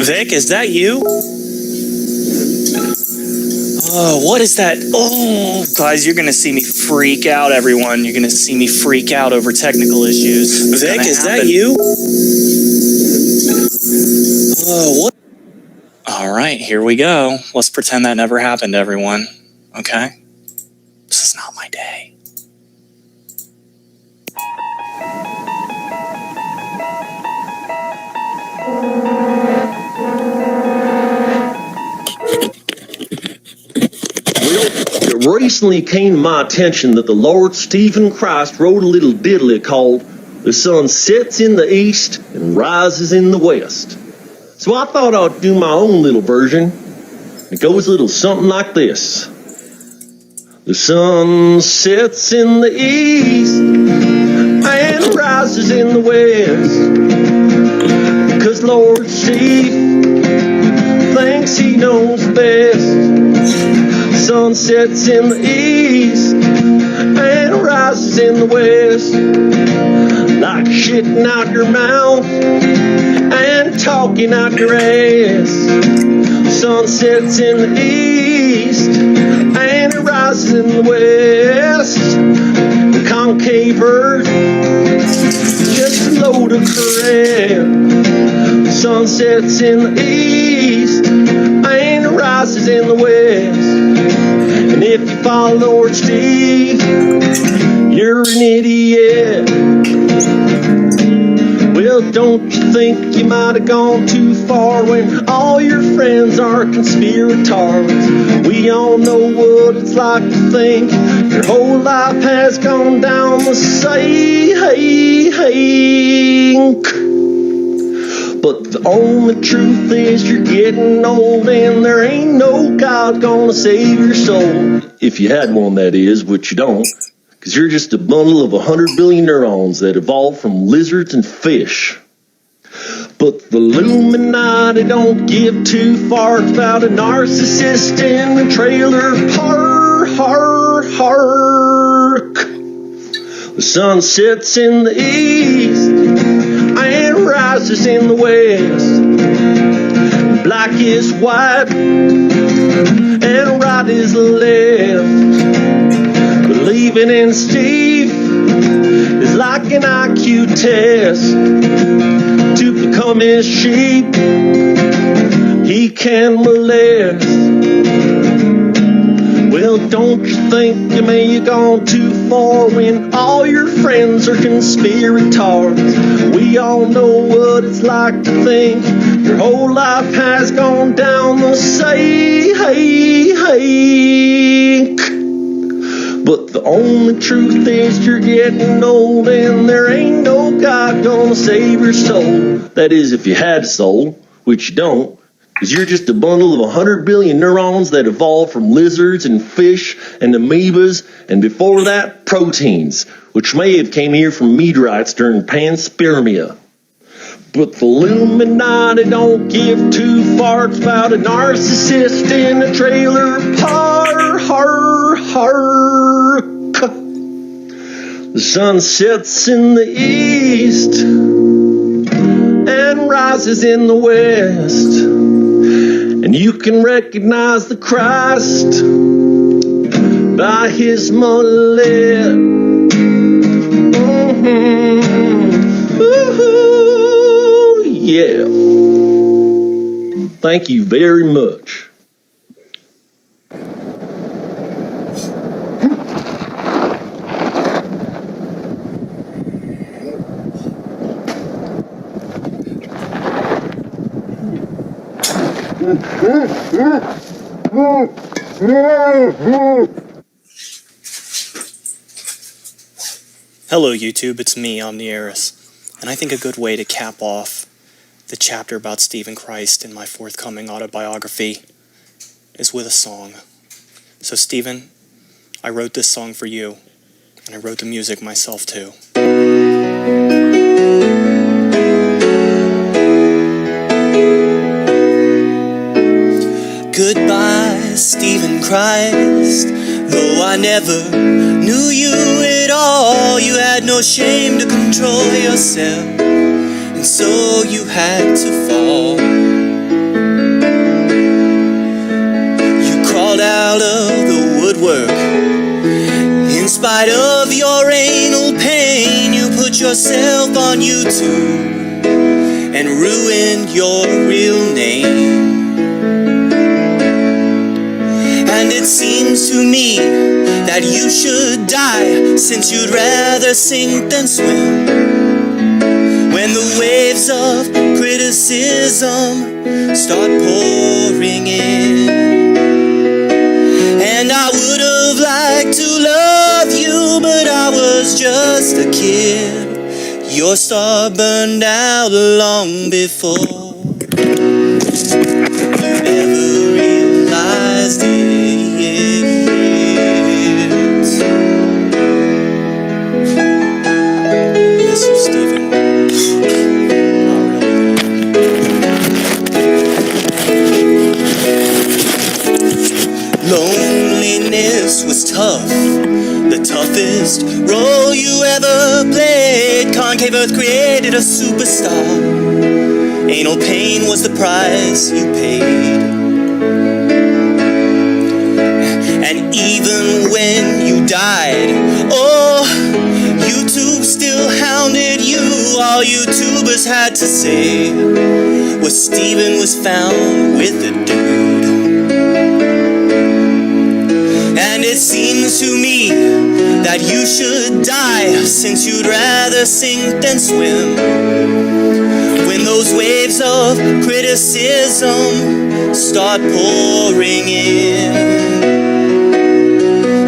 Vic, is that you? Oh, what is that? Oh, guys, you're gonna see me freak out, everyone. You're gonna see me freak out over technical issues. Vic, is that you? Oh, what? All right, here we go. Let's pretend that never happened, everyone. Okay? This is not my day. It recently came to my attention that the Lord Stephen Christ wrote a little diddly called "The Sun Sets in the East and Rises in the West." So I thought I'd do my own little version. It goes a little something like this. The sun sets in the east and rises in the west, 'cause Lord Steve thinks he knows best. Sun sets in the east and rises in the west, like shitting out your mouth and talking out your ass. Sun sets in the east and it rises in the west. The concave earth, just a load of crap. Sun sets in the east and it rises in the west. And if you follow Lord Steve, you're an idiot. Well, don't you think you might have gone too far when all your friends are conspiratards? We all know what it's like to think your whole life has gone down the sink. But the only truth is you're getting old and there ain't no God gonna save your soul. If you had one, that is, which you don't. Because you're just a bundle of 100 billion neurons that evolved from lizards and fish. But the Illuminati don't give two farts about a narcissist in a trailer park. The sun sets in the east and rises in the west. Black is white and right is left. Believing in Steve is like an IQ test. To become his sheep, he can molest. Well, don't you think you may have gone too far when all your friends are conspiratards? We all know what it's like to think your whole life has gone down the sink. But the only truth is you're getting old and there ain't no God gonna save your soul. That is, if you had a soul, which you don't, because you're just a bundle of 100 billion neurons that evolved from lizards and fish and amoebas, and before that, proteins, which may have came here from meteorites during panspermia. But the Illuminati don't give two farts about a narcissist in a trailer park. The sun sets in the east and rises in the west, and you can recognize the Christ by his mullet. Ooh, yeah. Thank you very much. Hello, YouTube. It's me, omni-eris. And I think a good way to cap off the chapter about Stephen Christ in my forthcoming autobiography is with a song. So, Stephen, I wrote this song for you, and I wrote the music myself, too. Goodbye, Stephen Christ. Though I never knew you at all, you had no shame to control yourself, and so you had to fall. spite of your anal pain, you put yourself on YouTube and ruined your real name. And it seems to me that you should die, since you'd rather sink than swim. When the waves of criticism start pouring in. And I would have liked to love you, but I was just a kid. Your star burned out long before you ever realized it. Miss you, Stephen. Not really. Loneliness was tough, the toughest role you ever played. Concave Earth created a superstar. Anal pain was the price you paid. And even when you died, oh, YouTube still hounded you. All YouTubers had to say was Stephen was found with a dude. And it seems to me that you should die, since you'd rather sink than swim. When those waves of criticism start pouring in.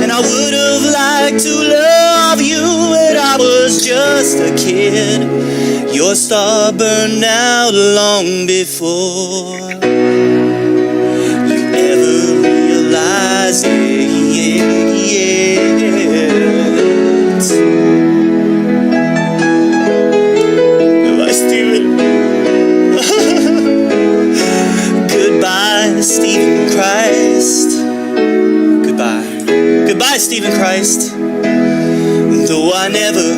And I would have liked to love you, but I was just a kid. Your star burned out long before you ever realized it. Goodbye, Stephen. Goodbye, Stephen Christ. Goodbye. Goodbye, Stephen Christ. Though I never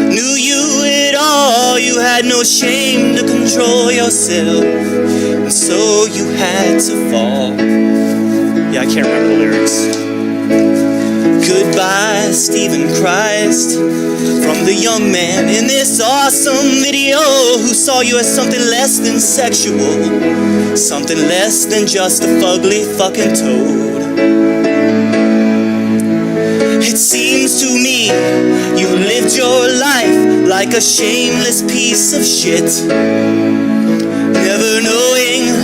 knew you at all, you had no shame to control yourself, and so you had to fall. Yeah, I can't remember the lyrics. Goodbye, Stephen Christ, from the young man in this awesome video who saw you as something less than sexual, something less than just a fugly fucking toad. It seems to me you lived your life like a shameless piece of shit, never knowing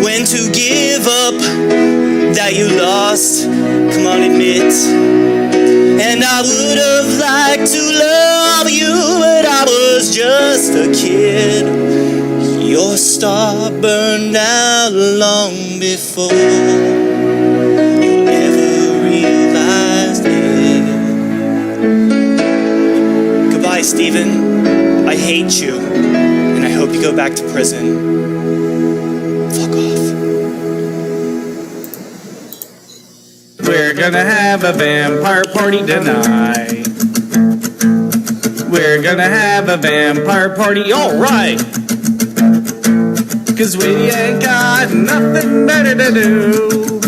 when to give up that you lost, come on, admit. And I would have liked to love you, but I was just a kid. Your star burned out long before you ever realized it. Goodbye, Stephen. I hate you, and I hope you go back to prison. Fuck off. We're gonna have a vampire party tonight. We're gonna have a vampire party, alright. 'Cause we ain't got nothing better to do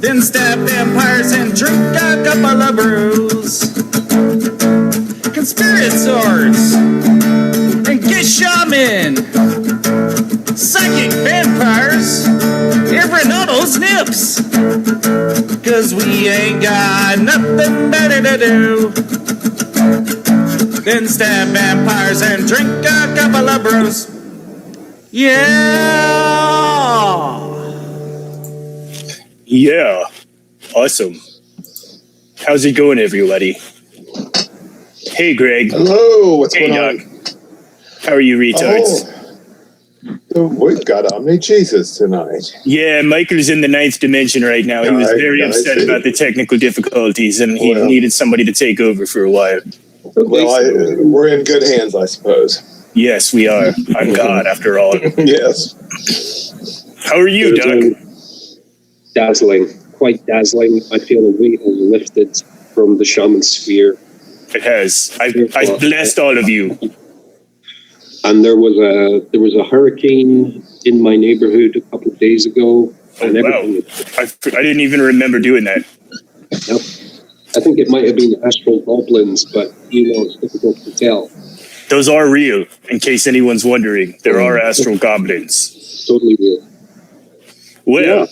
than stab vampires and drink a couple of brews. Conspirators and get shaman, psychic vampires, Evernoto's nips. 'Cause we ain't got nothing better to do than stab vampires and drink a couple of brews. Yeah! Yeah, awesome. How's it going, everybody? Hey, Greg. Hello, what's Hey, going on? Doug. How are you retards? Oh, we've got omni-Jesus tonight. Yeah, Michael's in the 9th dimension right now. He was very upset about the technical difficulties, and he needed somebody to take over for a while. Well, we're in good hands, I suppose. Yes, we are. I'm God, after all. Yes. How are you, Doug? Dazzling, quite dazzling. I feel a weight has lifted from the shaman sphere. It has. I've blessed all of you. And there was a hurricane in my neighborhood a couple of days ago. Oh, and wow. I didn't even remember doing that. Yep. A think it might have been astral goblins, but it's difficult to tell. Those are real, in case anyone's wondering. There are astral goblins. Totally real. Well, Yeah.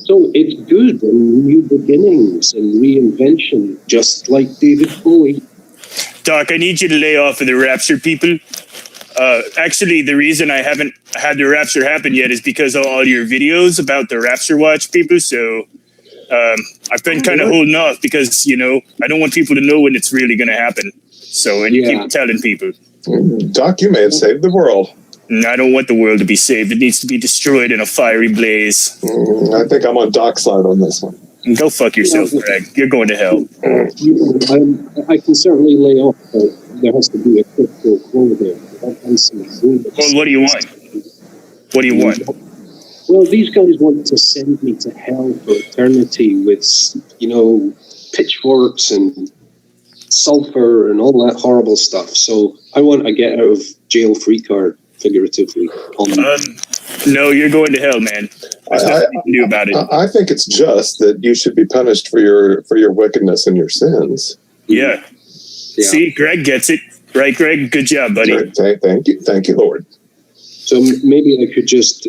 So it's good and new beginnings and reinvention, just like David Bowie. Doc, I need you to lay off of the rapture people. Actually, the reason I haven't had the rapture happen yet is because of all your videos about the rapture watch people. So I've been kind of holding off because, I don't want people to know when it's really going to happen. So, and you keep telling people. Doc, you may have saved the world. I don't want the world to be saved. It needs to be destroyed in a fiery blaze. I think I'm on Doc's side on this one. Go fuck yourself, Greg. You're going to hell. I can certainly lay off, but there has to be a critical flow there. Well, what do you want? What do you want? Well, these guys want to send me to hell for eternity with, pitchforks and sulfur and all that horrible stuff. So I want a get out of jail free card, figuratively. No, you're going to hell, man. There's nothing you can do about it. I think it's just that you should be punished for your wickedness and your sins. Yeah. See, Greg gets it. Right, Greg? Good job, buddy. Thank you, Lord. So maybe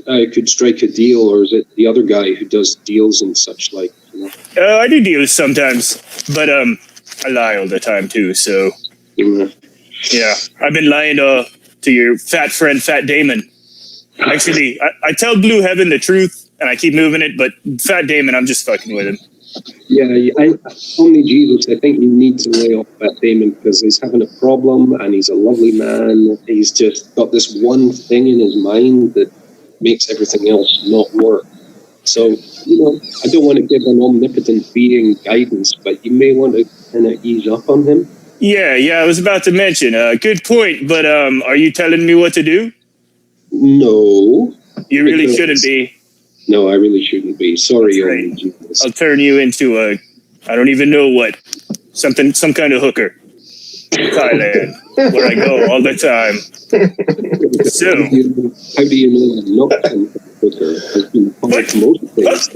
I could strike a deal, or is it the other guy who does deals and such like? I do deals sometimes, but I lie all the time too. So yeah, I've been lying to your fat friend, Fat Damon. Actually, I tell Blue Heaven the truth, and I keep moving it, but Fat Damon, I'm just fucking with him. Yeah, only Jesus. I think you need to lay off Fat Damon because he's having a problem, and he's a lovely man. He's just got this one thing in his mind that makes everything else not work. So, I don't want to give an omnipotent being guidance, but you may want to kind of ease up on him. Yeah, I was about to mention. Good point, but are you telling me what to do? No. You really shouldn't be. No, I really shouldn't be. Sorry, right. I'll turn you into I don't even know what, some kind of hooker. Thailand, where I go all the time. So, how do you know I'm not a hooker? I've been fired to most places.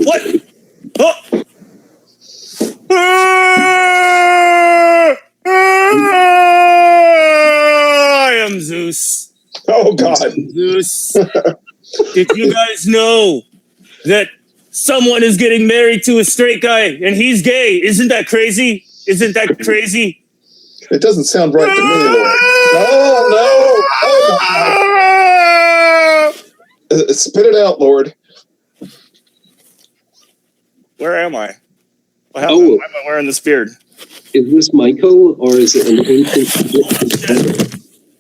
What? I am Zeus. Oh God, Zeus. Did you guys know that someone is getting married to a straight guy and he's gay? Isn't that crazy? Isn't that crazy? It doesn't sound right to me, Lord. Oh no! Oh, spit it out, Lord. Where am I? Why am I wearing this beard? Is this Michael or is it an ancient?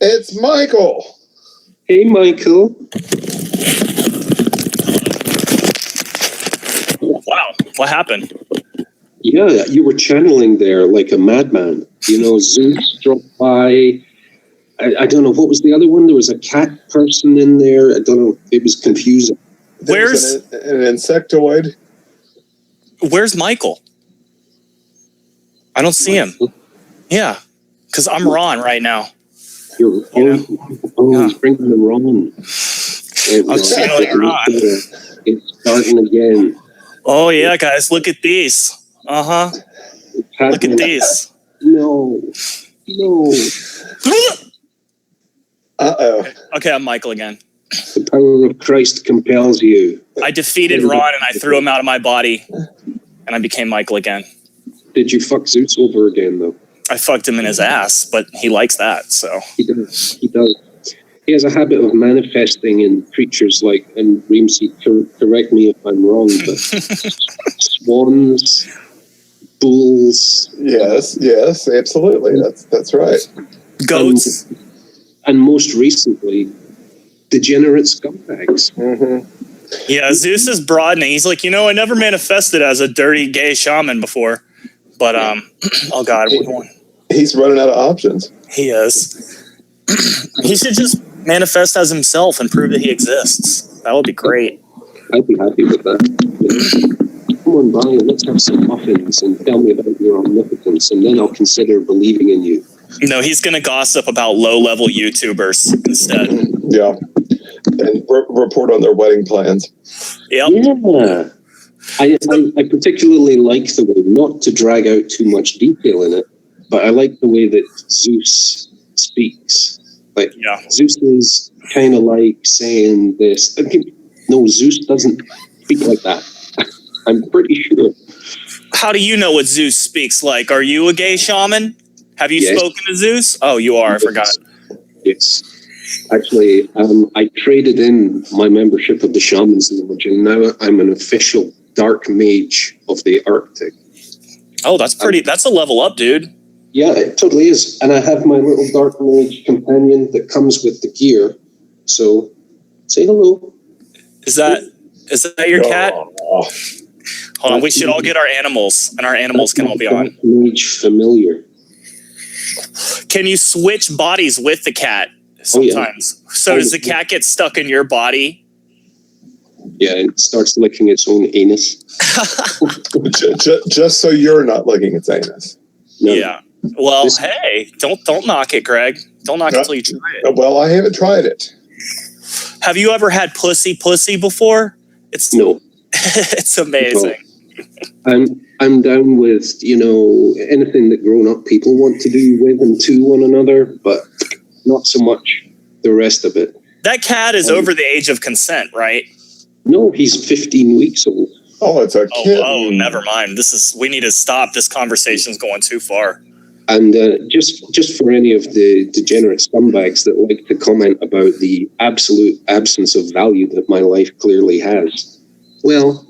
It's Michael. Hey, Michael. Wow, what happened? Yeah, you were channeling there like a madman. Zeus dropped by. I don't know, what was the other one? There was a cat person in there. I don't know. It was confusing. Where's an insectoid? Where's Michael? I don't see him. Yeah, because I'm Ron right now. He's bringing the Ron. I'm channeling Ron. It's starting again. Oh yeah, guys, look at these. Look at these. No. Uh-oh. Okay, I'm Michael again. The power of Christ compels you. I defeated Ron and I threw him out of my body, and I became Michael again. Did you fuck Zeus over again, though? I fucked him in his ass, but he likes that, so. He does. He has a habit of manifesting in creatures like, and Reemsy, correct me if I'm wrong, but swans, bulls. Yes, absolutely. That's right. Goats. And most recently, degenerate scumbags. Mm-hmm. Yeah, Zeus is broadening. He's like, I never manifested as a dirty gay shaman before. But, oh God, we're going. He's running out of options. He is. He should just manifest as himself and prove that he exists. That would be great. I'd be happy with that. Come on, Brian, let's have some muffins and tell me about your omnipotence, and then I'll consider believing in you. No, he's going to gossip about low-level YouTubers instead. Yeah. And report on their wedding plans. Yep. Yeah. I particularly like the way not to drag out too much detail in it, but I like the way that Zeus speaks. Like, Zeus is kind of like saying this. No, Zeus doesn't speak like that. I'm pretty sure. How do you know what Zeus speaks like? Are you a gay shaman? Have you spoken to Zeus? Oh, you are. I forgot. Yes. Actually, I traded in my membership of the Shaman's Lodge, and now I'm an official dark mage of the Arctic. Oh, that's pretty. That's a level up, dude. Yeah, it totally is. And I have my little dark mage companion that comes with the gear. So, say hello. Is that your cat? Hold on, we should all get our animals, and our animals can all be on. Dark mage familiar. Can you switch bodies with the cat sometimes? So does the cat get stuck in your body? Yeah, it starts licking its own anus. just so you're not licking its anus. No. Yeah. Well, hey, don't knock it, Greg. Don't knock it until you try it. Well, I haven't tried it. Have you ever had pussy before? No. It's amazing. I'm down with, anything that grown-up people want to do with and to one another, but not so much the rest of it. That cat is over the age of consent, right? No, he's 15 weeks old. Oh, it's a kid. Oh, never mind. We need to stop. This conversation's going too far. And just for any of the degenerate scumbags that like to comment about the absolute absence of value that my life clearly has, well,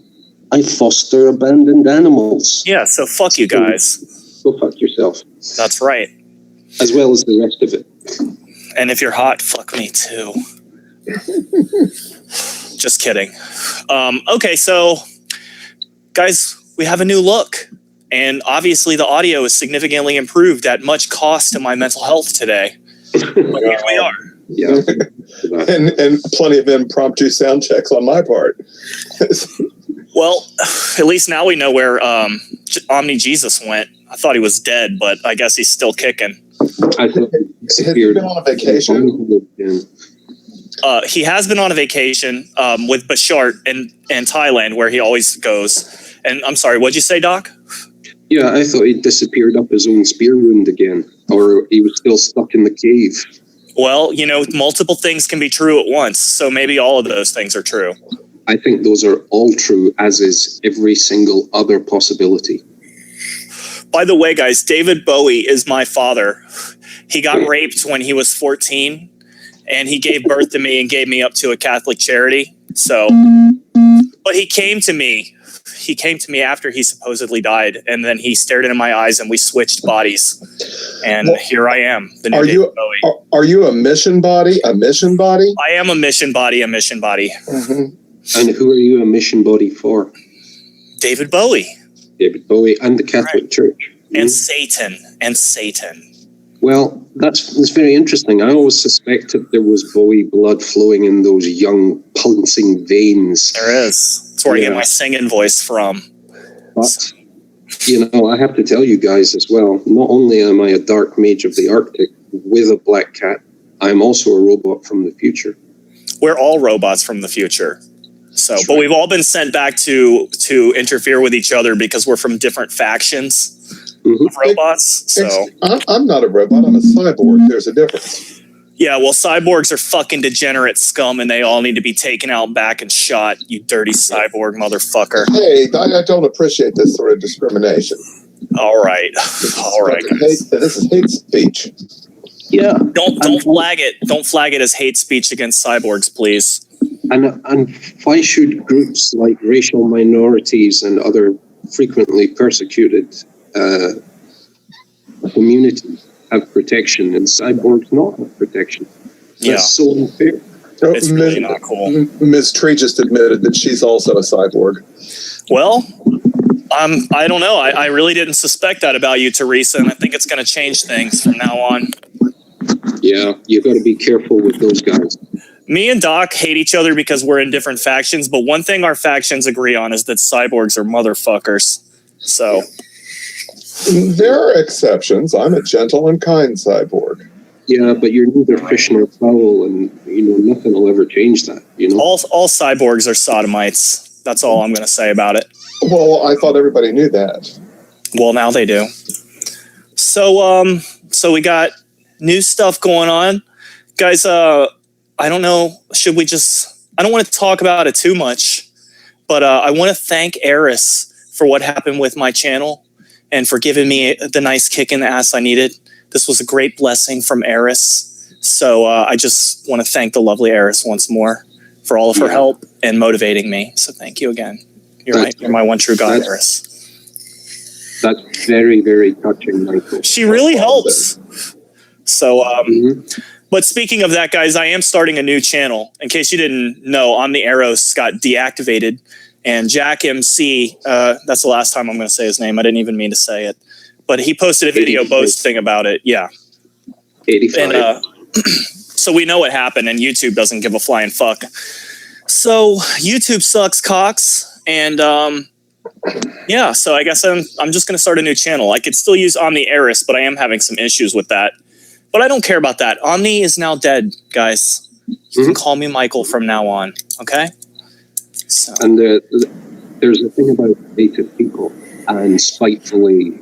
I foster abandoned animals. Yeah, so fuck you guys. Go fuck yourself. That's right. As well as the rest of it. And if you're hot, fuck me too. Just kidding. Okay, so guys, we have a new look. And obviously the audio is significantly improved at much cost to my mental health today. But here we are. Yeah. and plenty of impromptu sound checks on my part. Well, at least now we know where Omni-Jesus went. I thought he was dead, but I guess he's still kicking. Has he been on a vacation? He has been on a vacation with Bashart in Thailand, where he always goes. And I'm sorry, what'd you say, Doc? Yeah, I thought he disappeared up his own spear wound again, or he was still stuck in the cave. Well, multiple things can be true at once, so maybe all of those things are true. I think those are all true, as is every single other possibility. By the way, guys, David Bowie is my father. He got raped when he was 14, and he gave birth to me and gave me up to a Catholic charity. So, but he came to me. He came to me after he supposedly died, and then he stared into my eyes, and we switched bodies. And here I am, the new David Bowie. Are you a mission body? A mission body? I am a mission body. Mm-hmm. And who are you a mission body for? David Bowie. David Bowie and the Catholic Church. And Satan. Well, that's very interesting. I always suspected there was Bowie blood flowing in those young, pulsing veins. There is. That's where I get my singing voice from. But, I have to tell you guys as well, not only am I a dark mage of the Arctic with a black cat, I'm also a robot from the future. We're all robots from the future. So, but we've all been sent back to interfere with each other because we're from different factions of robots. So I'm not a robot. I'm a cyborg. There's a difference. Yeah, well, cyborgs are fucking degenerate scum, and they all need to be taken out back and shot. You dirty cyborg motherfucker. Hey, I don't appreciate this sort of discrimination. All right, guys. This is hate speech. Yeah. Don't flag it. Don't flag it as hate speech against cyborgs, please. And why should groups like racial minorities and other frequently persecuted communities have protection and cyborgs not have protection? That's so unfair. It's really not cool. Ms. Tree just admitted that she's also a cyborg. Well, I don't know. I really didn't suspect that about you, Teresa, and I think it's going to change things from now on. Yeah, you got to be careful with those guys. Me and Doc hate each other because we're in different factions, but one thing our factions agree on is that cyborgs are motherfuckers. So there are exceptions. I'm a gentle and kind cyborg. Yeah, but you're neither fish nor fowl, and nothing will ever change that. All cyborgs are sodomites. That's all I'm going to say about it. Well, I thought everybody knew that. Well, now they do. So, so we got new stuff going on. Guys, I don't know, should we just, I don't want to talk about it too much, but I want to thank Eris for what happened with my channel and for giving me the nice kick in the ass I needed. This was a great blessing from Eris. So I just want to thank the lovely Eris once more for all of her help and motivating me. So thank you again. You're my one true God, Eris. That's very, very touching, Michael. She really helps. So, but speaking of that, guys, I am starting a new channel. In case you didn't know, omni-eros got deactivated. And Jack MC, that's the last time I'm going to say his name. I didn't even mean to say it. But he posted a video boasting about it. Yeah. 85. And, so we know what happened, and YouTube doesn't give a flying fuck. So YouTube sucks cocks. And yeah, so I guess I'm just going to start a new channel. I could still use omni-eris, but I am having some issues with that. But I don't care about that. Omni is now dead, guys. You can call me Michael from now on, okay? So. And there's a thing about creative people and spitefully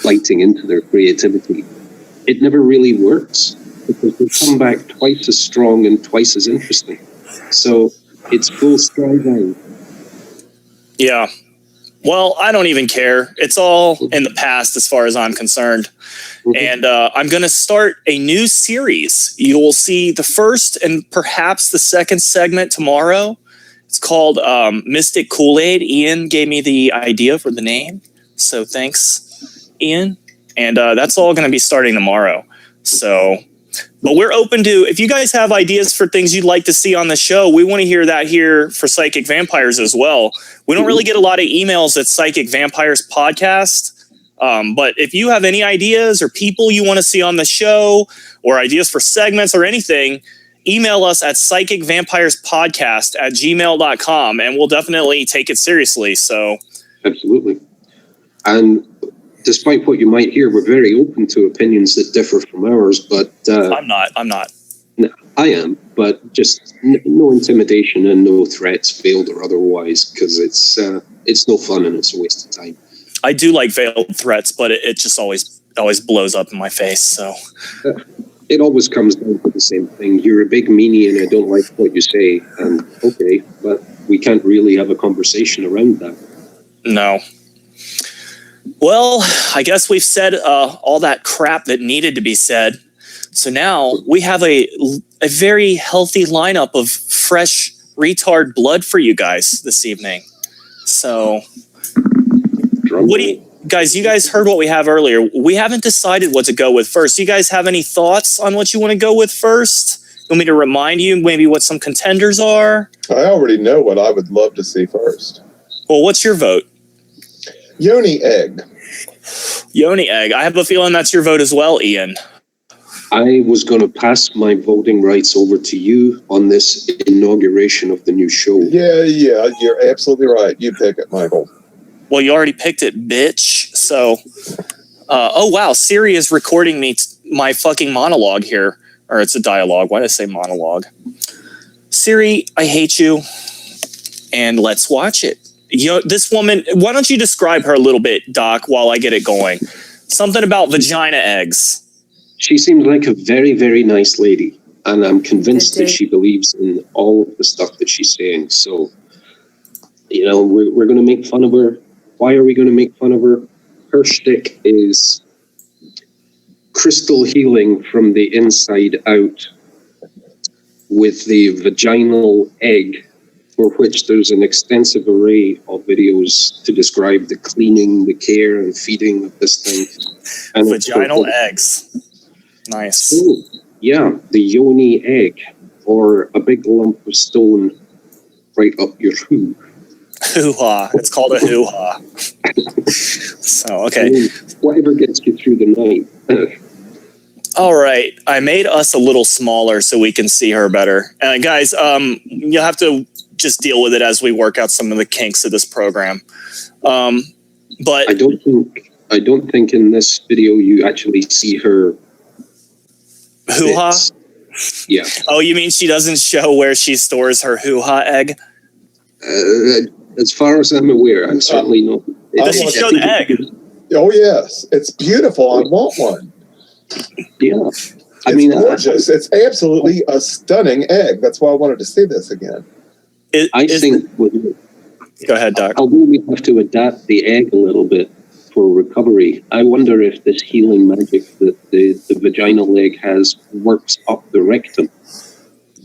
biting into their creativity. It never really works because they come back twice as strong and twice as interesting. So it's full stride out. Yeah. Well, I don't even care. It's all in the past as far as I'm concerned. And I'm going to start a new series. You will see the first and perhaps the second segment tomorrow. It's called Mystic Kool-Aid. Ian gave me the idea for the name. So thanks, Ian. And that's all going to be starting tomorrow. So, but we're open to, if you guys have ideas for things you'd like to see on the show, we want to hear that here for Psychic Vampires as well. We don't really get a lot of emails at Psychic Vampires Podcast. But if you have any ideas or people you want to see on the show or ideas for segments or anything, email us at psychicvampirespodcast@gmail.com and we'll definitely take it seriously. So absolutely. And despite what you might hear, we're very open to opinions that differ from ours, but I'm not. No, I am, but just no intimidation and no threats, veiled or otherwise, because it's no fun and it's a waste of time. I do like veiled threats, but it just always blows up in my face. So it always comes down to the same thing. You're a big meanie and I don't like what you say. And okay, but we can't really have a conversation around that. No. Well, I guess we've said all that crap that needed to be said. So now we have a very healthy lineup of fresh retard blood for you guys this evening. So what do you guys, you guys heard what we have earlier. We haven't decided what to go with first. You guys have any thoughts on what you want to go with first? You want me to remind you maybe what some contenders are? I already know what I would love to see first. Well, what's your vote? Yoni egg. Yoni egg. I have a feeling that's your vote as well, Ian. I was going to pass my voting rights over to you on this inauguration of the new show. Yeah, you're absolutely right. You pick it, Michael. Well, you already picked it, bitch. So, oh wow, Siri is recording me my fucking monologue here, or it's a dialogue. Why did I say monologue? Siri, I hate you, and let's watch it. You know, this woman. Why don't you describe her a little bit, Doc, while I get it going? Something about vagina eggs. She seems like a very, very nice lady, and I'm convinced that she believes in all of the stuff that she's saying. So, you know, we're going to make fun of her. Why are we going to make fun of her? Her shtick is crystal healing from the inside out with the vaginal egg, for which there's an extensive array of videos to describe the cleaning, the care, and feeding of this thing. And vaginal eggs. Nice. So, yeah, the yoni egg, or a big lump of stone right up your hoo. Hoo-ha. It's called a hoo-ha. So, okay. I mean, whatever gets you through the night. All right. I made us a little smaller so we can see her better. And guys, you'll have to just deal with it as we work out some of the kinks of this program. But I don't think in this video you actually see her hoo-ha? Yeah. Oh, you mean she doesn't show where she stores her hoo-ha egg? As far as I'm aware, I'm certainly not. Does she show the egg? Oh yes, it's beautiful. I want one. Yeah. It's gorgeous. It's absolutely a stunning egg. That's why I wanted to see this again. I think Go ahead, Doc. although we have to adapt the egg a little bit for recovery, I wonder if this healing magic that the vaginal egg has works up the rectum.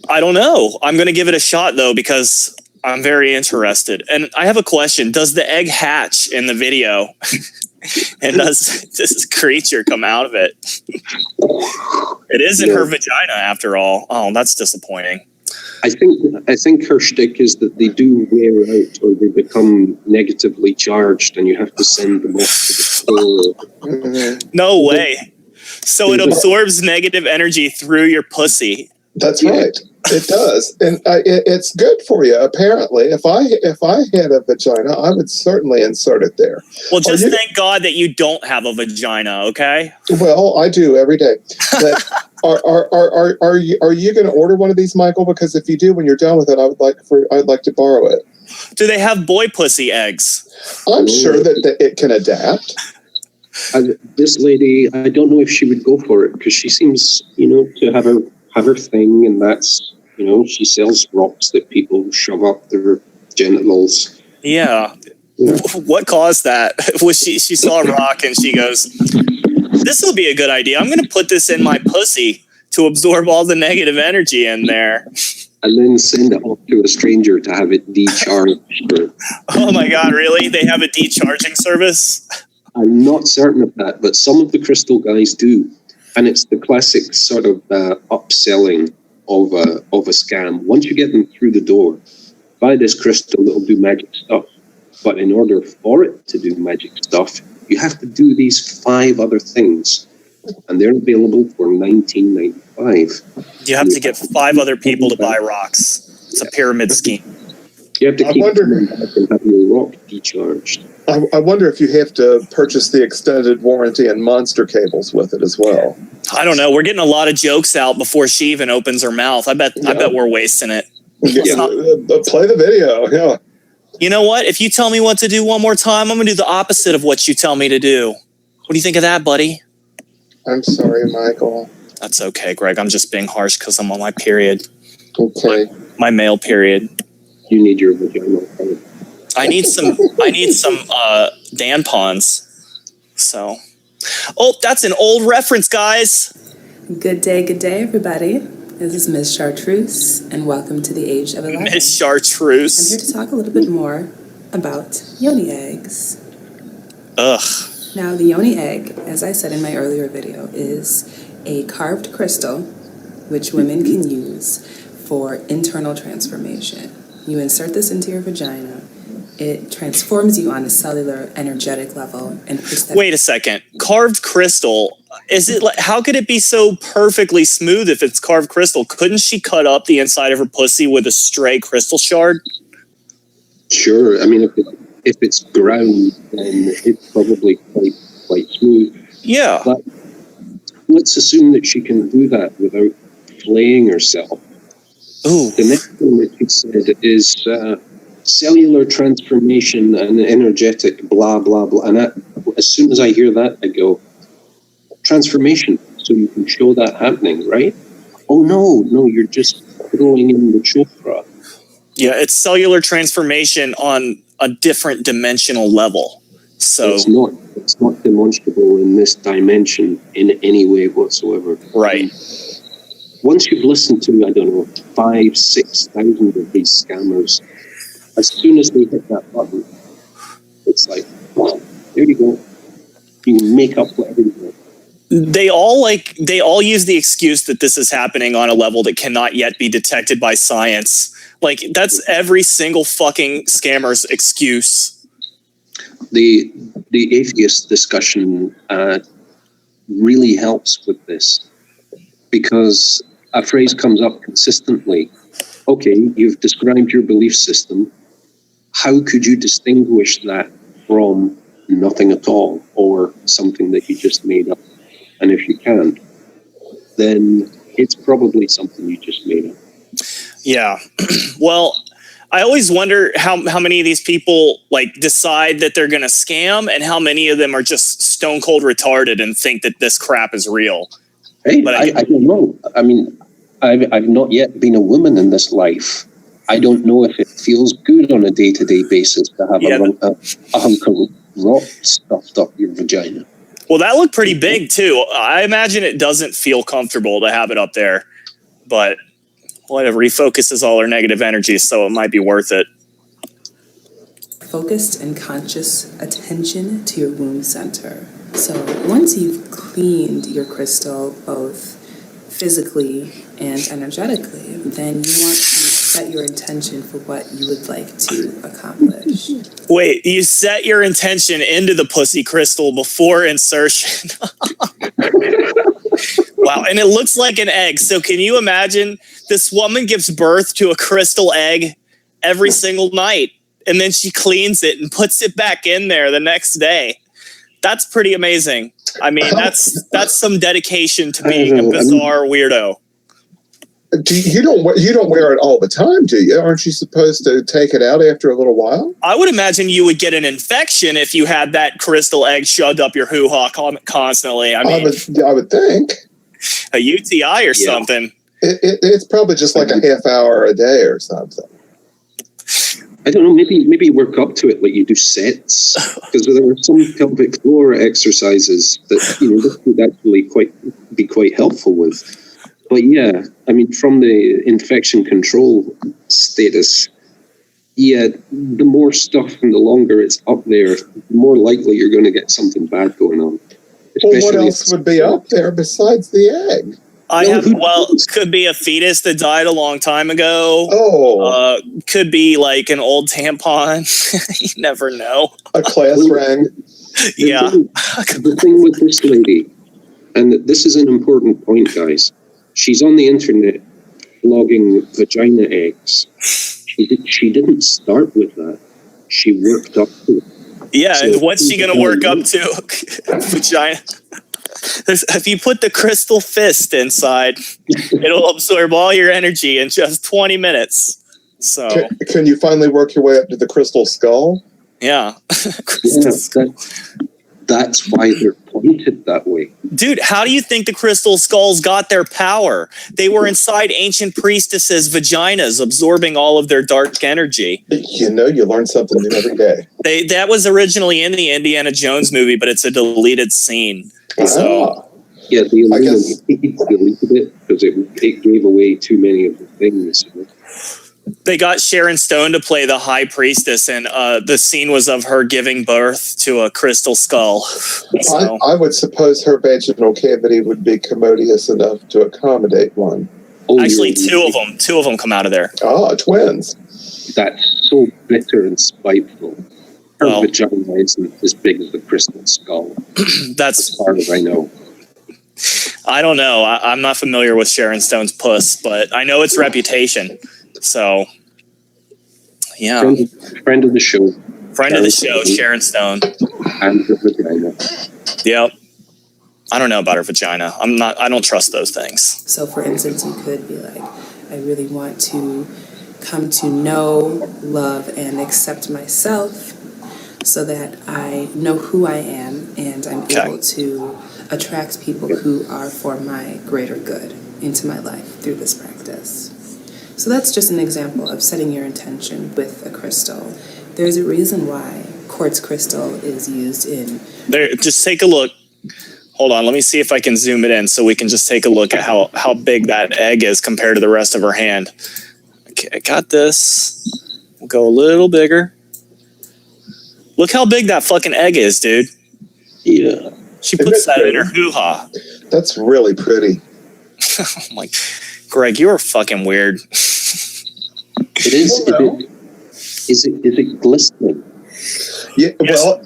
I don't know. I'm going to give it a shot, though, because I'm very interested. And I have a question. Does the egg hatch in the video? And does this creature come out of it? It is in her vagina, after all. Oh, that's disappointing. I think her shtick is that they do wear out or they become negatively charged, and you have to send them off to the store. No way. So it absorbs negative energy through your pussy. That's right. It does, and it's good for you. Apparently, if I had a vagina, I would certainly insert it there. Well, just thank God that you don't have a vagina. Okay. Well, I do every day. But are you going to order one of these, Michael? Because if you do, when you're done with it, I'd like to borrow it. Do they have boy pussy eggs? I'm sure that it can adapt. This lady, I don't know if she would go for it because she seems, to have her thing, and that's, she sells rocks that people shove up their genitals. Yeah. What caused that? Was she saw a rock and she goes, "This will be a good idea. I'm going to put this in my pussy to absorb all the negative energy in there." And then send it off to a stranger to have it decharged. Oh my God, really? They have a decharging service? I'm not certain of that, but some of the crystal guys do. And it's the classic sort of upselling of a scam. Once you get them through the door, buy this crystal, it'll do magic stuff. But in order for it to do magic stuff, you have to do these 5 other things. And they're available for $19.95. You have to get 5 other people to buy rocks. It's a pyramid scheme. You have to keep them back and have your rock decharged. I wonder if you have to purchase the extended warranty and monster cables with it as well. I don't know. We're getting a lot of jokes out before she even opens her mouth. I bet we're wasting it. Play the video. Yeah. You know what? If you tell me what to do one more time, I'm going to do the opposite of what you tell me to do. What do you think of that, buddy? I'm sorry, Michael. That's okay, Greg. I'm just being harsh because I'm on my period. Okay. My male period. You need your vaginal color. I need some tampons. So, that's an old reference, guys. Good day, everybody. This is Ms. Chartreuse, and welcome to the Age of 11. Ms. Chartreuse. I'm here to talk a little bit more about yoni eggs. Ugh. Now, the yoni egg, as I said in my earlier video, is a carved crystal which women can use for internal transformation. You insert this into your vagina. It transforms you on a cellular, energetic level. And wait a second. Carved crystal, is it like, how could it be so perfectly smooth if it's carved crystal? Couldn't she cut up the inside of her pussy with a stray crystal shard? Sure. I mean, if it's ground, then it's probably quite smooth. Yeah. But let's assume that she can do that without flaying herself. Ooh. The next thing that you said is cellular transformation and energetic blah, blah, blah. And as soon as I hear that, I go, transformation. So you can show that happening, right? Oh, no, you're just throwing in the chakra. Yeah, it's cellular transformation on a different dimensional level. So it's not demonstrable in this dimension in any way whatsoever. Right. Once you've listened to, 5,000-6,000 of these scammers, as soon as they hit that button, it's like, there you go. You can make up whatever you want. They all use the excuse that this is happening on a level that cannot yet be detected by science. Like, that's every single fucking scammer's excuse. The atheist discussion really helps with this, because a phrase comes up consistently. Okay, you've described your belief system. How could you distinguish that from nothing at all or something that you just made up? And if you can't, then it's probably something you just made up. Yeah. Well, I always wonder how many of these people like decide that they're going to scam, and how many of them are just stone cold retarded and think that this crap is real. Hey, But I don't know. I mean, I've not yet been a woman in this life. I don't know if it feels good on a day-to-day basis to have a hunk of rock stuffed up your vagina. Well, that looked pretty big too. I imagine it doesn't feel comfortable to have it up there, but whatever, refocuses all our negative energy, so it might be worth it. Focused and conscious attention to your womb center. So once you've cleaned your crystal, both physically and energetically, then you want to set your intention for what you would like to accomplish. Wait, you set your intention into the pussy crystal before insertion. Wow, and it looks like an egg. So can you imagine this woman gives birth to a crystal egg every single night, and then she cleans it and puts it back in there the next day? That's pretty amazing. I mean, that's some dedication to being a bizarre weirdo. You don't wear it all the time, do you? Aren't you supposed to take it out after a little while? I would imagine you would get an infection if you had that crystal egg shoved up your hoo-ha constantly. I mean, I would think a UTI or something. It's probably just like a half hour a day or something. I don't know. Maybe work up to it like you do sets, because there are some pelvic floor exercises that this would actually be quite helpful with. But yeah, I mean, from the infection control status, the more stuff and the longer it's up there, the more likely you're going to get something bad going on. Well, what else would be up there besides the egg? Could be a fetus that died a long time ago. Oh. Could be like an old tampon. You never know. A class ring. Yeah. The thing with this lady, and this is an important point, guys. She's on the internet blogging vagina eggs. She didn't start with that. She worked up to it. Yeah, so and what's she going to work up to? Vagina. If you put the crystal fist inside, it'll absorb all your energy in just 20 minutes. So can you finally work your way up to the crystal skull? Yeah. That's why they're pointed that way. Dude, how do you think the crystal skulls got their power? They were inside ancient priestesses' vaginas, absorbing all of their dark energy. You learn something new every day. That was originally in the Indiana Jones movie, but it's a deleted scene. So, yeah, they deleted it because it gave away too many of the things. They got Sharon Stone to play the high priestess, and the scene was of her giving birth to a crystal skull. So. I would suppose her vaginal cavity would be commodious enough to accommodate one. Actually, two of them come out of there. Ah, twins. That's so bitter and spiteful. Her vagina isn't as big as the crystal skull. That's as far as I know. I don't know. I'm not familiar with Sharon Stone's puss, but I know its reputation. So, yeah. Friend of the show. Friend of the show, Sharon Stone. And her vagina. Yep. I don't know about her vagina. I don't trust those things. So, for instance, you could be like, I really want to come to know, love, and accept myself so that I know who I am and I'm able to attract people who are for my greater good into my life through this practice. So that's just an example of setting your intention with a crystal. There's a reason why quartz crystal is used in... There, just take a look. Hold on, let me see if I can zoom it in so we can just take a look at how big that egg is compared to the rest of her hand. Okay, I got this. We'll go a little bigger. Look how big that fucking egg is, dude. Yeah. She puts that in her hoo-ha. That's really pretty. Oh my... Greg, you're fucking weird. It is. Is it glistening? Yeah. Yes. Well,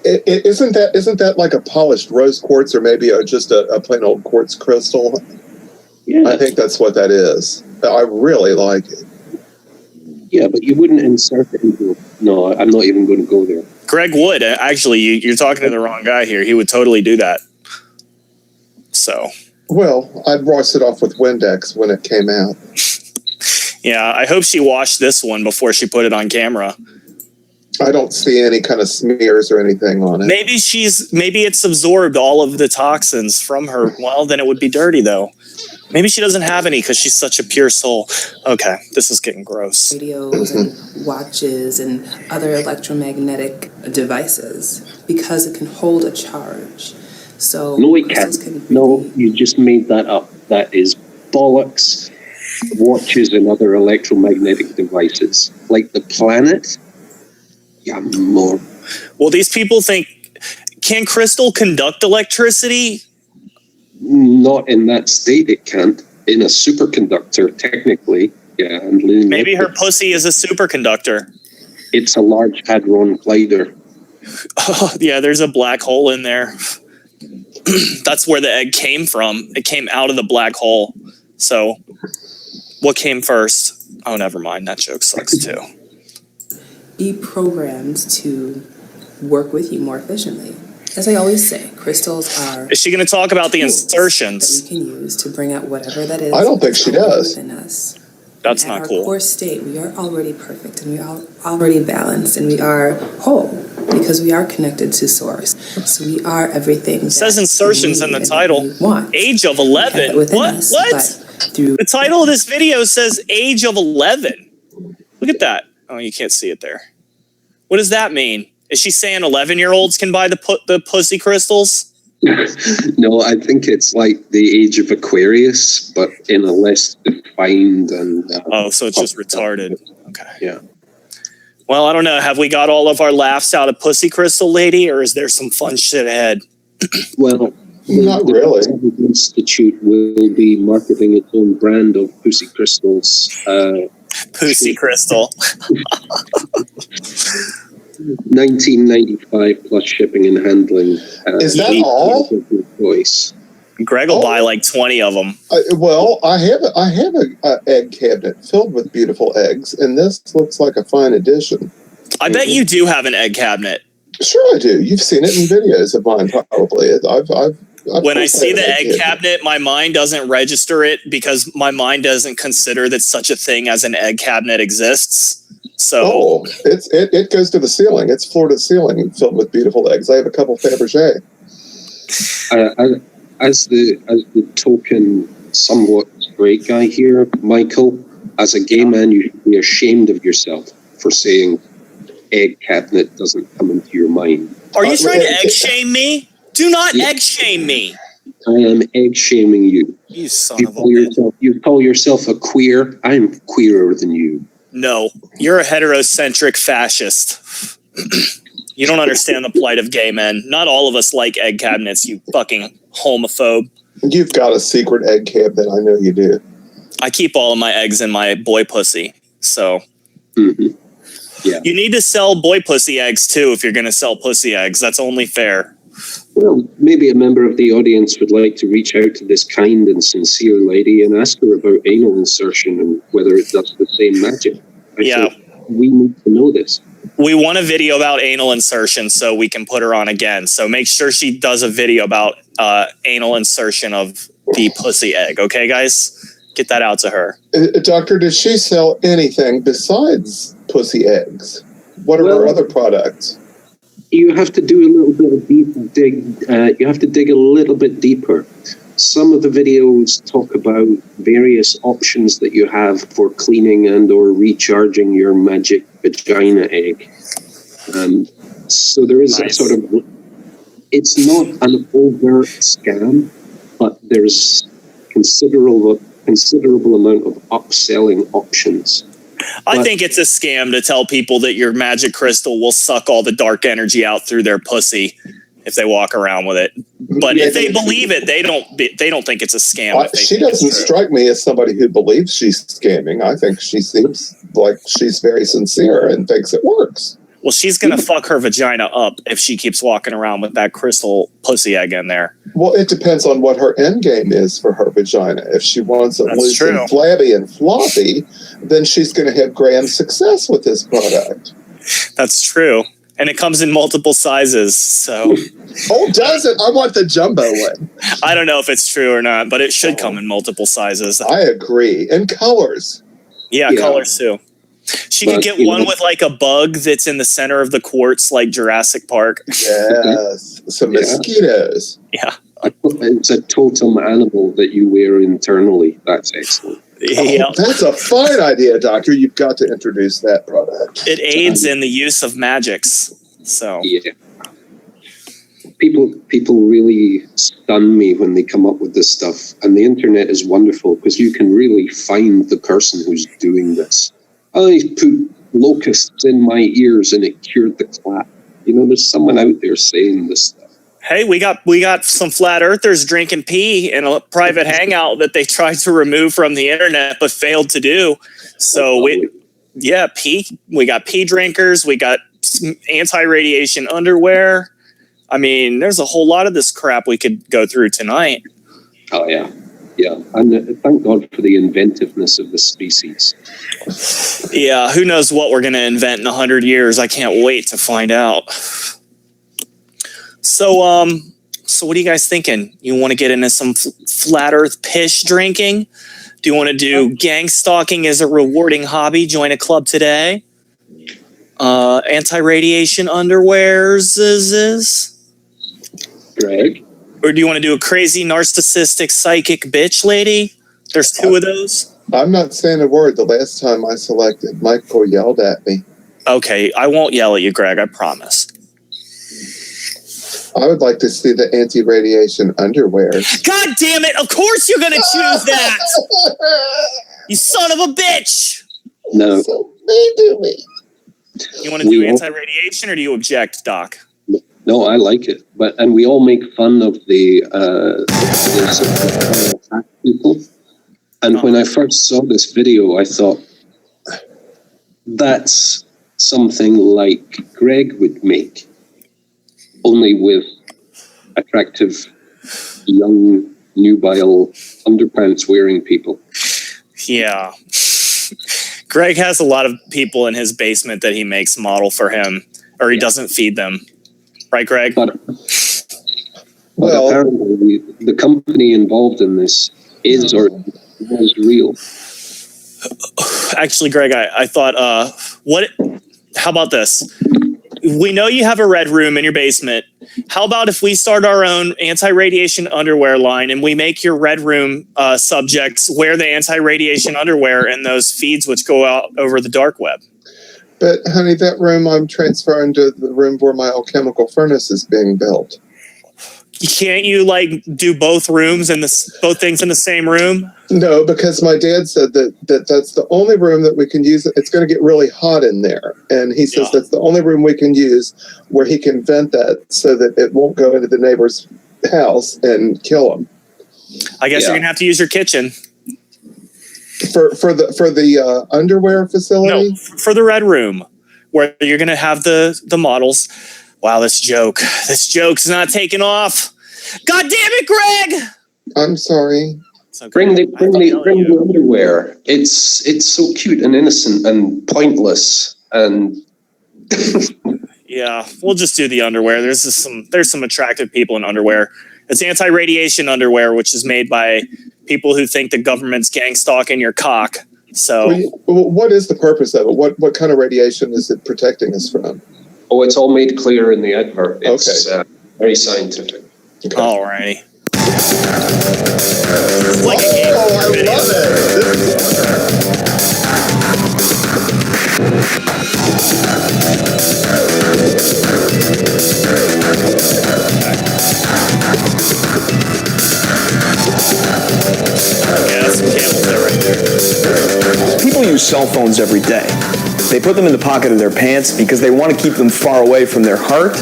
isn't that like a polished rose quartz or maybe just a plain old quartz crystal? Yeah. I think that's what that is. I really like it. Yeah, but you wouldn't insert it into. No, I'm not even going to go there. Greg would actually. You're talking to the wrong guy here. He would totally do that. So. Well, I'd wash it off with Windex when it came out. Yeah, I hope she washed this one before she put it on camera. I don't see any kind of smears or anything on it. Maybe it's absorbed all of the toxins from her. Well, then it would be dirty though. Maybe she doesn't have any because she's such a pure soul. Okay, this is getting gross. Radios and watches and other electromagnetic devices because it can hold a charge. So No, it can't. No, you just made that up. That is bollocks. Watches and other electromagnetic devices. Like the planet? Yeah, more. Well, these people think, can crystal conduct electricity? Not in that state, it can't. In a superconductor, technically, yeah. Maybe her pussy is a superconductor. It's a large hadron collider. Oh, yeah, there's a black hole in there. That's where the egg came from. It came out of the black hole. So, what came first? Oh, never mind. That joke sucks too. Be programmed to work with you more efficiently. As I always say, crystals are... Is she going to talk about the insertions? ...that we can use to bring out whatever that is. I don't think she does. ...within us. That's not cool. At our core state, we are already perfect, and we are already balanced, and we are whole, because we are connected to Source. So we are everything. It says insertions in the title. Age of 11. What? The title of this video says age of 11. Look at that. Oh, you can't see it there. What does that mean? Is she saying 11-year-olds can buy the pussy crystals? No, I think it's like the age of Aquarius, but in a less defined and... so it's just retarded. Okay. Yeah. Well, I don't know. Have we got all of our laughs out of Pussy Crystal Lady, or is there some fun shit ahead? Well, not really. The Institute will be marketing its own brand of Pussy Crystals. Pussy Crystal. $19.95 plus shipping and handling. Is that all? Choice. Greg will buy like 20 of them. I have a egg cabinet filled with beautiful eggs, and this looks like a fine addition. I bet you do have an egg cabinet. Sure, I do. You've seen it in videos of mine, probably. When I see the egg cabinet, my mind doesn't register it because my mind doesn't consider that such a thing as an egg cabinet exists. So it goes to the ceiling. It's floor to ceiling filled with beautiful eggs. I have a couple Fabergé. As the token, somewhat straight guy here, Michael, as a gay man, you should be ashamed of yourself for saying egg cabinet doesn't come into your mind. Are you trying to egg shame me? Do not egg shame me. I am egg shaming you. You son of a bitch. You call yourself a queer. I'm queerer than you. No, you're a heterocentric fascist. You don't understand the plight of gay men. Not all of us like egg cabinets, you fucking homophobe. You've got a secret egg cabinet. I know you do. I keep all of my eggs in my boy pussy. So yeah. You need to sell boy pussy eggs too if you're going to sell pussy eggs. That's only fair. Well, maybe a member of the audience would like to reach out to this kind and sincere lady and ask her about anal insertion and whether it does the same magic. I think we need to know this. We want a video about anal insertion so we can put her on again. So make sure she does a video about anal insertion of the pussy egg. Okay, guys? Get that out to her. Doctor, does she sell anything besides pussy eggs? What are her other products? You have to do a little bit of deep dig. You have to dig a little bit deeper. Some of the videos talk about various options that you have for cleaning and or recharging your magic vagina egg. So there is a sort of, it's not an overt scam, but there's considerable amount of upselling options. I think it's a scam to tell people that your magic crystal will suck all the dark energy out through their pussy if they walk around with it. But if they believe it, they don't think it's a scam. She doesn't strike me as somebody who believes she's scamming. I think she seems like she's very sincere and thinks it works. Well, she's going to fuck her vagina up if she keeps walking around with that crystal pussy egg in there. Well, it depends on what her end game is for her vagina. If she wants it loose and flabby and floppy, then she's going to have grand success with this product. That's true. And it comes in multiple sizes, so... Oh, does it? I want the jumbo one. I don't know if it's true or not, but it should come in multiple sizes. I agree. And colors. Yeah, colors too. She could get one with like a bug that's in the center of the quartz, like Jurassic Park. Yes, some mosquitoes. Yeah. It's a totem animal that you wear internally. That's excellent. Yeah. Oh, that's a fine idea, Doctor. You've got to introduce that product. It aids in the use of magics. So yeah, people really stun me when they come up with this stuff, and the internet is wonderful because you can really find the person who's doing this. I put locusts in my ears and it cured the clap. You know, there's someone out there saying this stuff. hey, we got some flat earthers drinking pee in a private hangout that they tried to remove from the internet but failed to do. So pee. We got pee drinkers. We got anti-radiation underwear. I mean, there's a whole lot of this crap we could go through tonight. Oh yeah, and thank God for the inventiveness of the species. Yeah, who knows what we're gonna invent in 100 years? I can't wait to find out. So what are you guys thinking? You want to get into some flat Earth piss drinking? Do you want to do gang stalking as a rewarding hobby? Join a club today. Anti-radiation underwears is. Greg? Or do you want to do a crazy narcissistic psychic bitch lady? There's two of those. I'm not saying a word. The last time I selected, Michael yelled at me. Okay, I won't yell at you, Greg. I promise. I would like to see the anti-radiation underwear. God damn it! Of course you're gonna choose that. You son of a bitch. No. So mean to me. You want to do anti-radiation, or do you object, Doc? No, I like it, and we all make fun of the people. And when I first saw this video, I thought that's something like Greg would make, only with attractive, young, nubile, underpants wearing people. Yeah. Greg has a lot of people in his basement that he makes model for him, or he doesn't feed them. Right, Greg? But apparently the company involved in this is or was real. Actually, Greg, I thought, how about this? We know you have a red room in your basement. How about if we start our own anti-radiation underwear line and we make your red room subjects wear the anti-radiation underwear in those feeds which go out over the dark web? But, honey, that room I'm transferring to the room where my alchemical furnace is being built. Can't you, do both rooms and both things in the same room? No, because my dad said that's the only room that we can use. It's going to get really hot in there. And he says that's the only room we can use where he can vent that so that it won't go into the neighbor's house and kill him. I guess you're going to have to use your kitchen. For the underwear facility? No, for the red room, where you're going to have the models. Wow, this joke's not taking off. God damn it, Greg! I'm sorry. Okay. Bring the underwear. It's so cute and innocent and pointless and. Yeah, we'll just do the underwear. There's some attractive people in underwear. It's anti-radiation underwear, which is made by people who think the government's gang stalking your cock. So, what is the purpose of it? What kind of radiation is it protecting us from? Oh, it's all made clear in the advert. It's very scientific. Okay. All righty. Like a game I video. love Yeah, that's some camels there right there. People use cell phones every day. They put them in the pocket of their pants because they want to keep them far away from their heart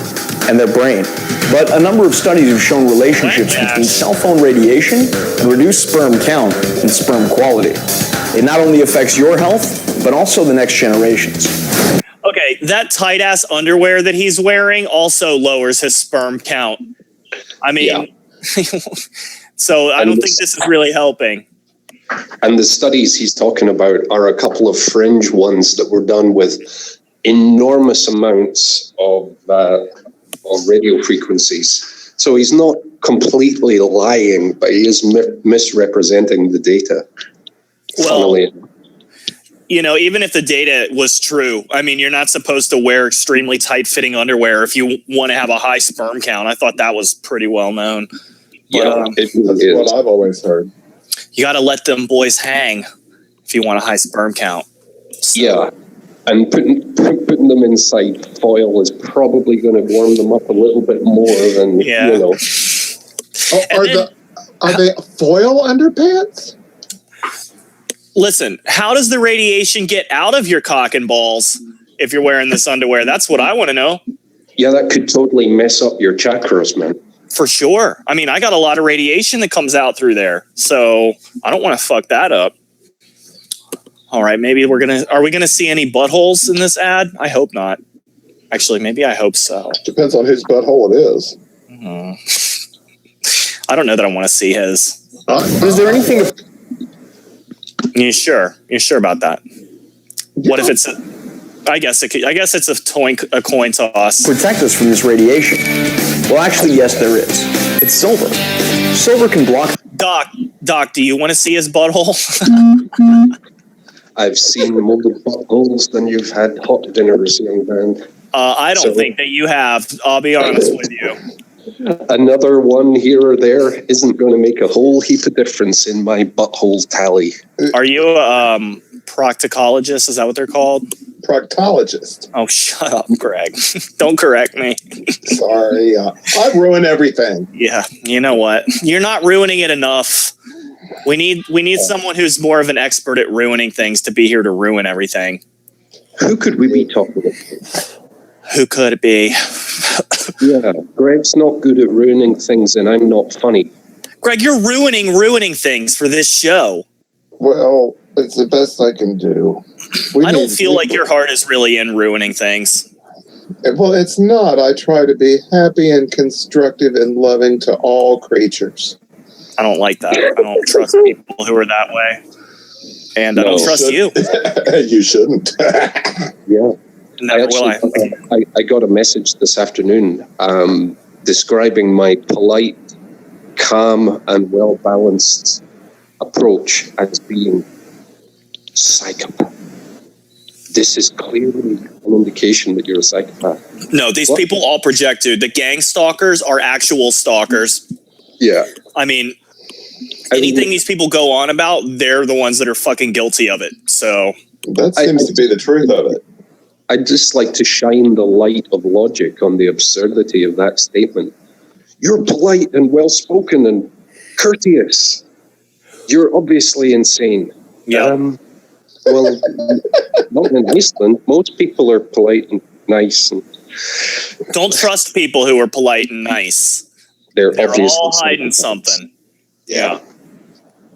and their brain. But a number of studies have shown relationships between cell phone radiation and reduced sperm count and sperm quality. It not only affects your health, but also the next generations. Okay, that tight-ass underwear that he's wearing also lowers his sperm count. I mean, so I don't think this is really helping. And the studies he's talking about are a couple of fringe ones that were done with enormous amounts of radio frequencies. So he's not completely lying, but he is misrepresenting the data. Well, you know, even if the data was true, I mean, you're not supposed to wear extremely tight-fitting underwear if you want to have a high sperm count. I thought that was pretty well known. But, That's what I've always heard. You got to let them boys hang if you want a high sperm count. So, Yeah, and putting them inside foil is probably going to warm them up a little bit more than you know. Oh, are they foil underpants? Listen, how does the radiation get out of your cock and balls if you're wearing this underwear? That's what I want to know. Yeah, that could totally mess up your chakras, man. For sure. I mean, I got a lot of radiation that comes out through there, so I don't want to fuck that up. All right, maybe are we gonna see any buttholes in this ad? I hope not. Actually, maybe I hope so. Depends on whose butthole it is. I don't know that I want to see his. Is there anything? You sure? You're sure about that? Yeah. What if it's? I guess it's a coin toss. Protect us from this radiation. Well, actually, yes, there is. It's silver. Silver can block. Doc, do you want to see his butthole? I've seen more buttholes than you've had hot dinners, young man. I don't think that you have. I'll be honest with you. Another one here or there isn't going to make a whole heap of difference in my butthole tally. Are you a proctologist? Is that what they're called? Proctologist. Oh, shut up, Greg. Don't correct me. Sorry. I ruin everything. Yeah, you know what? You're not ruining it enough. We need someone who's more of an expert at ruining things to be here to ruin everything. Who could we be talking about? Who could it be? Yeah, Greg's not good at ruining things, and I'm not funny. Greg, you're ruining things for this show. Well, it's the best I can do. I don't feel like your heart is really in ruining things. Well, it's not. I try to be happy and constructive and loving to all creatures. I don't like that. I don't trust people who are that way. And I don't trust you. You shouldn't. Yeah. Never will I. I got a message this afternoon describing my polite, calm, and well-balanced approach as being psychopath. This is clearly an indication that you're a psychopath. No, these people all project, dude. The gang stalkers are actual stalkers. Yeah. I mean, anything these people go on about, they're the ones that are fucking guilty of it. So that seems to be the truth of it. I'd just like to shine the light of logic on the absurdity of that statement. You're polite and well-spoken and courteous. You're obviously insane. Yeah. Well, not in Iceland. Most people are polite and nice. And don't trust people who are polite and nice. They're all hiding something. Yeah.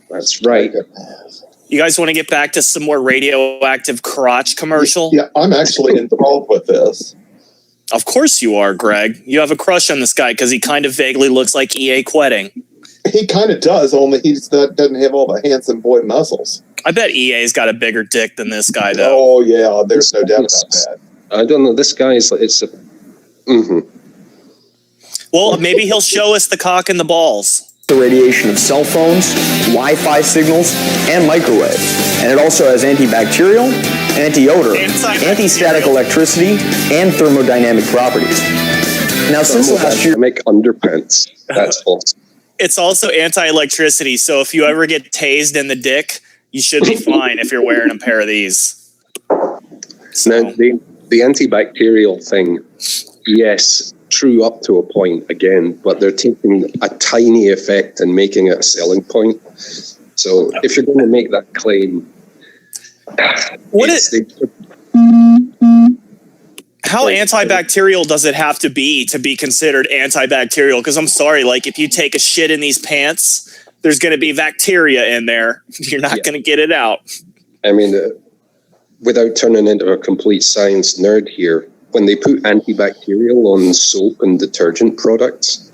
That's right. You guys want to get back to some more radioactive crotch commercial? Yeah, I'm actually enthralled with this. Of course you are, Greg. You have a crush on this guy because he kind of vaguely looks like E.A. Quetting. He kind of does, only he doesn't have all the handsome boy muscles. I bet EA's got a bigger dick than this guy, though. Oh, yeah, there's no doubt about that. I don't know. This guy is, it's a... Mm-hmm. Well, maybe he'll show us the cock and the balls. The radiation of cell phones, Wi-Fi signals, and microwaves. And it also has antibacterial, anti-odor, anti-static electricity, and thermodynamic properties. Now, since last year... Make underpants. That's awesome. It's also anti-electricity, so if you ever get tased in the dick, you should be fine if you're wearing a pair of these. So. Now, the antibacterial thing, yes, true up to a point again, but they're taking a tiny effect and making it a selling point. So if you're going to make that claim, how antibacterial does it have to be considered antibacterial? Because I'm sorry, like if you take a shit in these pants, there's going to be bacteria in there. You're not going to get it out. I mean, without turning into a complete science nerd here, when they put antibacterial on soap and detergent products,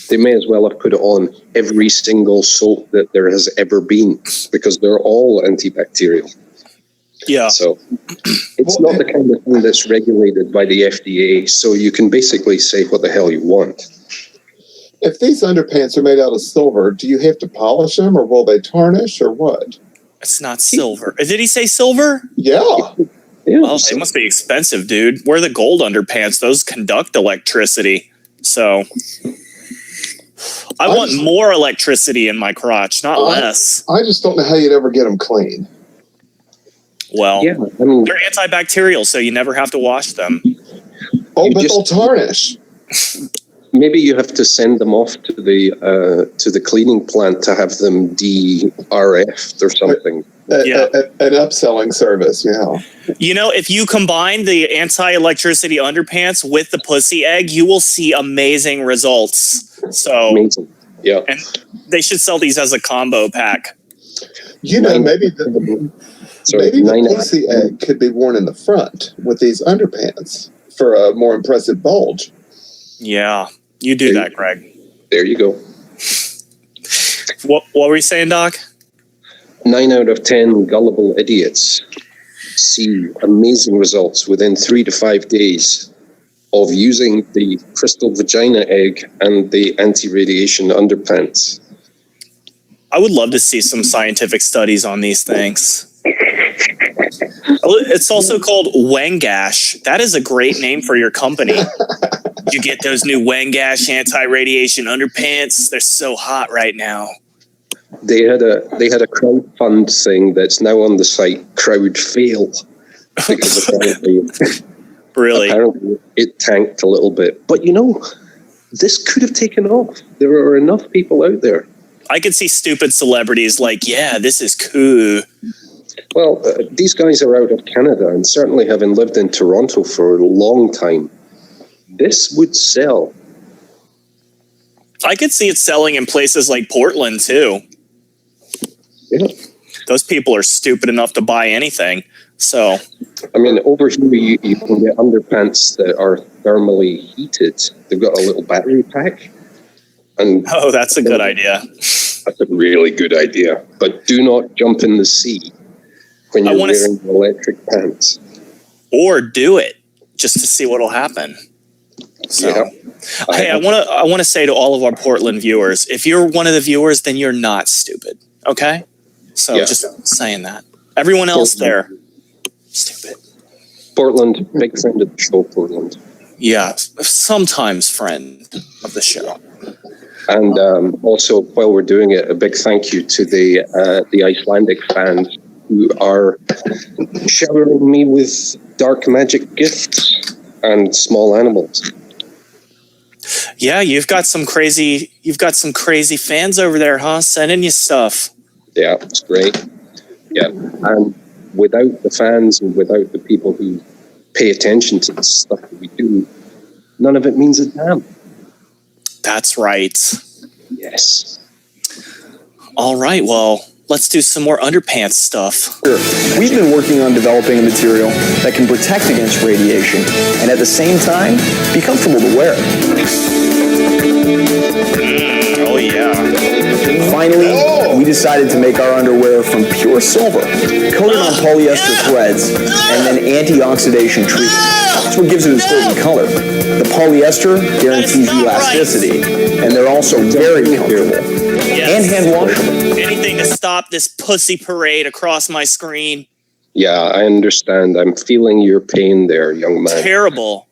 they may as well have put it on every single soap that there has ever been, because they're all antibacterial. Yeah. So it's not the kind of thing that's regulated by the FDA, so you can basically say what the hell you want. If these underpants are made out of silver, do you have to polish them, or will they tarnish, or what? It's not silver. Did he say silver? Yeah. Yeah, Well, they must be expensive, dude. Wear the gold underpants. Those conduct electricity. So I want more electricity in my crotch, not less. I just don't know how you'd ever get them clean. Well, yeah. I mean, they're antibacterial, so you never have to wash them. Oh, You but just- they'll tarnish. maybe you have to send them off to the cleaning plant to have them DRF'd or something. Yeah. An upselling service, yeah. You know, if you combine the anti-electricity underpants with the pussy egg, you will see amazing results. So, Amazing. Yeah. and they should sell these as a combo pack. You know, maybe Sorry, the 9 pussy egg could be worn in the front with these underpants for a more impressive bulge. Yeah, you do that, Greg. There you go. What were you saying, Doc? 9 out of 10 gullible idiots see amazing results within 3 to 5 days of using the crystal vagina egg and the anti-radiation underpants. I would love to see some scientific studies on these things. It's also called Wangash. That is a great name for your company. You get those new Wangash anti-radiation underpants. They're so hot right now. They had a crowdfund thing that's now on the site, crowd fail, because apparently it tanked a little bit. But you know, this could have taken off. There are enough people out there. I could see stupid celebrities like, yeah, this is cool. Well, these guys are out of Canada, and certainly having lived in Toronto for a long time, this would sell. I could see it selling in places like Portland too. Yeah. Those people are stupid enough to buy anything. So, I mean, over here you can get underpants that are thermally heated. They've got a little battery pack. And oh, that's a good idea. That's a really good idea. But do not jump in the sea when you're wearing electric pants. Or do it just to see what'll happen. So, yeah. Hey, I want to say to all of our Portland viewers, if you're one of the viewers, then you're not stupid. Okay? So just saying that. Everyone else there, stupid. Portland, big friend of the show, Portland. Yeah, sometimes friend of the show. And also, while we're doing it, a big thank you to the Icelandic fans who are showering me with dark magic gifts and small animals. Yeah, you've got some crazy fans over there, huh? Sending you stuff. Yeah, it's great. Yeah, and without the fans and without the people who pay attention to the stuff that we do, none of it means a damn. That's right. Yes. All right, well, let's do some more underpants stuff. Sure. We've been working on developing a material that can protect against radiation and at the same time be comfortable to wear. Oh, yeah. Finally, we decided to make our underwear from pure silver, coated on polyester threads, and then anti-oxidation treatment. That's what gives it its golden color. The polyester guarantees elasticity, and they're also very comfortable and hand washable. Anything to stop this pussy parade across my screen. Yeah, I understand. I'm feeling your pain there, young man. Terrible.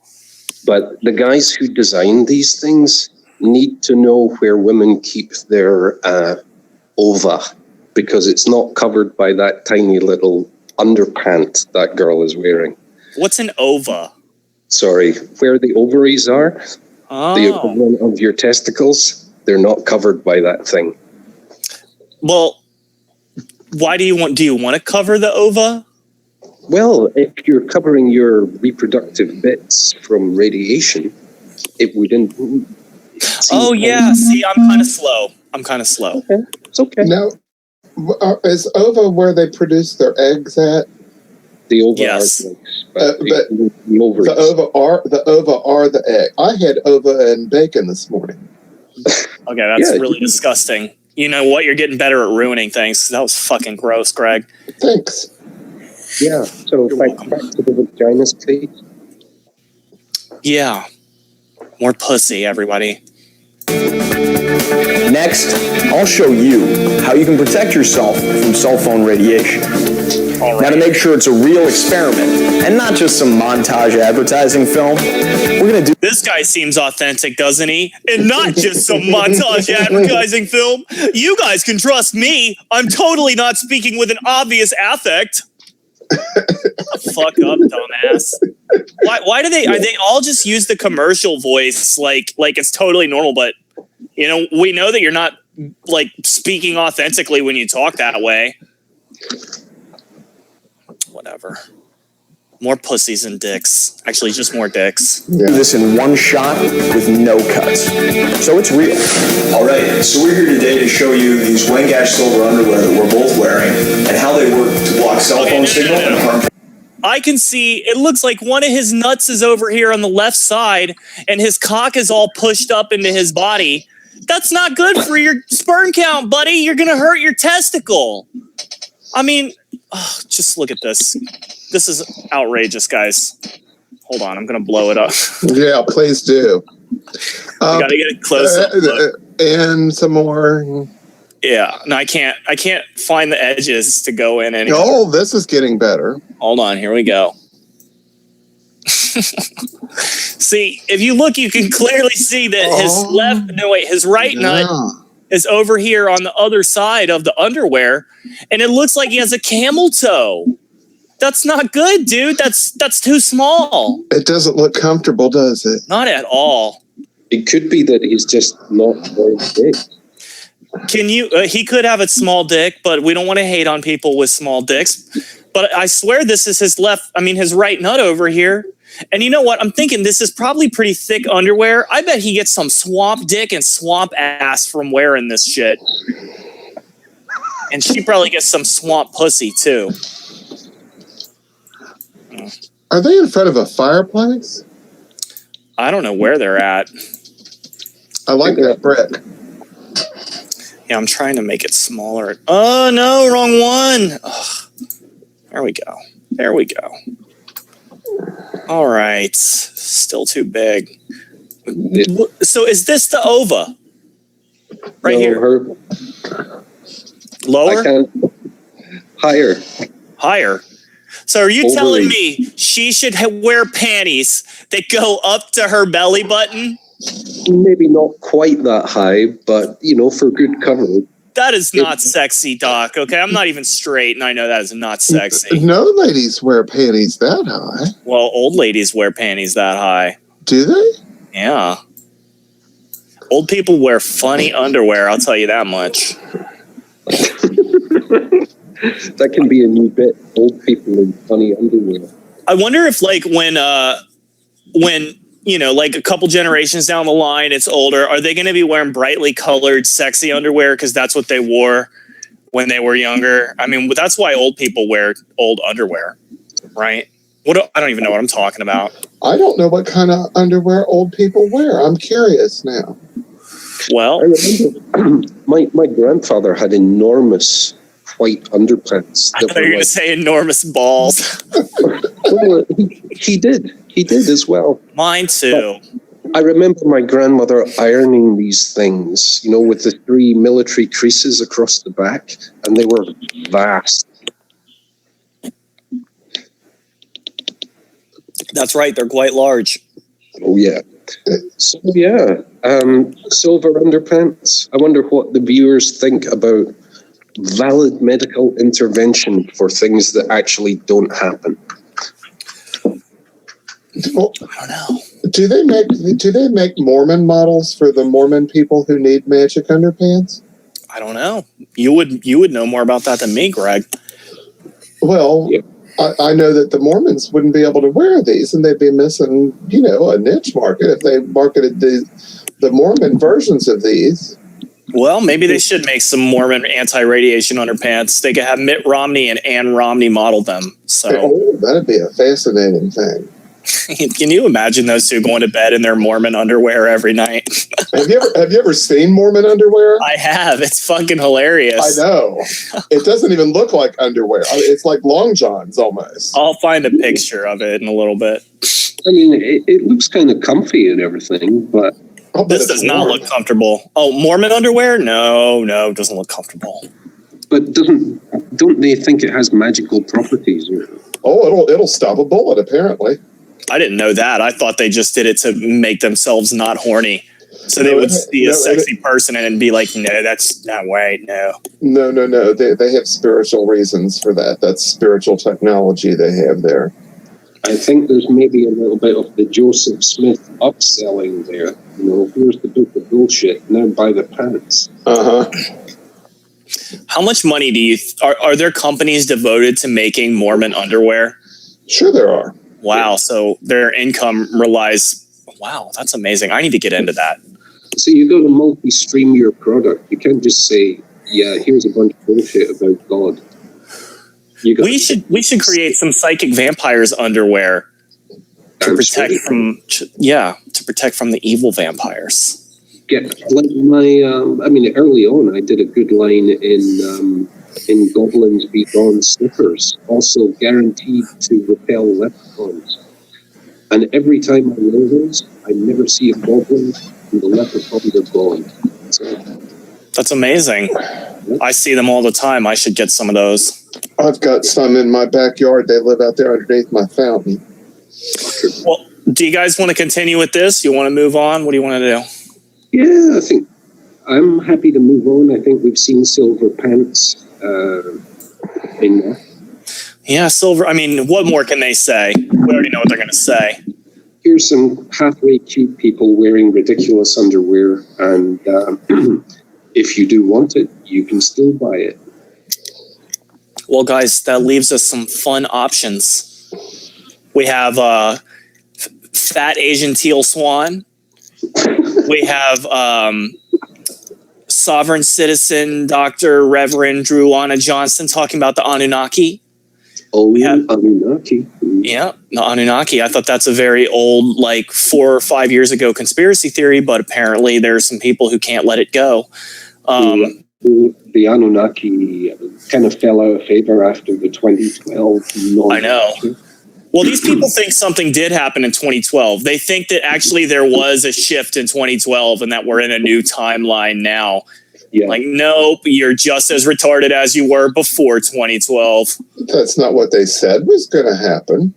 But the guys who design these things need to know where women keep their ova, because it's not covered by that tiny little underpant that girl is wearing. What's an ova? Sorry, where the ovaries are, the Oh. equivalent of your testicles, they're not covered by that thing. Well, why do you want to cover the ova? Well, if you're covering your reproductive bits from radiation, it wouldn't. Oh, yeah. See, I'm kind of slow. Okay, it's okay. Now, is ova where they produce their eggs at? The ova Yes. are the ovaries. The ova are the egg. I had ova and bacon this morning. Okay, that's Yeah, really disgusting. You know what? You're getting better at ruining things. That was fucking gross, Greg. Thanks. Yeah, so back to the vaginas, please. Yeah. More pussy, everybody. Next, I'll show you how you can protect yourself from cell phone radiation. Now, to make sure it's a real experiment and not just some montage advertising film, we're going to do... This guy seems authentic, doesn't he? And not just some montage advertising film. You guys can trust me. I'm totally not speaking with an obvious affect. Fuck up, dumbass. Why do they all just use the commercial voice like it's totally normal, but you know, we know that you're not like speaking authentically when you talk that way. Whatever. More pussies and dicks. Actually, just more dicks. Do this in one shot with no cuts. So it's real. All right, so we're here today to show you these Wangash silver underwear that we're both wearing and how they work to block cell phone signal and harm. I can see, it looks like one of his nuts is over here on the left side and his cock is all pushed up into his body. That's not good for your sperm count, buddy. You're going to hurt your testicle. I mean, just look at this. This is outrageous, guys. Hold on, I'm going to blow it up. Yeah, please do. Got to get it close up. And some more. Yeah, no, I can't find the edges to go in anymore. Oh, this is getting better. Hold on, here we go. See, if you look, you can clearly see that his right nut is over here on the other side of the underwear, and it looks like he has a camel toe. That's not good, dude. That's too small. It doesn't look comfortable, does it? Not at all. It could be that he's just not very big. Can you? He could have a small dick, but we don't want to hate on people with small dicks. But I swear this is his right nut over here. And you know what? I'm thinking this is probably pretty thick underwear. I bet he gets some swamp dick and swamp ass from wearing this shit. And she probably gets some swamp pussy too. Are they in front of a fireplace? I don't know where they're at. I like that brick. Yeah, I'm trying to make it smaller. Oh, no, wrong one. Ugh. There we go. There we go. All right. Still too big. So is this the ova? Right here? Lower? I can't. Higher. Higher. So are you telling me she should wear panties that go up to her belly button? Maybe not quite that high, but, you know, for good coverage. That is not sexy, Doc. Okay, I'm not even straight, and I know that is not sexy. No ladies wear panties that high. Well, old ladies wear panties that high. Do they? Yeah. Old people wear funny underwear, I'll tell you that much. That can be a new bit. Old people in funny underwear. I wonder if, like, when you know, like a couple generations down the line, it's older, are they going to be wearing brightly colored, sexy underwear because that's what they wore when they were younger? I mean, that's why old people wear old underwear, right? I don't even know what I'm talking about. I don't know what kind of underwear old people wear. I'm curious now. Well, I remember my grandfather had enormous white underpants. I thought you were going to say enormous balls. Well, he did. He did as well. Mine too. But I remember my grandmother ironing these things, you know, with the 3 military creases across the back, and they were vast. That's right. They're quite large. Oh, yeah. So, yeah, silver underpants. I wonder what the viewers think about valid medical intervention for things that actually don't happen. Well, I don't know. Do they make Mormon models for the Mormon people who need magic underpants? I don't know. You would know more about that than me, Greg. Well, yeah. I know that the Mormons wouldn't be able to wear these, and they'd be missing, you know, a niche market if they marketed the Mormon versions of these. Well, maybe they should make some Mormon anti-radiation underpants. They could have Mitt Romney and Ann Romney model them. So that'd be a fascinating thing. Can you imagine those two going to bed in their Mormon underwear every night? Have you ever seen Mormon underwear? I have. It's fucking hilarious. I know. It doesn't even look like underwear. It's like long johns almost. I'll find a picture of it in a little bit. I mean, it looks kind of comfy and everything, but I'll bet This it's does not warm. look comfortable. Oh, Mormon underwear? No, doesn't look comfortable. But don't they think it has magical properties? Oh, it'll stop a bullet, apparently. I didn't know that. I thought they just did it to make themselves not horny. So they would see a sexy person and be like, no, that's not right, no. No. They have spiritual reasons for that. That's spiritual technology they have there. I think there's maybe a little bit of the Joseph Smith upselling there. You know, here's the book of bullshit, now buy the pants. How much money do you are there companies devoted to making Mormon underwear? Sure there are. Wow, so their income relies. Wow, that's amazing. I need to get into that. So you got to multi-stream your product. You can't just say, yeah, here's a bunch of bullshit about God. We should create some psychic vampires underwear to protect from the evil vampires. Early on, I did a good line in Goblins Be Gone slippers, also guaranteed to repel leprechauns. And every time I wear those, I never see a goblin, and the leprechauns are gone. So, that's amazing. I see them all the time. I should get some of those. I've got some in my backyard. They live out there underneath my fountain. Well, do you guys want to continue with this? You want to move on? What do you want to do? Yeah, I think I'm happy to move on. I think we've seen silver pants in there. Yeah, silver. I mean, what more can they say? We already know what they're going to say. Here's some halfway cute people wearing ridiculous underwear, and if you do want it, you can still buy it. Well, guys, that leaves us some fun options. We have Fat Asian Teal Swan. We have Sovereign Citizen Dr. Reverend Drew Anna Johnson talking about the Anunnaki. Anunnaki. Yeah, the Anunnaki. I thought that's a very old, like 4 or 5 years ago conspiracy theory, but apparently there's some people who can't let it go. The Anunnaki kind of fell out of favor after the 2012. I know. Well, these people think something did happen in 2012. They think that actually there was a shift in 2012 and that we're in a new timeline now. Yeah. Like, nope, you're just as retarded as you were before 2012. That's not what they said was going to happen.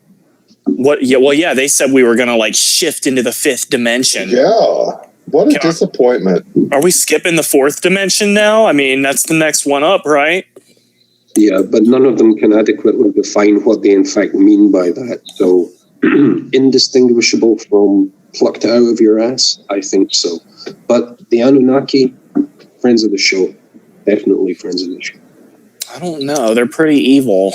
What? Yeah, well, yeah, they said we were going to like shift into the 5th dimension. Yeah. What a disappointment. Are we skipping the 4th dimension now? I mean, that's the next one up, right? Yeah, but none of them can adequately define what they in fact mean by that. So, indistinguishable from plucked out of your ass? I think so. But the Anunnaki, friends of the show. Definitely friends of the show. I don't know. They're pretty evil.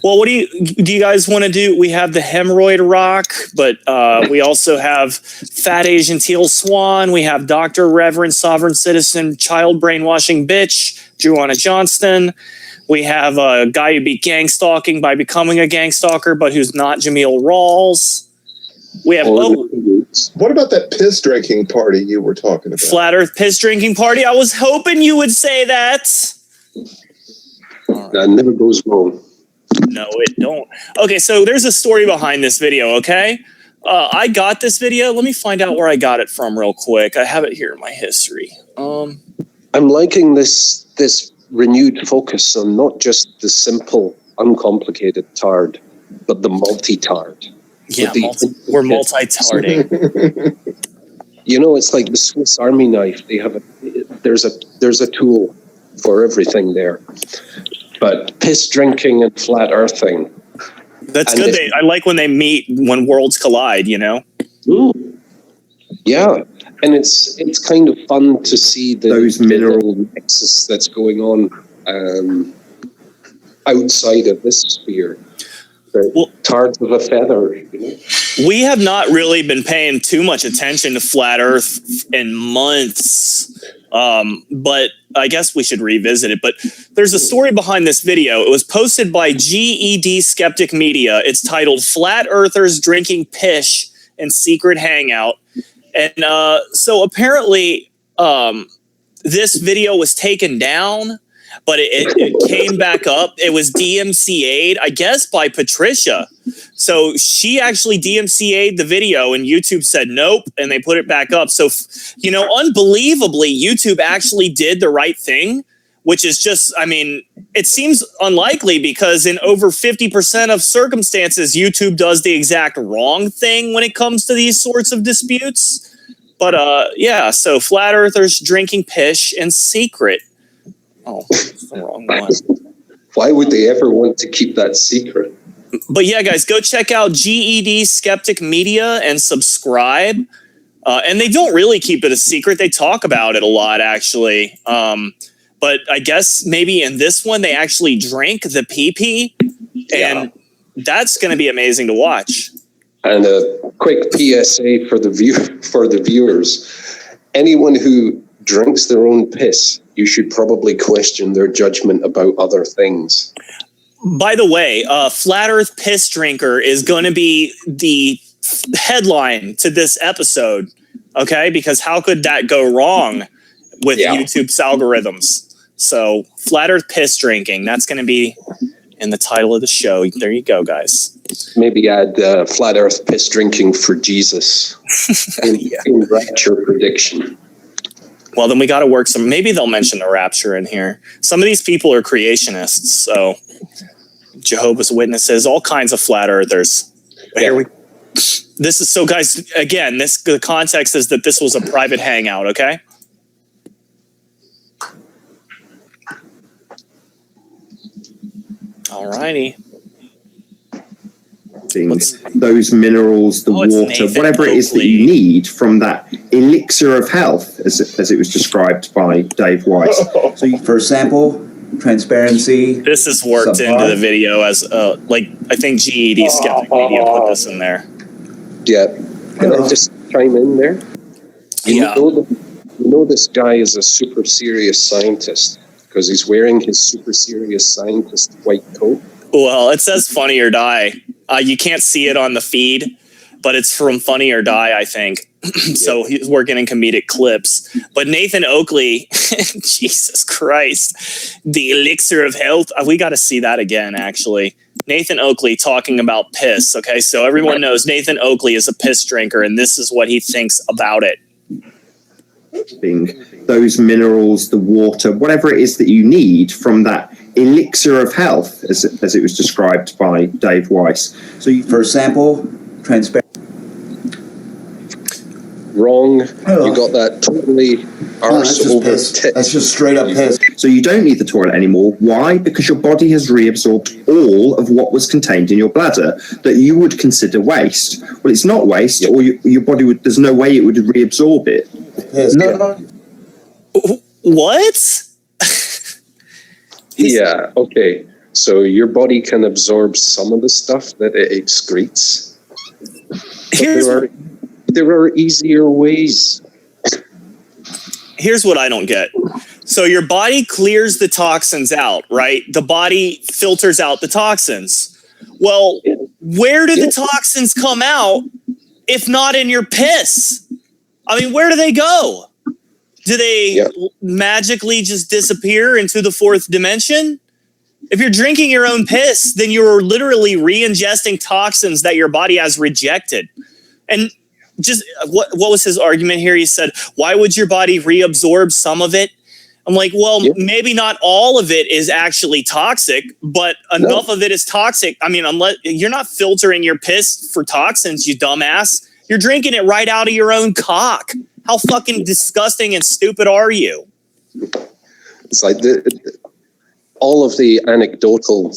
Well, what do you guys want to do? We have the hemorrhoid rock, but we also have Fat Asian Teal Swan. We have Dr. Reverend Sovereign Citizen Child Brainwashing Bitch, Drew Anna Johnston. We have a guy who beat gang stalking by becoming a gang stalker, but who's not Jameel Rawls. We have what about that piss drinking party you were talking about? Flat Earth piss drinking party. I was hoping you would say that. That never goes wrong. No, it don't. Okay, so there's a story behind this video, okay? I got this video. Let me find out where I got it from real quick. I have it here in my history. I'm liking this renewed focus on not just the simple, uncomplicated tard, but the multi-tard. Yeah, we're multi-tarding. You know, it's like the Swiss Army knife. They have there's a tool for everything there. But piss drinking and flat earthing. That's good. I like when they meet, when worlds collide, you know? Ooh. Yeah. And it's kind of fun to see those mineral nexus that's going on outside of this sphere. Well, tards of a feather. You know? We have not really been paying too much attention to flat Earth in months. But I guess we should revisit it. But there's a story behind this video. It was posted by GED Skeptic Media. It's titled Flat Earthers Drinking Pish in Secret Hangout. And so apparently this video was taken down but it came back up. It was DMCA'd, I guess, by Patricia. So she actually DMCA'd the video, and YouTube said nope, and they put it back up. So, unbelievably, YouTube actually did the right thing, which is just, I mean, it seems unlikely because in over 50% of circumstances, YouTube does the exact wrong thing when it comes to these sorts of disputes. But yeah, so flat earthers drinking piss in secret. Oh, that's the wrong one. Why would they ever want to keep that secret? But yeah, guys, go check out GED Skeptic Media and subscribe. And they don't really keep it a secret. They talk about it a lot, actually. But I guess maybe in this one, they actually drink the pee-pee. And that's going to be amazing to watch. And a quick PSA for the viewers. Anyone who drinks their own piss, you should probably question their judgment about other things. By the way, Flat Earth Piss Drinker is going to be the headline to this episode, okay? Because how could that go wrong with YouTube's algorithms? So, Flat Earth Piss Drinking, that's going to be in the title of the show. There you go, guys. Maybe add Flat Earth Piss Drinking for Jesus in rapture prediction. Well, then we got to work some. Maybe they'll mention the rapture in here. Some of these people are creationists, so Jehovah's Witnesses, all kinds of flat earthers. But here we. This is so, guys. Again, the context is that this was a private hangout. Okay. All righty. Those minerals, the water, Nathan whatever it is that you need from that elixir of health, as it was described by Dave Weiss. So for sample, transparency. This is worked into the video as I think GED Skeptic Media put this in there. Yeah. Can I just chime in there? You know this guy is a super serious scientist because he's wearing his super serious scientist white coat. Well, it says Funny or Die. You can't see it on the feed, but it's from Funny or Die, I think. So he's working in comedic clips. But Nathan Oakley, Jesus Christ, the elixir of health. We got to see that again, actually. Nathan Oakley talking about piss. Okay, so everyone knows Nathan Oakley is a piss drinker, and this is what he thinks about it. Those minerals, the water, whatever it is that you need from that elixir of health, as it was described by Dave Weiss. So for sample, transparent. Wrong. You got that totally arse over tit. That's just straight up piss. So you don't need the toilet anymore. Why? Because your body has reabsorbed all of what was contained in your bladder that you would consider waste. Well, it's not waste, or your body would. There's no way it would reabsorb it. No. What? Yeah. Okay. So your body can absorb some of the stuff that it excretes. There are easier ways. Here's what I don't get. So your body clears the toxins out, right? The body filters out the toxins. Well, where do the toxins come out if not in your piss? I mean, where do they go? Do they magically just disappear into the fourth dimension? If you're drinking your own piss, then you're literally re-ingesting toxins that your body has rejected. And just what was his argument here? He said, why would your body reabsorb some of it? I'm like, well, maybe not all of it is actually toxic, but enough of it is toxic. I mean, unless you're not filtering your piss for toxins, you dumbass. You're drinking it right out of your own cock. How fucking disgusting and stupid are you? It's like all of the anecdotal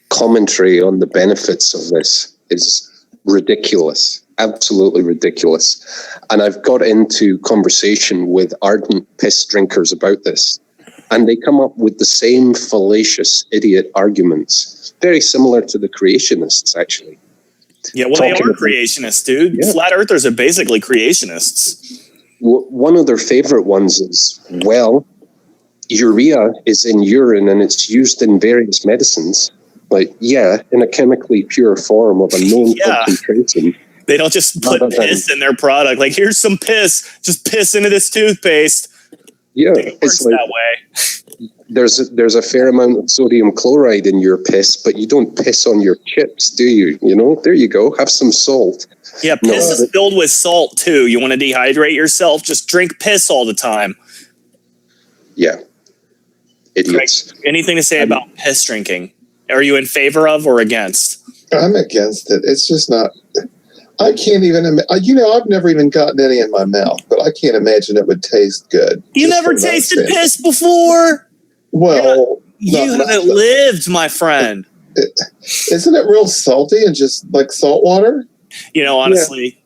commentary on the benefits of this is ridiculous. Absolutely ridiculous. And I've got into conversation with ardent piss drinkers about this, and they come up with the same fallacious idiot arguments, very similar to the creationists, actually. Yeah, well, they are creationists, dude. Yeah. Flat earthers are basically creationists. One of their favorite ones is, well, urea is in urine and it's used in various medicines. Like, in a chemically pure form of a known concentration. They don't just put piss in their product. Like, here's some piss. Just piss into this toothpaste. Yeah, it works that way. there's a fair amount of sodium chloride in your piss, but you don't piss on your chips, do you? You know, there you go. Have some salt. Yeah, piss is filled with salt too. You want to dehydrate yourself? Just drink piss all the time. Yeah. Idiots. Craig, anything to say about piss drinking? Are you in favor of or against? I'm against it. It's just not. I can't even. I've never even gotten any in my mouth, but I can't imagine it would taste good. You never tasted piss before? Well, you haven't lived, my friend. Isn't it real salty and just like salt water? You know, honestly. Yeah.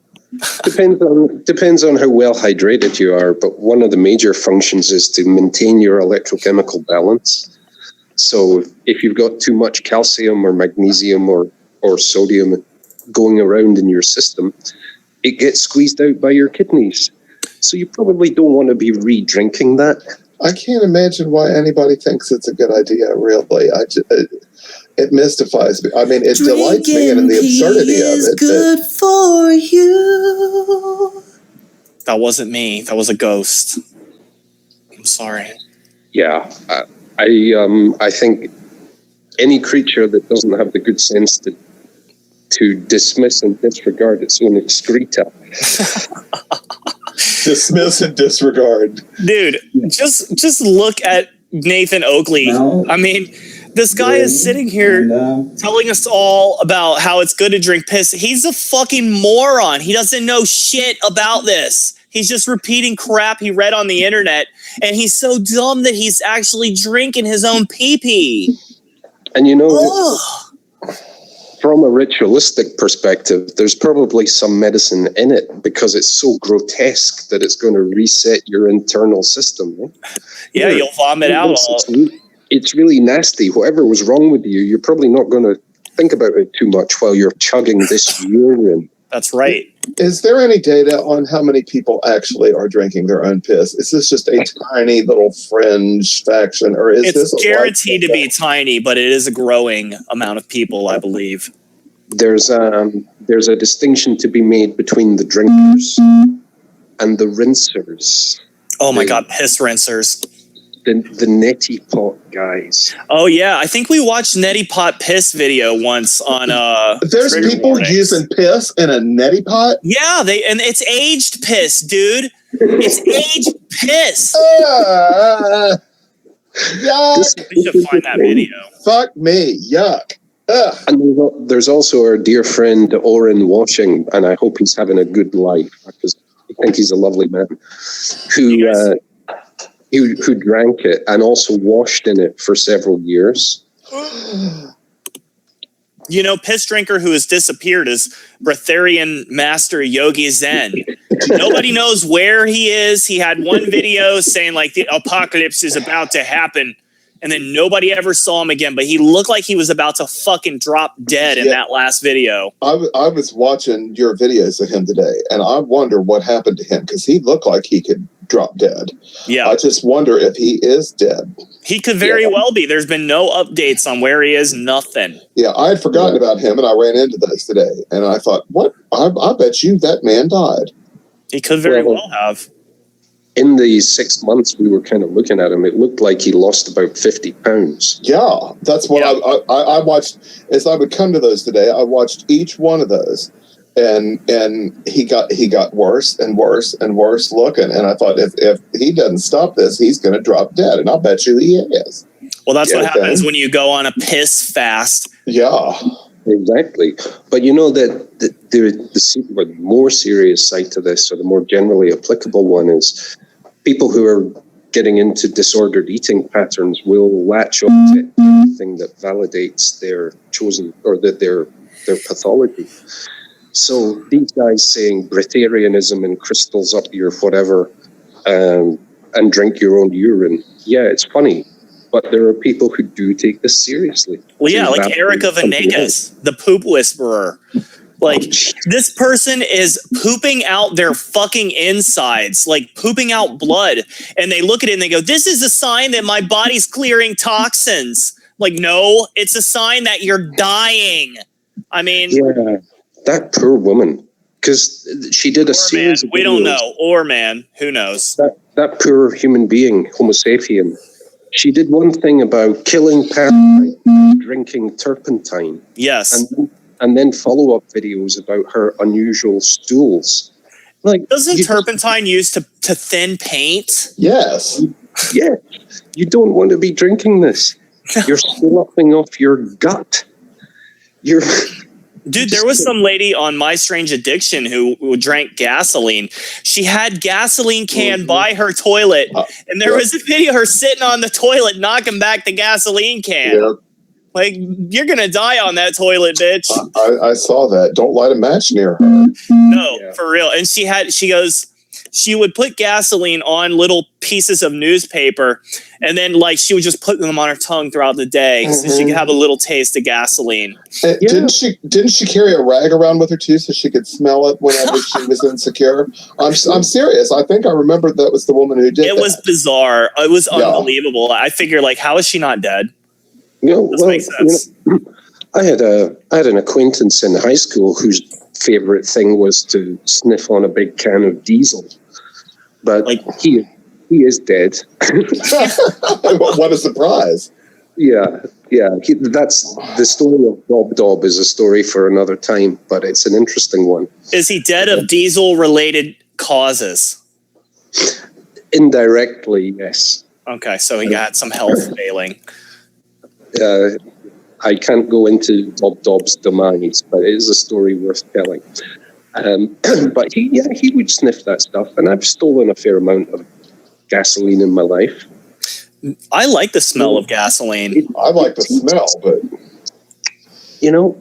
Depends on how well hydrated you are, but one of the major functions is to maintain your electrochemical balance. So if you've got too much calcium or magnesium or sodium going around in your system, it gets squeezed out by your kidneys. So you probably don't want to be re-drinking that. I can't imagine why anybody thinks it's a good idea, really. It mystifies me. I mean, it delights me in the absurdity of it. Good for you. That wasn't me. That was a ghost. I'm sorry. Yeah, I think any creature that doesn't have the good sense to dismiss and disregard its own excreta. Dismiss and disregard. Dude, just look at Nathan Oakley. No. I mean, this guy is sitting here telling us all about how it's good to drink piss. He's a fucking moron. He doesn't know shit about this. He's just repeating crap he read on the internet, and he's so dumb that he's actually drinking his own pee-pee. And you know, from a ritualistic perspective, there's probably some medicine in it because it's so grotesque that it's going to reset your internal system. Right? Yeah, you'll vomit out all. It's really nasty. Whatever was wrong with you, you're probably not going to think about it too much while you're chugging this urine. That's right. Is there any data on how many people actually are drinking their own piss? Is this just a tiny little fringe faction, or is this guaranteed to be tiny, but it is a growing amount of people, I believe. There's a distinction to be made between the drinkers and the rinsers. Oh my God, piss rinsers. The neti pot guys. Oh yeah, I think we watched neti pot piss video once on There's people using piss in a neti pot? Yeah, and it's aged piss, dude. It's aged piss. Yuck. We should find that video. Fuck me, yuck. Ugh. And there's also our dear friend Oren Washing, and I hope he's having a good life because I think he's a lovely man who drank it and also washed in it for several years. You know, piss drinker who has disappeared is Breatharian Master Yogi Zen. Nobody knows where he is. He had one video saying like the apocalypse is about to happen, and then nobody ever saw him again. But he looked like he was about to fucking drop dead in that last video. I was watching your videos of him today, and I wonder what happened to him because he looked like he could drop dead. Yeah. I just wonder if he is dead. He could very well be. There's been no updates on where he is, nothing. Yeah, I had forgotten about him, and I ran into those today, and I thought, what? I bet you that man died. He could very well have. In the 6 months we were kind of looking at him, it looked like he lost about 50 pounds. Yeah, that's what I watched. As I would come to those today, I watched each one of those, and he got worse and worse and worse looking. And I thought, if he doesn't stop this, he's going to drop dead. And I'll bet you he is. Well, that's what happens when you go on a piss fast. Yeah. Exactly. But you know that the more serious side to this, or the more generally applicable one, is people who are getting into disordered eating patterns will latch on to anything that validates their chosen or that their pathology. So these guys saying Breatharianism and crystals up your whatever and drink your own urine. Yeah, it's funny. But there are people who do take this seriously. Well, yeah, like Erica Venegas, the poop whisperer. Like, this person is pooping out their fucking insides, like pooping out blood. And they look at it and they go, this is a sign that my body's clearing toxins. Like, no, it's a sign that you're dying. I mean... Yeah, that poor woman. Because she did a series of videos. We don't know. Or man, who knows? That poor human being, Homo sapien. She did one thing about killing parasites, drinking turpentine, Yes. and then follow-up videos about her unusual stools. Like, Doesn't turpentine used to thin paint? Yes. Yeah, you don't want to be drinking this. You're sloughing off your gut. Dude, there was some lady on My Strange Addiction who drank gasoline. She had gasoline can by her toilet, and there was a video of her sitting on the toilet knocking back the gasoline can. Yep. Like, you're gonna die on that toilet, bitch. I saw that. Don't light a match near her. No, for real. And she would put gasoline on little pieces of newspaper, and then like she would just put them on her tongue throughout the day so she could have a little taste of gasoline. And didn't she carry a rag around with her too so she could smell it whenever she was insecure? I'm serious. I think I remember that was the woman who did it. It was bizarre. It was unbelievable. I figure, like, how is she not dead? This makes sense. I had an acquaintance in high school whose favorite thing was to sniff on a big can of diesel, but he is dead. What a surprise! Yeah. That's the story of Bob Dobb is a story for another time, but it's an interesting one. Is he dead of diesel-related causes? Indirectly, yes. Okay, so he got some health failing. I can't go into Bob Dobb's demise, but it is a story worth telling. But he would sniff that stuff, and I've stolen a fair amount of gasoline in my life. I like the smell of gasoline. I like the smell, but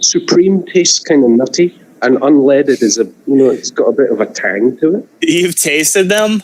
Supreme tastes kind of nutty, and unleaded is it's got a bit of a tang to it. You've tasted them?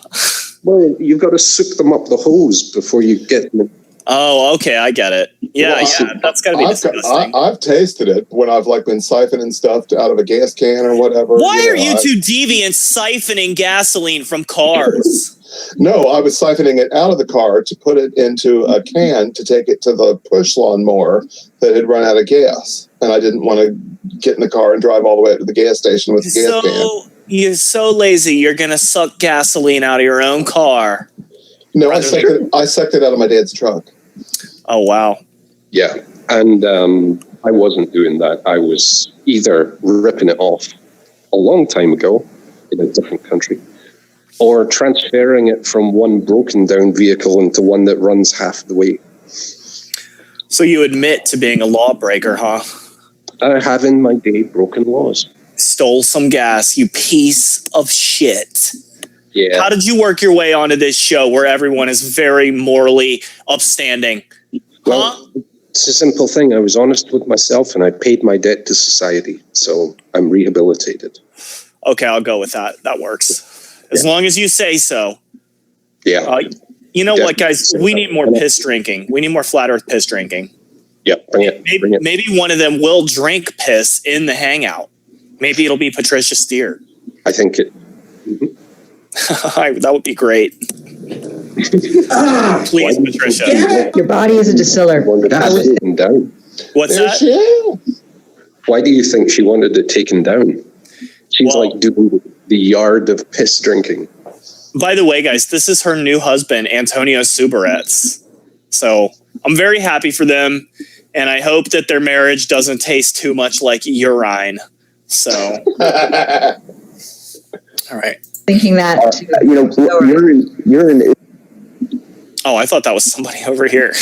Well, you've got to soak them up the hose before you get them. Oh, okay, I get it. Yeah, that's got to be disgusting. I've tasted it when I've been siphoning stuff out of a gas can or whatever. Why are you two deviant siphoning gasoline from cars? No, I was siphoning it out of the car to put it into a can to take it to the push lawnmower that had run out of gas. And I didn't want to get in the car and drive all the way up to the gas station with the gas can. You're so lazy, you're going to suck gasoline out of your own car. No, I sucked it out of my dad's truck. Oh, wow. Yeah, and I wasn't doing that. I was either ripping it off a long time ago in a different country, or transferring it from one broken down vehicle into one that runs half the way. So you admit to being a lawbreaker, huh? I have in my day broken laws. Stole some gas, you piece of shit. Yeah. How did you work your way onto this show where everyone is very morally upstanding? Well, it's a simple thing. I was honest with myself and I paid my debt to society. So I'm rehabilitated. Okay, I'll go with that. That works. As long as you say so. Yeah. You know what, guys? We need more piss drinking. We need more flat earth piss drinking. Yeah, bring it. Maybe one of them will drink piss in the hangout. Maybe it'll be Patricia Steer. I think it... That would be great. Please, Patricia. Your body is a distiller. What's that? Why do you think she wanted it taken down? She's like doing the yard of piss drinking. By the way, guys, this is her new husband, Antonio Subaretz. So I'm very happy for them, and I hope that their marriage doesn't taste too much like urine. So, all right. Thinking that urine. Oh, I thought that was somebody over here.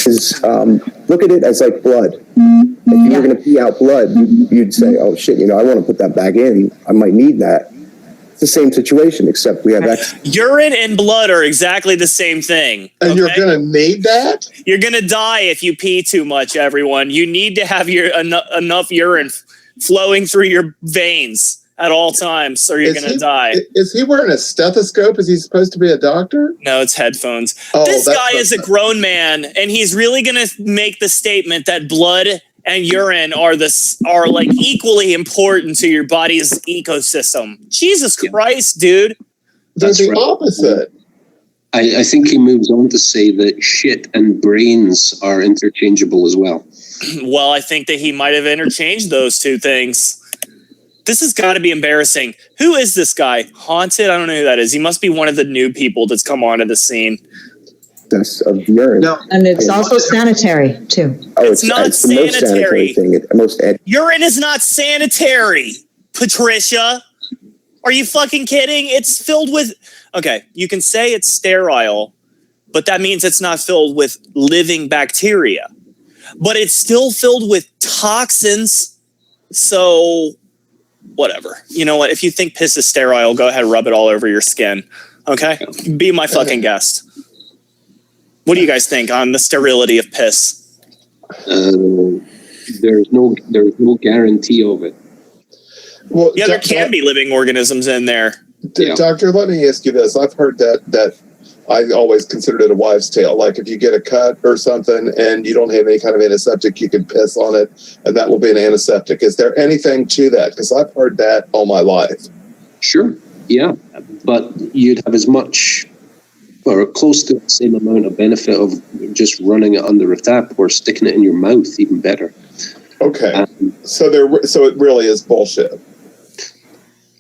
Look at it as like blood. If you were going to pee out blood, you'd say, "Oh shit, I want to put that back in. I might need that." It's the same situation, except we have urine and blood are exactly the same thing. And you're going to need that? You're going to die if you pee too much, everyone. You need to have enough urine flowing through your veins at all times, or you're going to die. Is he wearing a stethoscope? Is he supposed to be a doctor? No, it's headphones. Oh, this guy is a grown man, and he's really going to make the statement that blood and urine are like equally important to your body's ecosystem. Jesus Christ, dude. They're the opposite. I think he moves on to say that shit and brains are interchangeable as well. Well, I think that he might have interchanged those two things. This has got to be embarrassing. Who is this guy? Haunted? I don't know who that is. He must be one of the new people that's come onto the scene. That's of urine. No. And it's also sanitary, too. Oh, It's not the most sanitary sanitary. thing. Urine is not sanitary, Patricia. Are you fucking kidding? It's filled with... Okay, you can say it's sterile, but that means it's not filled with living bacteria. But it's still filled with toxins, so whatever. You know what? If you think piss is sterile, go ahead and rub it all over your skin. Okay? Be my fucking guest. What do you guys think on the sterility of piss? There's no guarantee of it. Well, Yeah, there can be living organisms in there. Doctor, let me ask you this. I've heard that I always considered it a wives' tale. Like if you get a cut or something and you don't have any kind of antiseptic, you can piss on it and that will be an antiseptic. Is there anything to that? Because I've heard that all my life. Sure, yeah. But you'd have as much or close to the same amount of benefit of just running it under a tap or sticking it in your mouth, even better. Okay. So it really is bullshit.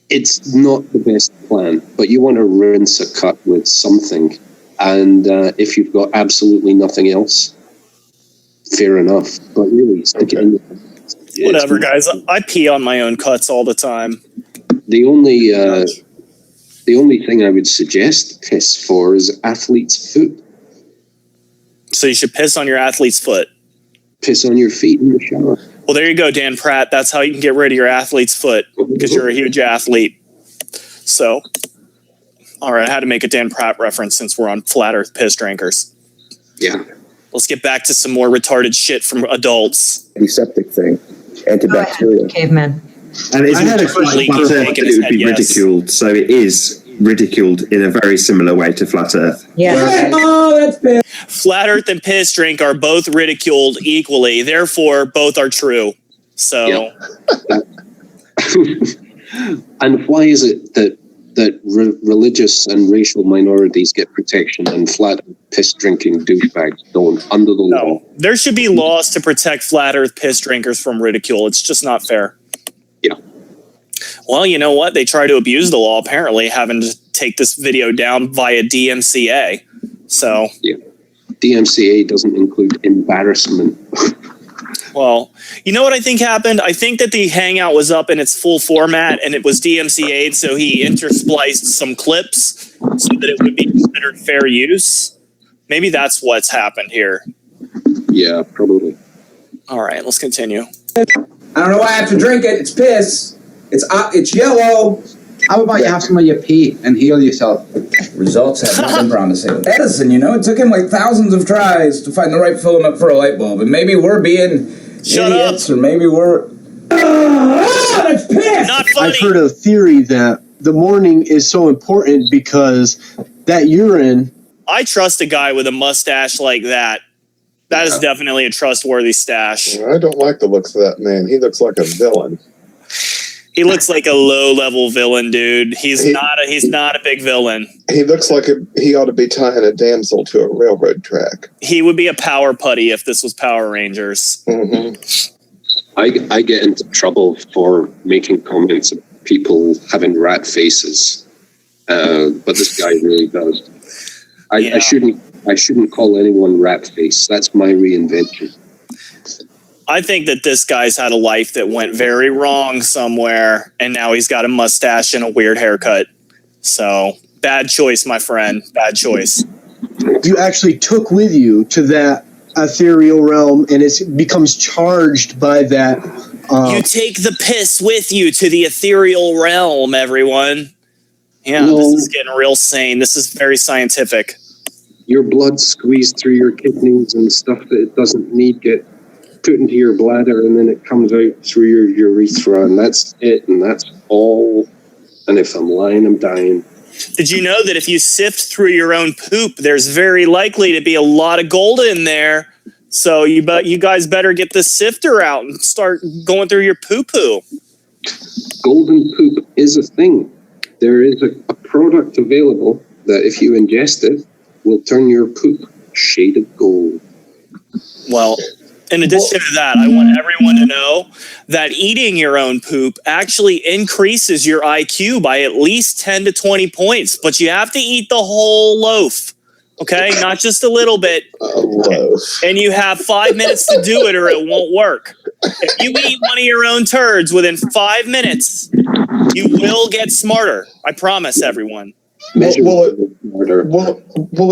It's not the best plan, but you want to rinse a cut with something. And if you've got absolutely nothing else, fair enough. But really, stick it in your mouth. Whatever, guys. I pee on my own cuts all the time. The only thing I would suggest piss for is athlete's foot. So you should piss on your athlete's foot. Piss on your feet in the shower. Well, there you go, Dan Pratt. That's how you can get rid of your athlete's foot, because you're a huge athlete. So, all right, I had to make a Dan Pratt reference since we're on Flat Earth piss drinkers. Yeah. Let's get back to some more retarded shit from adults. Antiseptic thing, antibacterial. Caveman. And it's I had not a just like question. flat Earth that Shaking it his would be head, yes. ridiculed. So it is ridiculed in a very similar way to flat Earth. Yes. Oh, that's bad. Flat Earth and piss drink are both ridiculed equally. Therefore, both are true. So, Yeah. And why is it that religious and racial minorities get protection and flat piss drinking douchebags don't under the law? there should be laws to protect Flat Earth piss drinkers from ridicule. It's just not fair. Yeah. Well, you know what? They try to abuse the law, apparently, having to take this video down via DMCA. So, yeah. DMCA doesn't include embarrassment. well, you know what I think happened? I think that the Hangout was up in its full format and it was DMCA'd, so he interspliced some clips so that it would be considered fair use. Maybe that's what's happened here. Yeah, probably. All right, let's continue. I don't know why I have to drink it. It's piss. It's yellow. How about you have some of your pee and heal yourself? Results have not been promising. Edison, it took him like thousands of tries to find the right filament for a light bulb, and maybe we're being idiots, or maybe we're... That's piss. Not funny. I've heard a theory that the morning is so important because that urine... I trust a guy with a mustache like that. That is definitely a trustworthy stash. I don't like the looks of that man. He looks like a villain. He looks like a low-level villain, dude. He's not a big villain. He looks like he ought to be tying a damsel to a railroad track. He would be a power putty if this was Power Rangers. Mm-hmm. I get into trouble for making comments of people having rat faces, but this guy really does. I shouldn't call anyone rat face. That's my reinvention. I think that this guy's had a life that went very wrong somewhere, and now he's got a mustache and a weird haircut. So, bad choice, my friend. Bad choice. You actually took with you to that ethereal realm, and it becomes charged by that. You take the piss with you to the ethereal realm, everyone. Yeah, this is getting real sane. This is very scientific. Your blood squeezed through your kidneys and stuff that it doesn't need get put into your bladder, and then it comes out through your urethra, and that's it, and that's all. And if I'm lying, I'm dying. Did you know that if you sift through your own poop, there's very likely to be a lot of gold in there? So you guys better get the sifter out and start going through your poo-poo. Golden poop is a thing. There is a product available that if you ingest it, will turn your poop shaded gold. Well, in addition to that, I want everyone to know that eating your own poop actually increases your IQ by at least 10 to 20 points, but you have to eat the whole loaf. Okay, not just a little bit. And you have 5 minutes to do it or it won't work. If you eat one of your own turds within 5 minutes, you will get smarter. I promise everyone. Will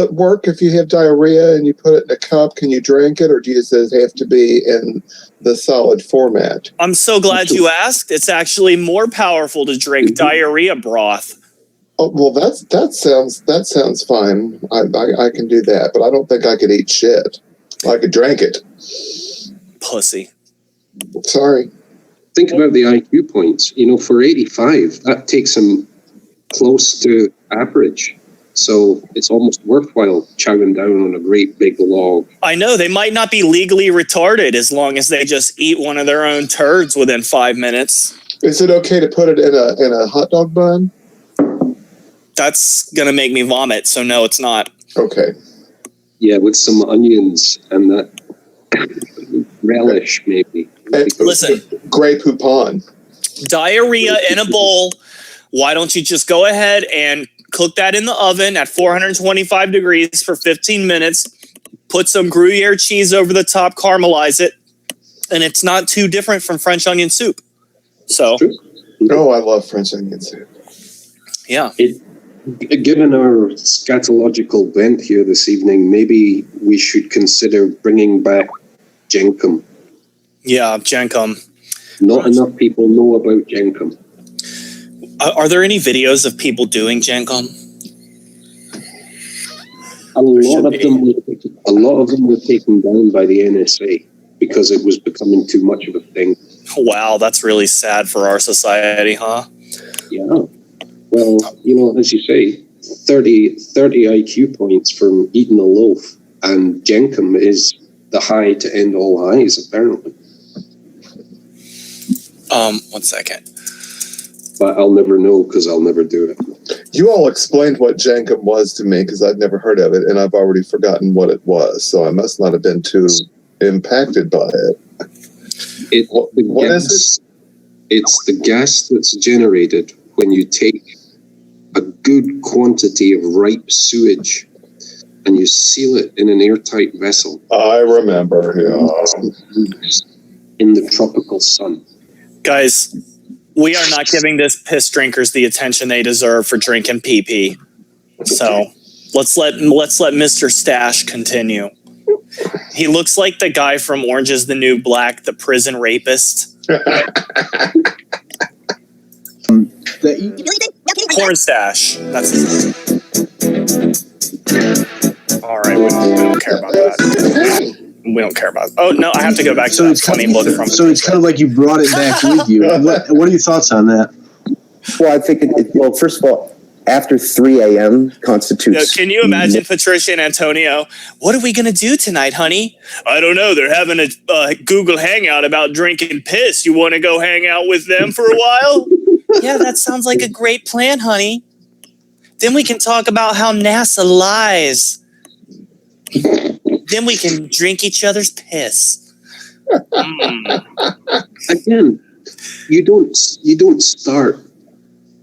it work if you have diarrhea and you put it in a cup? Can you drink it, or does it have to be in the solid format? I'm so glad you asked. It's actually more powerful to drink diarrhea broth. Oh, well, that sounds fine. I can do that, but I don't think I could eat shit. I could drink it. Pussy. Sorry. Think about the IQ points. You know, for 85, that takes him close to average. So it's almost worthwhile chowing down on a great big log. I know, they might not be legally retarded as long as they just eat one of their own turds within 5 minutes. Is it okay to put it in a hot dog bun? That's going to make me vomit, so no, it's not. Okay. Yeah, with some onions and that relish, maybe. Listen. Grey Poupon. Diarrhea in a bowl. Why don't you just go ahead and cook that in the oven at 425 degrees for 15 minutes, put some Gruyere cheese over the top, caramelize it, and it's not too different from French onion soup. So. Oh, I love French onion soup. Yeah. Given our scatological bent here this evening, maybe we should consider bringing back Jenkum. Yeah, Jenkum. Not enough people know about Jenkum. Are there any videos of people doing Jenkum? A lot of them were taken down by the NSA because it was becoming too much of a thing. Wow, that's really sad for our society, huh? Yeah. Well, you know, as you say, 30 IQ points from eating a loaf, and Jenkum is the high to end all highs, apparently. 1 second. But I'll never know because I'll never do it. You all explained what Jenkum was to me because I'd never heard of it, and I've already forgotten what it was, so I must not have been too impacted by it. What is it? It's the gas that's generated when you take a good quantity of ripe sewage and you seal it in an airtight vessel. I remember, yeah. In the tropical sun. Guys, we are not giving this piss drinkers the attention they deserve for drinking pee-pee. So let's let Mr. Stash continue. He looks like the guy from Orange is the New Black, the prison rapist. Porn Stash. That's his name. All right, we don't care about that. We don't care about it. Oh, no, I have to go back to that funny look from... So it's kind of like you brought it back with you. What are your thoughts on that? Well, I think, well, first of all, after 3 a.m. constitutes... Can you imagine Patricia and Antonio? What are we going to do tonight, honey? I don't know. They're having a Google Hangout about drinking piss. You want to go hang out with them for a while? Yeah, that sounds like a great plan, honey. Then we can talk about how NASA lies. Then we can drink each other's piss. Again, you don't start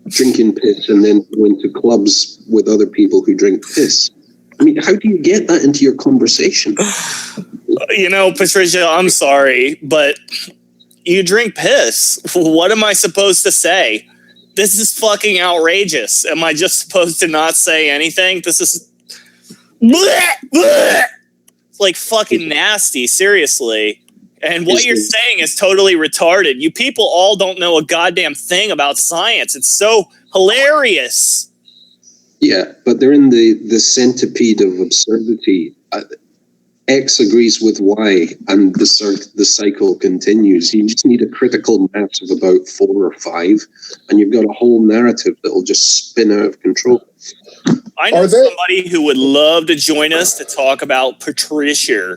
drinking piss and then go into clubs with other people who drink piss. I mean, how do you get that into your conversation? You know, Patricia, I'm sorry, but you drink piss. What am I supposed to say? This is fucking outrageous. Am I just supposed to not say anything? This is... It's like fucking nasty, seriously. And what you're saying is totally retarded. You people all don't know a goddamn thing about science. It's so hilarious. Yeah, but they're in the centipede of absurdity. X agrees with Y, and the cycle continues. You just need a critical mass of about 4 or 5, and you've got a whole narrative that will just spin out of control. I know somebody who would love to join us to talk about Patricia.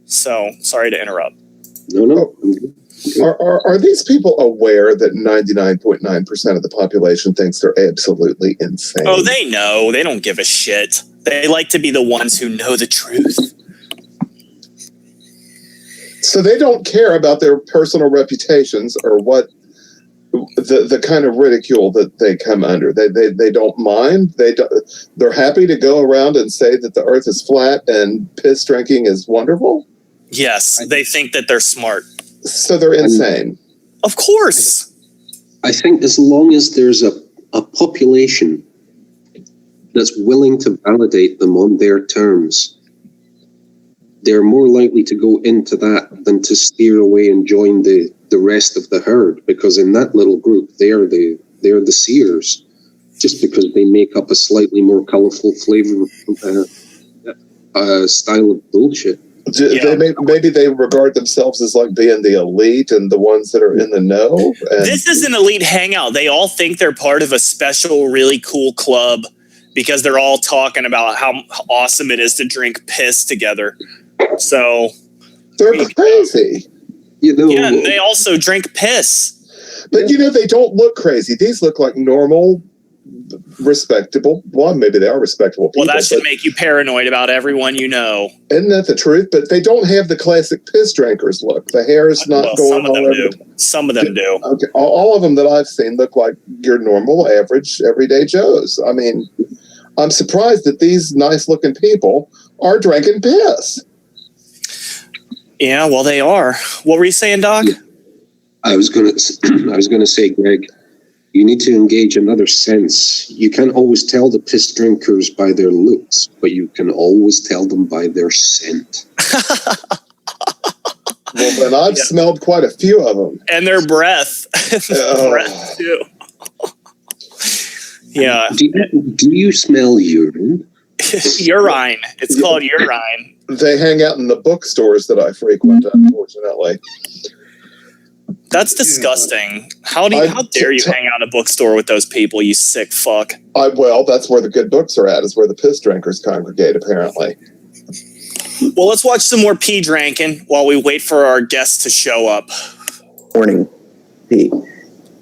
So, sorry to interrupt. No. Are these people aware that 99.9% of the population thinks they're absolutely insane? Oh, they know. They don't give a shit. They like to be the ones who know the truth. So they don't care about their personal reputations or what the kind of ridicule that they come under. They don't mind. They're happy to go around and say that the earth is flat and piss drinking is wonderful. Yes, they think that they're smart. So they're insane. Of course. I think as long as there's a population that's willing to validate them on their terms, they're more likely to go into that than to steer away and join the rest of the herd, because in that little group they're the seers, just because they make up a slightly more colorful flavor style of bullshit. Maybe they regard themselves as like being the elite and the ones that are in the know. And This is an elite hangout. They all think they're part of a special, really cool club because they're all talking about how awesome it is to drink piss together. So they're crazy. Yeah, and they also drink piss. But they don't look crazy. These look like normal, respectable. Well, maybe they are respectable people. Well, that should make you paranoid about everyone you know. Isn't that the truth? But they don't have the classic piss drinkers look. The hair is not going all over. Some of them do. Okay, all of them that I've seen look like your normal, average, everyday Joes. I mean, I'm surprised that these nice-looking people are drinking piss. Yeah, well, they are. What were you saying, Doc? I was gonna say, Greg, you need to engage another sense. You can't always tell the piss drinkers by their looks, but you can always tell them by their scent. Well, then I've smelled quite a few of them. And their breath. Breath, too. Yeah. Do you smell urine? Urine. It's called urine. They hang out in the bookstores that I frequent, unfortunately. That's disgusting. How dare you hang out in a bookstore with those people, you sick fuck? Well, that's where the good books are at, is where the piss drinkers congregate, apparently. Well, let's watch some more pee drinking while we wait for our guests to show up. Morning pee.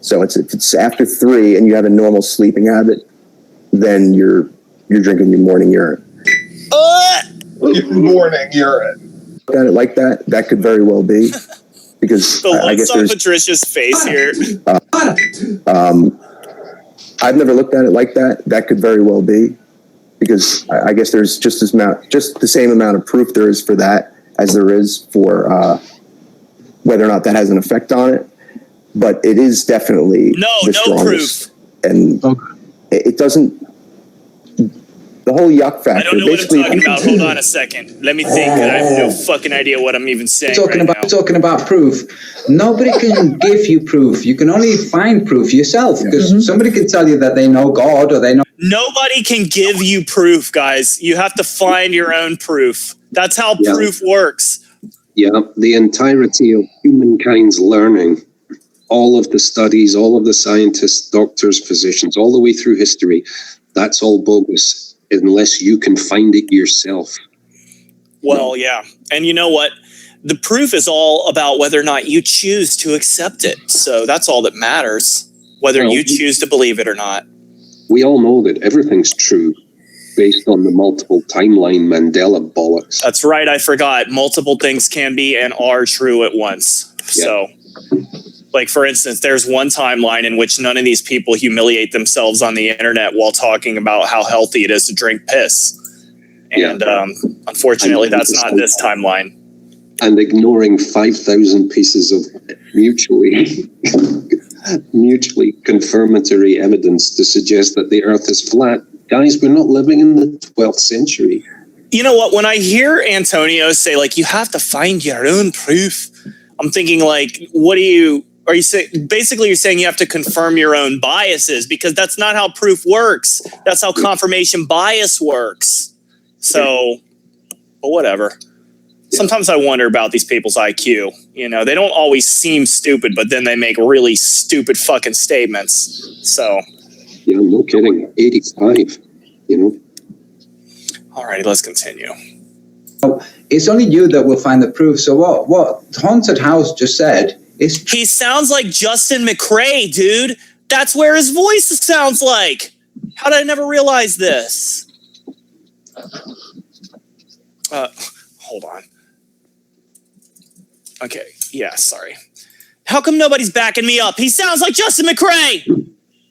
So if it's after 3 and you have a normal sleeping habit, then you're drinking your morning urine. Morning urine. Look at it like that. That could very well be, because I guess on Patricia's face here. I've never looked at it like that. That could very well be, because I guess there's just the same amount of proof there is for that as there is for whether or not that has an effect on it. But it is definitely the strongest. And it doesn't. The whole yuck factor. I don't know what I'm talking about. Hold on a second. Let me think. I have no fucking idea what I'm even saying. Talking about proof. Nobody can give you proof. You can only find proof yourself, because somebody can tell you that they know God or they know. Nobody can give you proof, guys. You have to find your own proof. That's how proof works. Yeah, the entirety of humankind's learning, all of the studies, all of the scientists, doctors, physicians, all the way through history, that's all bogus unless you can find it yourself. Well, yeah. And you know what? The proof is all about whether or not you choose to accept it. So that's all that matters, whether you choose to believe it or not. We all know that everything's true based on the multiple timeline Mandela bollocks. That's right. I forgot. Multiple things can be and are true at once. Yeah. So, like, for instance, there's one timeline in which none of these people humiliate themselves on the internet while talking about how healthy it is to drink piss. And unfortunately, that's not this timeline. And ignoring 5,000 pieces of mutually confirmatory evidence to suggest that the earth is flat. Guys, we're not living in the 12th century. You know what? When I hear Antonio say, like, you have to find your own proof, I'm thinking, like, are you saying? Basically, you're saying you have to confirm your own biases, because that's not how proof works. That's how confirmation bias works. So, but whatever. Sometimes I wonder about these people's IQ. You know, they don't always seem stupid, but then they make really stupid fucking statements. So. Yeah, no kidding. 85, you know. All right, let's continue. It's only you that will find the proof. So what Haunted House just said is... He sounds like Justin McRae, dude. That's where his voice sounds like. How did I never realize this? Hold on. Okay, yeah, sorry. How come nobody's backing me up? He sounds like Justin McRae.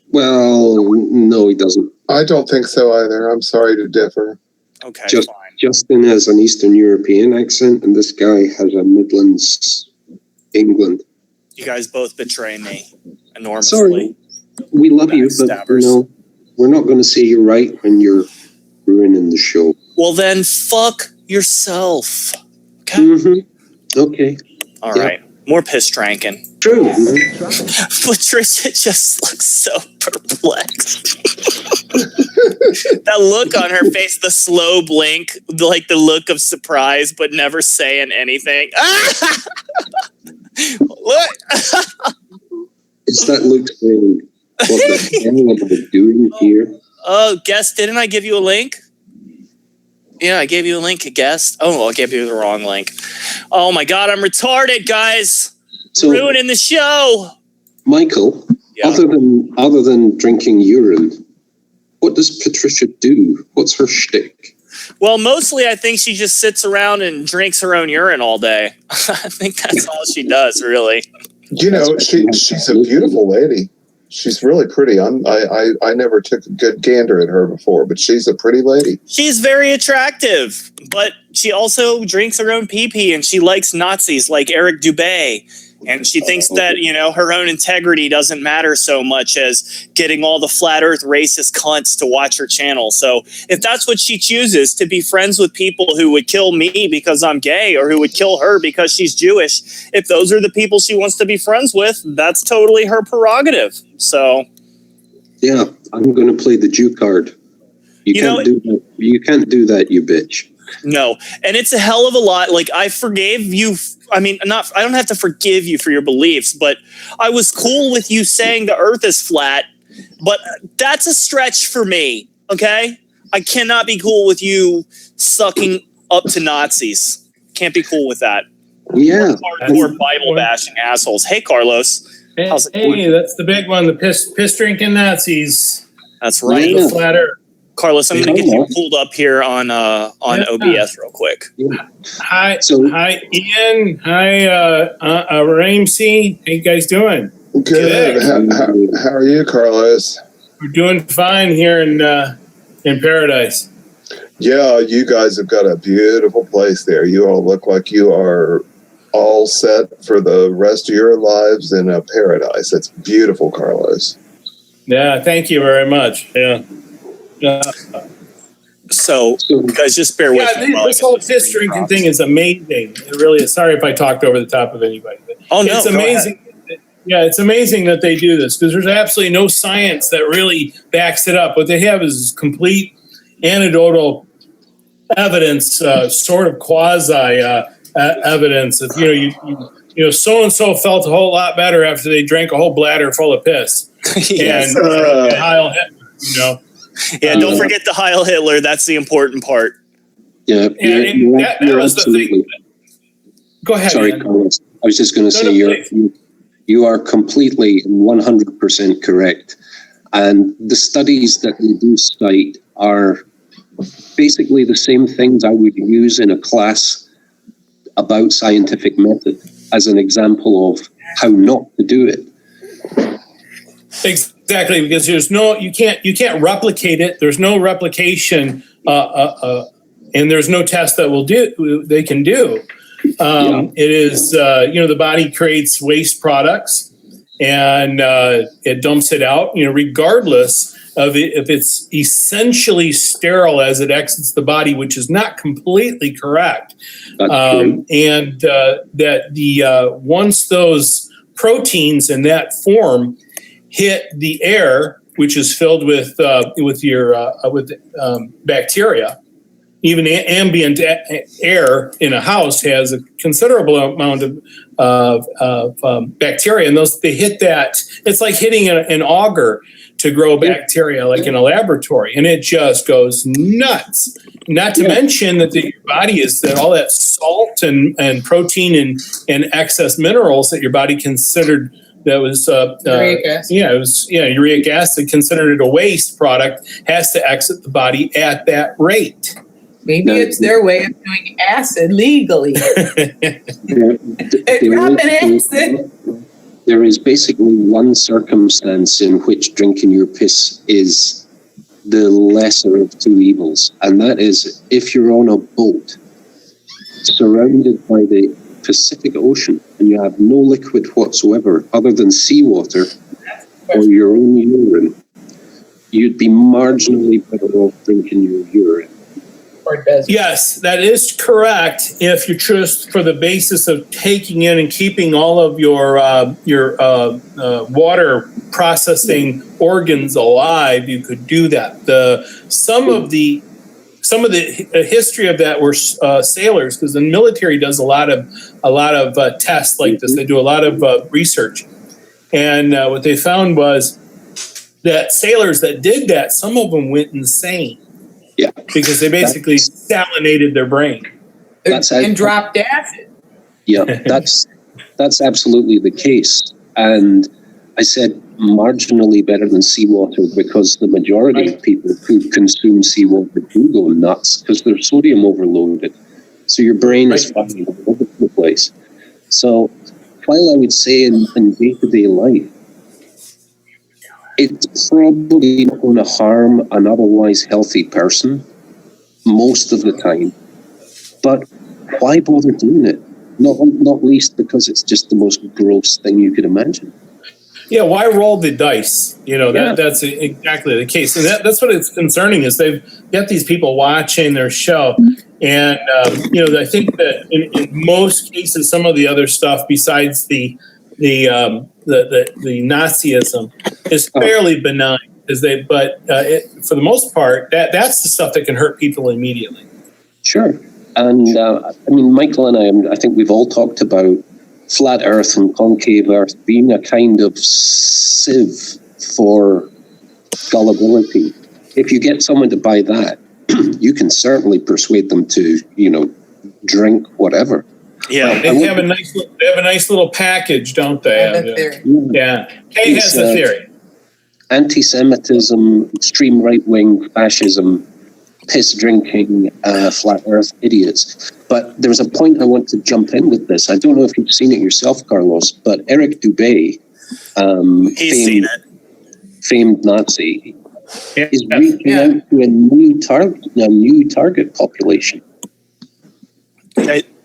Well, no, he doesn't. I don't think so either. I'm sorry to differ. Okay, fine. Justin has an Eastern European accent, and this guy has a Midlands England. You guys both betray me enormously. Sorry, we love you, but we're not going to say you're right when you're ruining the show. Well, then fuck yourself. Okay. Mm-hmm. Okay. All right. More piss drinking. True. Patricia just looks so perplexed. That look on her face, the slow blink, like the look of surprise, but never saying anything. Look. It's that look saying, what the hell am I doing here? Oh, guest, didn't I give you a link? Yeah, I gave you a link, guest. Oh, I gave you the wrong link. Oh my God, I'm retarded, guys. So, ruining the show. Michael, other than drinking urine, what does Patricia do? What's her shtick? Well, mostly I think she just sits around and drinks her own urine all day. I think that's all she does, really. You know, she's a beautiful lady. She's really pretty. I never took a good gander at her before, but she's a pretty lady. She's very attractive, but she also drinks her own pee-pee, and she likes Nazis like Eric Dubé. And she thinks that, you know, her own integrity doesn't matter so much as getting all the flat earth racist cunts to watch her channel. So if that's what she chooses, to be friends with people who would kill me because I'm gay or who would kill her because she's Jewish, if those are the people she wants to be friends with, that's totally her prerogative. So yeah, I'm going to play the Jew card. You can't do that. You can't do that, you bitch. No, and it's a hell of a lot. Like, I forgave you. I mean, I don't have to forgive you for your beliefs, but I was cool with you saying the earth is flat, but that's a stretch for me. Okay. I cannot be cool with you sucking up to Nazis. Can't be cool with that. Yeah. Hardcore Bible bashing assholes. Hey, Carlos. How's it going? Hey, that's the big one. The piss drinking Nazis. That's right. The flat earth. Carlos, I'm going to get you pulled up here on OBS real quick. Hi, Ian. Hi, Ramsey. How you guys doing? Good. How are you, Carlos? We're doing fine here in paradise. Yeah, you guys have got a beautiful place there. You all look like you are all set for the rest of your lives in a paradise. It's beautiful, Carlos. Yeah, thank you very much. Yeah. So, guys, just bear with me. This whole piss drinking thing is amazing. It really is. Sorry if I talked over the top of anybody. Oh, no. It's amazing. Yeah, it's amazing that they do this because there's absolutely no science that really backs it up. What they have is complete anecdotal evidence, sort of quasi evidence of, you know, so and so felt a whole lot better after they drank a whole bladder full of piss. Yes. And Heil Hitler, you know. Yeah, don't forget the Heil Hitler. That's the important part. Yeah, that was the thing. Go ahead. Sorry, Ian. Carlos. I was just going to say you are completely 100% correct. And the studies that we do cite are basically the same things I would use in a class about scientific method as an example of how not to do it. Exactly, because you can't replicate it. There's no replication, and there's no test that they can do. It is, the body creates waste products and it dumps it out, regardless of it, if it's essentially sterile as it exits the body, which is not completely correct. And that once those proteins in that form hit the air, which is filled with bacteria. Even ambient air in a house has a considerable amount of bacteria, and they hit that. It's like hitting an auger to grow bacteria, like in a laboratory, and it just goes nuts. Not to mention that your body is that all that salt and protein and excess minerals that your body considered. That was uric acid. Uric acid, considered it a waste product, has to exit the body at that rate. Maybe it's their way of doing acid legally. They're dropping acid. there is basically one circumstance in which drinking your piss is the lesser of two evils, and that is if you're on a boat surrounded by the Pacific Ocean and you have no liquid whatsoever other than seawater or your own urine, you'd be marginally better off drinking your urine. Yes, that is correct. If you're just for the basis of taking in and keeping all of your water processing organs alive, you could do that. Some of the history of that were sailors, because the military does a lot of tests like this. They do a lot of research, and what they found was that sailors that did that, some of them went insane. Yeah, because they basically salinated their brain and dropped acid. Yeah, that's absolutely the case. And I said marginally better than seawater because the majority of people who consume seawater do go nuts because they're sodium overloaded. So your brain is fucking all over the place. So while I would say in day-to-day life, it's probably not going to harm an otherwise healthy person most of the time. But why bother doing it? Not least because it's just the most gross thing you could imagine. Yeah, why roll the dice? That's exactly the case. And that's what it's concerning is they've got these people watching their show. And, I think that in most cases, some of the other stuff besides the Nazism is fairly benign, for the most part, that's the stuff that can hurt people immediately. Sure, and Michael and I think we've all talked about flat Earth and concave Earth being a kind of sieve for gullibility. If you get someone to buy that, you can certainly persuade them to, drink whatever. Yeah, they have a nice little package, don't they? Yeah. Kay has a theory. Anti-Semitism, extreme right-wing fascism, piss drinking, flat Earth idiots. But there's a point I want to jump in with this. I don't know if you've seen it yourself, Carlos, but Eric Dubé, famed Nazi, is reaching out to a new target population.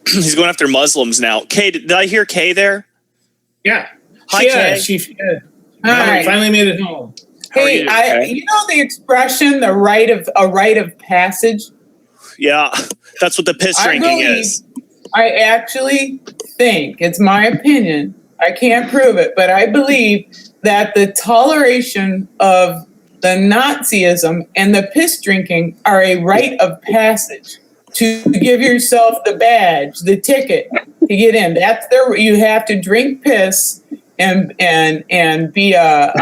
He's going after Muslims now. Kay, did I hear Kay there? Yeah. Hi, Kay. Hi. Finally made it home. Hey, you know the expression, a rite of passage? Yeah, that's what the piss drinking is. I actually think, it's my opinion, I can't prove it, but I believe that the toleration of the Nazism and the piss drinking are a rite of passage to give yourself the badge, the ticket to get in. You have to drink piss and be a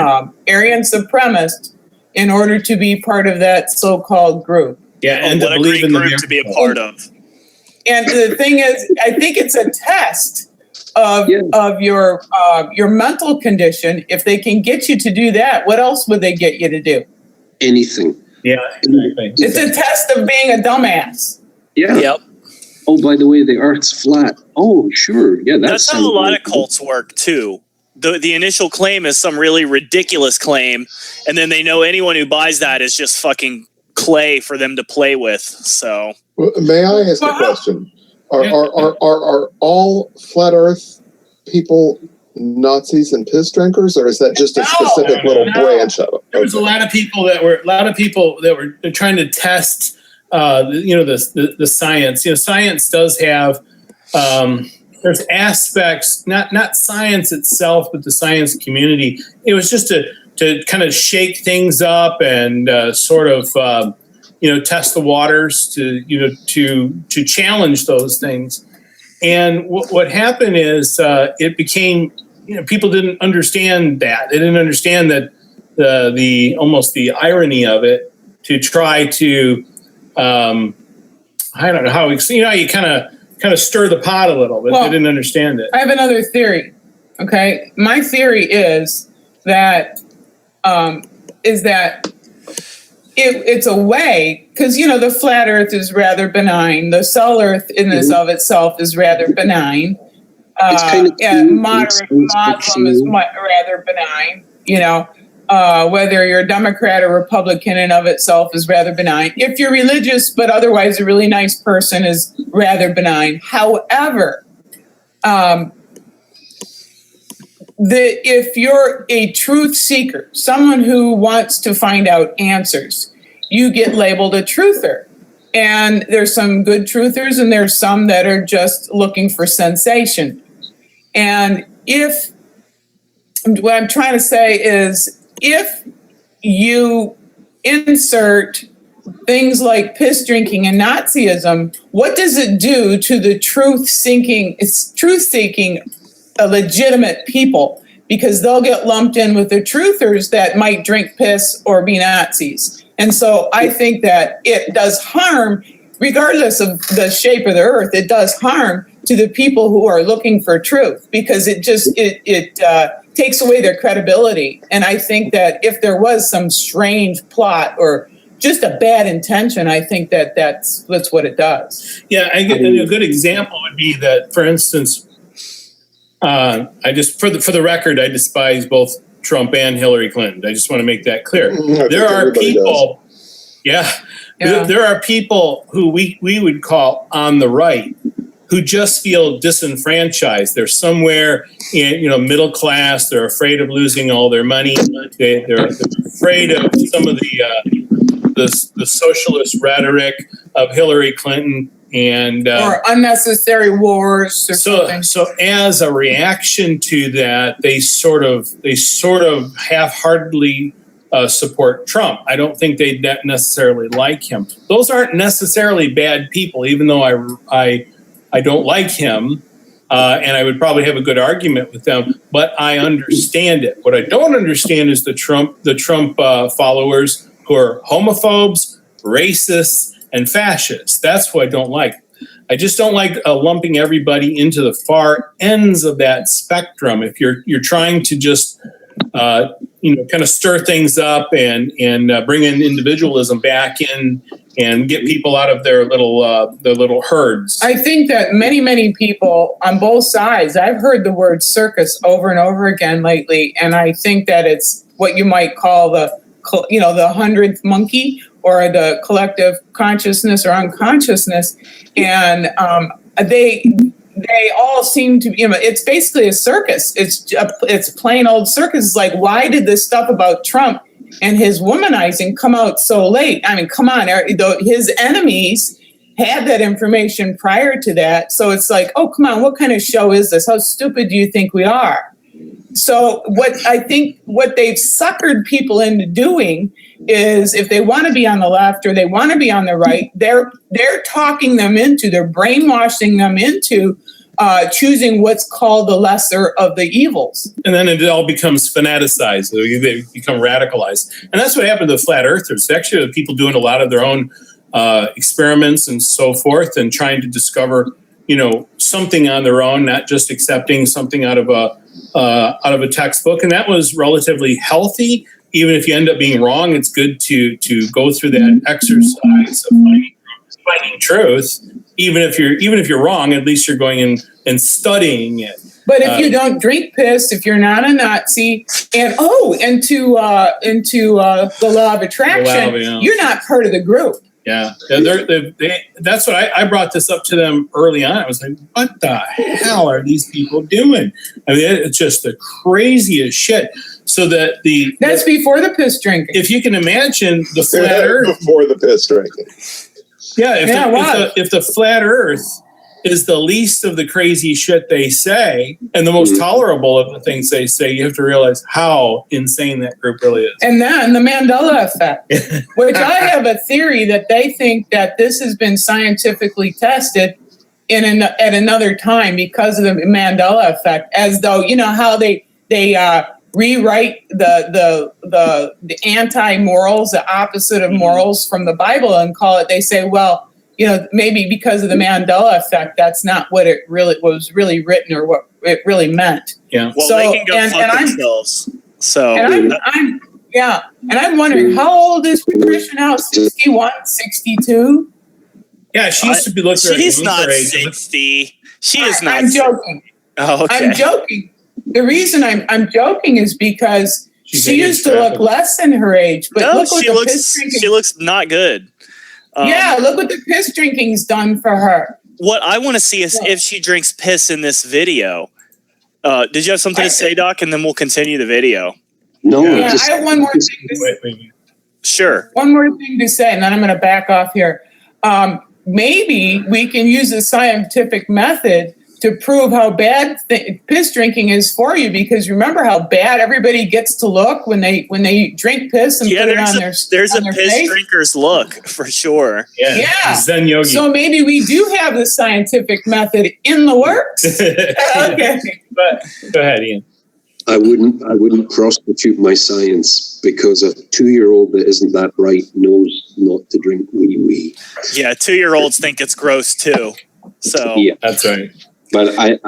Aryan supremacist in order to be part of that so-called group. Yeah, and what a great group to be a part of. And the thing is, I think it's a test of your mental condition. If they can get you to do that, what else would they get you to do? Anything. Yeah, anything. It's a test of being a dumbass. Yeah. Yep. Oh, by the way, the Earth's flat. Oh, sure. Yeah, that's how a lot of cults work too. The initial claim is some really ridiculous claim, and then they know anyone who buys that is just fucking clay for them to play with. So, may I ask a question? Are all flat Earth people Nazis and piss drinkers, or is that just a specific little branch of it? There was a lot of people that were trying to test, the science. Science does have. There's aspects, not science itself, but the science community. It was just to kind of shake things up and sort of test the waters to challenge those things. And what happened is it became people didn't understand that. They didn't understand that the almost the irony of it to try to I don't know how you kind of stir the pot a little bit. They didn't understand it. I have another theory. Okay, my theory is that it's a way, because the flat Earth is rather benign. The Sol Earth in this of itself is rather benign. moderate Muslim is rather benign. Whether you're a Democrat or Republican in of itself is rather benign. If you're religious but otherwise a really nice person is rather benign. However, if you're a truth seeker, someone who wants to find out answers, you get labeled a truther. And there's some good truthers and there's some that are just looking for sensation. And what I'm trying to say is, if you insert things like piss drinking and Nazism, what does it do to the truth-seeking legitimate people? Because they'll get lumped in with the truthers that might drink piss or be Nazis. And so I think that it does harm, regardless of the shape of the earth, it does harm to the people who are looking for truth, because it takes away their credibility. And I think that if there was some strange plot or just a bad intention, I think that's what it does. Yeah, a good example would be that, for instance, for the record, I despise both Trump and Hillary Clinton. I just want to make that clear. There are people, there are people who we would call on the right, who just feel disenfranchised. They're somewhere in, middle class. They're afraid of losing all their money. They're afraid of some of the socialist rhetoric of Hillary Clinton and or unnecessary wars or something. So as a reaction to that, they sort of half-heartedly support Trump. I don't think they necessarily like him. Those aren't necessarily bad people, even though I don't like him, and I would probably have a good argument with them, but I understand it. What I don't understand is the Trump followers who are homophobes, racists, and fascists. That's what I don't like. I just don't like lumping everybody into the far ends of that spectrum. If you're trying to just kind of stir things up and bring in individualism back in and get people out of their little herds. I think that many people on both sides, I've heard the word circus over and over again lately, and I think that it's what you might call the 100th monkey, or the collective consciousness or unconsciousness, and they all seem to be. It's basically a circus. It's plain old circus. It's like, why did this stuff about Trump and his womanizing come out so late? I mean, come on, his enemies had that information prior to that. So it's like, oh, come on, what kind of show is this? How stupid do you think we are? So what they've suckered people into doing is, if they want to be on the left or they want to be on the right, they're talking them into, they're brainwashing them into choosing what's called the lesser of the evils. And then it all becomes fanaticized. They become radicalized. And that's what happened to the flat earthers. Actually, the people doing a lot of their own experiments and so forth, and trying to discover, something on their own, not just accepting something out of a textbook. And that was relatively healthy. Even if you end up being wrong, it's good to go through that exercise of finding truth. Even if you're wrong, at least you're going in and studying it. But if you don't drink piss, if you're not a Nazi, and into the law of attraction, you're not part of the group. Yeah, that's what I brought this up to them early on. I was like, what the hell are these people doing? I mean, it's just the craziest shit. So that's before the piss drinking. If you can imagine the flat Earth before the piss drinking. Yeah, if the flat Earth is the least of the crazy shit they say and the most tolerable of the things they say, you have to realize how insane that group really is. And then the Mandela effect, which I have a theory that they think that this has been scientifically tested at another time because of the Mandela effect, as though, how they rewrite the anti-morals, the opposite of morals from the Bible, and call it, they say, well, maybe because of the Mandela effect, that's not what it really was really written or what it really meant. Yeah. Well, so, they can go fuck themselves. So. And I'm wondering, how old is Patricia now? 61, 62? Yeah, she used to be looking. She's not 60. She is not. I'm joking. Oh, okay. I'm joking. The reason I'm joking is because she used to look less than her age, but No, look what the piss drinking. she looks not good. Yeah, look what the piss drinking's done for her. What I want to see is if she drinks piss in this video. Did you have something to say, Doc? And then we'll continue the video. No, yeah, I have one more thing to say. Sure. One more thing to say, and then I'm going to back off here. Maybe we can use a scientific method to prove how bad piss drinking is for you, because remember how bad everybody gets to look when they drink piss and put it on there's on a their piss face? drinker's look for sure. Yeah. Zen yogi. So maybe we do have the scientific method in the works. Okay. But go ahead, Ian. I wouldn't prostitute my science, because a 2-year-old that isn't that bright knows not to drink wee. Yeah, 2-year-olds think it's gross too. So yeah, that's right. But I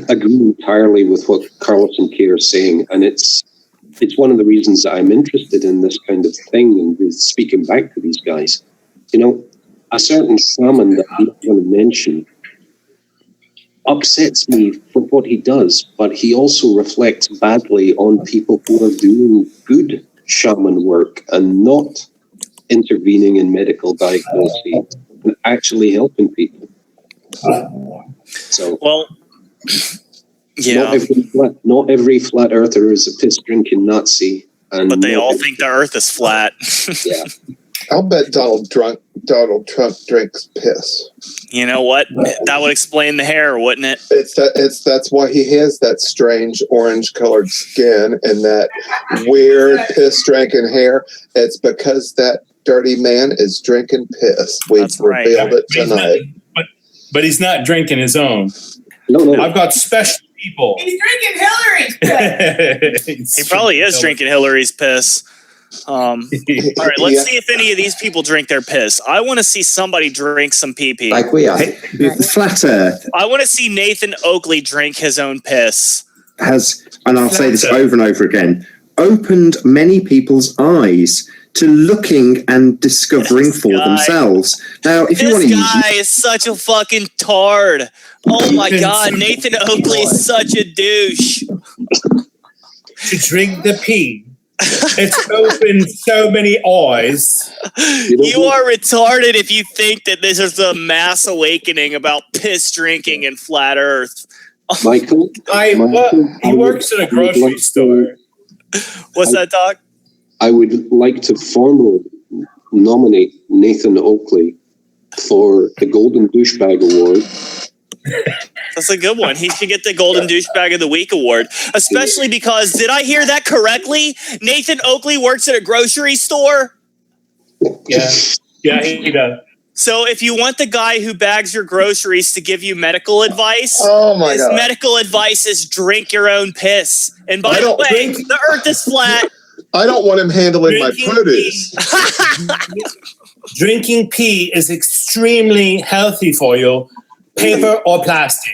agree entirely with what Carlos and Kay are saying, and it's one of the reasons that I'm interested in this kind of thing and speaking back to these guys. You know, a certain shaman that I'm not going to mention upsets me for what he does, but he also reflects badly on people who are doing good shaman work and not intervening in medical diagnosis and actually helping people. So, well, yeah. Not every flat earther is a piss drinking Nazi, but they all think the Earth is flat. Yeah, I'll bet Donald Trump drinks piss. You know what? That would explain the hair, wouldn't it? That's why he has that strange orange colored skin and that weird piss drinking hair. It's because that dirty man is drinking piss. We've revealed it tonight. But he's not drinking his own. No. I've got special people. He's drinking Hillary's piss. He probably is drinking Hillary's piss. All right, let's see if any of these people drink their piss. I want to see somebody drink some pee-pee. Like we are. Flat Earth I want to see Nathan Oakley drink his own piss. has, and I'll say this over and over again, opened many people's eyes to looking and discovering for themselves. Now, if you want to This use guy is such a fucking tard. Oh my God, Nathan Oakley is such a douche. To drink the pee. It's opened so many eyes. You are retarded if you think that this is a mass awakening about piss drinking and flat Earth. Michael, he works in a grocery store. What's that, Doc? I would like to formally nominate Nathan Oakley for the Golden Douchebag Award. That's a good one. He should get the Golden Douchebag of the Week award, especially because, did I hear that correctly? Nathan Oakley works at a grocery store? Yeah, he does. So if you want the guy who bags your groceries to give you medical advice, his medical advice is drink your own piss. And by the way, the Earth is flat. I don't want him handling my produce. Drinking pee is extremely healthy for you. Paper or plastic.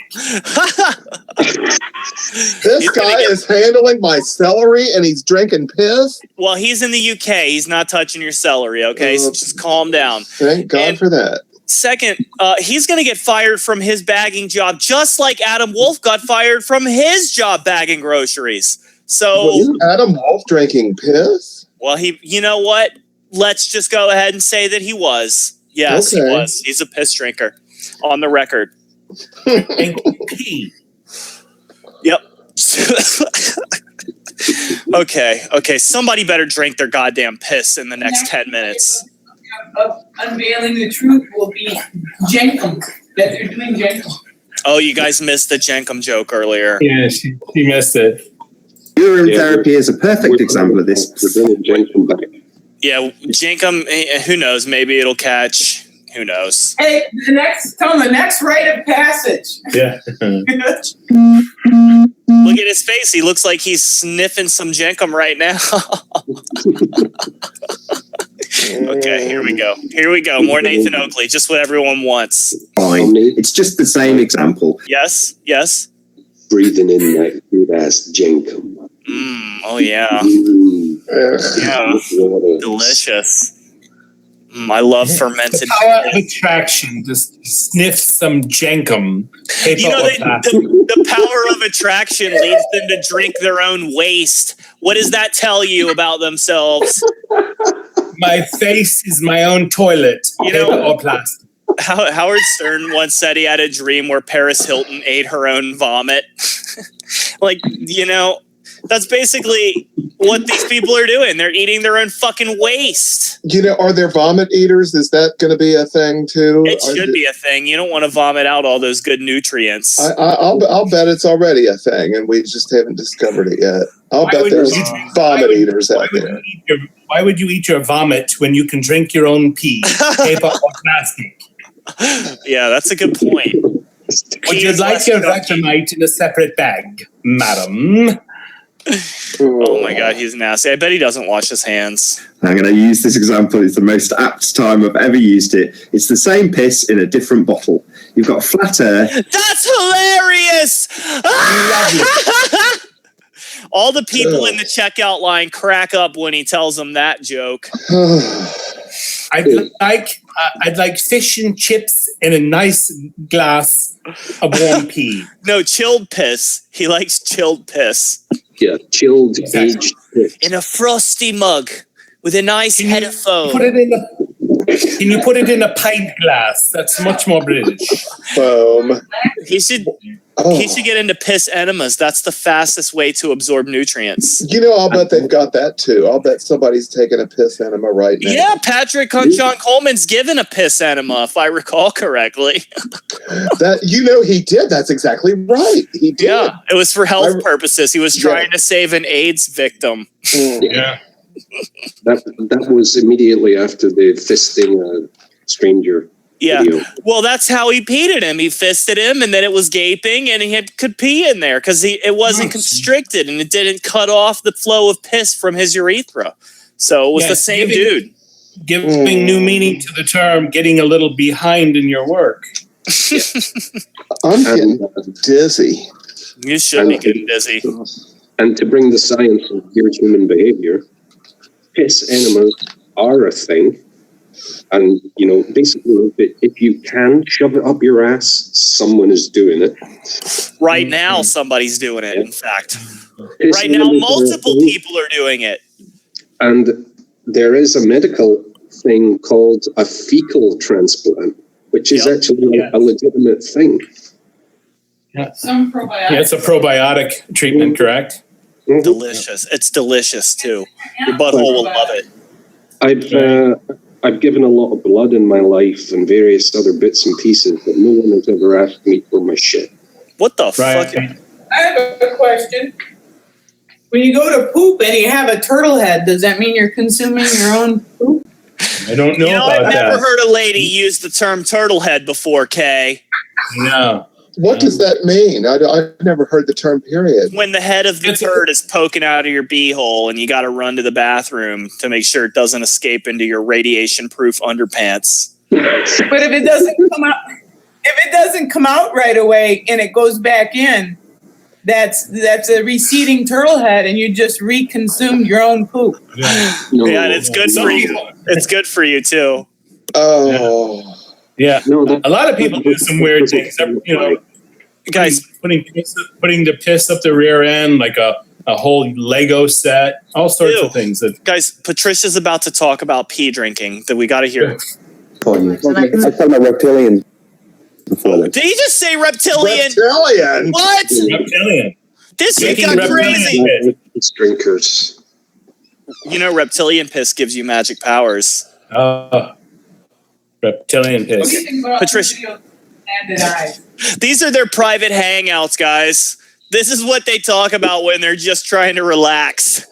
This guy is handling my celery and he's drinking piss? Well, he's in the UK. He's not touching your celery, okay? So just calm down. Thank God for that. Second, he's going to get fired from his bagging job, just like Adam Wolf got fired from his job bagging groceries. So was Adam Wolf drinking piss? Well, you know what? Let's just go ahead and say that he was. Yes, he was. He's a piss drinker. On the record. And pee. Yep. Okay. Somebody better drink their goddamn piss in the next 10 minutes. Of unveiling the truth will be Jenkum. That they're doing Jenkum. Oh, you guys missed the Jenkum joke earlier. Yeah, she missed it. urine therapy is a perfect example of this. Yeah, Jenkum, who knows? Maybe it'll catch. Who knows? Hey, the next rite of passage. Yeah. Look at his face. He looks like he's sniffing some Jenkum right now. Okay, here we go. More Nathan Oakley, just what everyone wants. Fine. It's just the same example. Yes. Breathing in that good ass Jenkum. Oh yeah. Yeah. Delicious. I love fermented. Power of attraction. Just sniff some jankum. You know, the power of attraction leads them to drink their own waste. What does that tell you about themselves? My face is my own toilet. You Paper know, or plastic. Howard Stern once said he had a dream where Paris Hilton ate her own vomit. Like, you know, that's basically what these people are doing. They're eating their own fucking waste. You know, are there vomit eaters? Is that going to be a thing too? It should be a thing. You don't want to vomit out all those good nutrients. I'll bet it's already a thing, and we just haven't discovered it yet. I'll bet there's vomit eaters out there. Why would you eat your vomit when you can drink your own pee? Paper or plastic? Yeah, that's a good point. Would you like your Vegemite in a separate bag, madam? Oh my God, he's nasty. I bet he doesn't wash his hands. I'm going to use this example. It's the most apt time I've ever used it. It's the same piss in a different bottle. You've got flat earth. That's hilarious! All the people in the checkout line crack up when he tells them that joke. I'd like fish and chips in a nice glass of warm pee. No, chilled piss. He likes chilled piss. Yeah, chilled, aged piss. In a frosty mug with a nice head of foam. Can you put it in a pint glass? That's much more British. Foam. He should get into piss enemas. That's the fastest way to absorb nutrients. You know, I'll bet they've got that too. I'll bet somebody's taking a piss enema right now. Yeah, Patrick John Coleman's given a piss enema, if I recall correctly. That, you know, he did. That's exactly right. He did. Yeah, it was for health purposes. He was trying to save an AIDS victim. Yeah. That was immediately after the fisting a stranger. Yeah. Video. Well, that's how he peed at him. He fisted him, and then it was gaping, and he could pee in there because it wasn't constricted, and it didn't cut off the flow of piss from his urethra. So it was the same dude. Giving new meaning to the term, getting a little behind in your work. I'm getting dizzy. You should be getting dizzy. And to bring the science of pure human behavior, piss enemas are a thing. And, you know, basically, if you can shove it up your ass, someone is doing it. Right now, somebody's doing it, in fact. Piss Right now, enemas multiple are a thing. people are doing it. And there is a medical thing called a fecal transplant, which is actually a legitimate thing. Yeah. Some probiotics. Yeah, it's a probiotic treatment, correct? Delicious. It's delicious, too. Your butthole will love it. I've given a lot of blood in my life and various other bits and pieces, but no one has ever asked me for my shit. What the fuck? I have a question. When you go to poop and you have a turtle head, does that mean you're consuming your own poop? I don't know about I've that. never heard a lady use the term turtle head before, Kay. No. What does that mean? I've never heard the term, period. When the head of the turd is poking out of your beehole and you got to run to the bathroom to make sure it doesn't escape into your radiation-proof underpants. But if it doesn't come out right away and it goes back in, that's a receding turtle head, and you just reconsumed your own poop. Yeah, and it's good for you. It's good for you too. Oh. Yeah, a lot of people do some weird things. You know, guys, putting the piss up the rear end, like a whole Lego set, all sorts of things. Guys, Patricia's about to talk about pee drinking. That we got to hear. I talked about reptilian before. Did he just say reptilian? Reptilian. What? Reptilian. This shit got crazy. Drinkers. You know, reptilian piss gives you magic powers. Reptilian piss. Patricia. These are their private hangouts, guys. This is what they talk about when they're just trying to relax.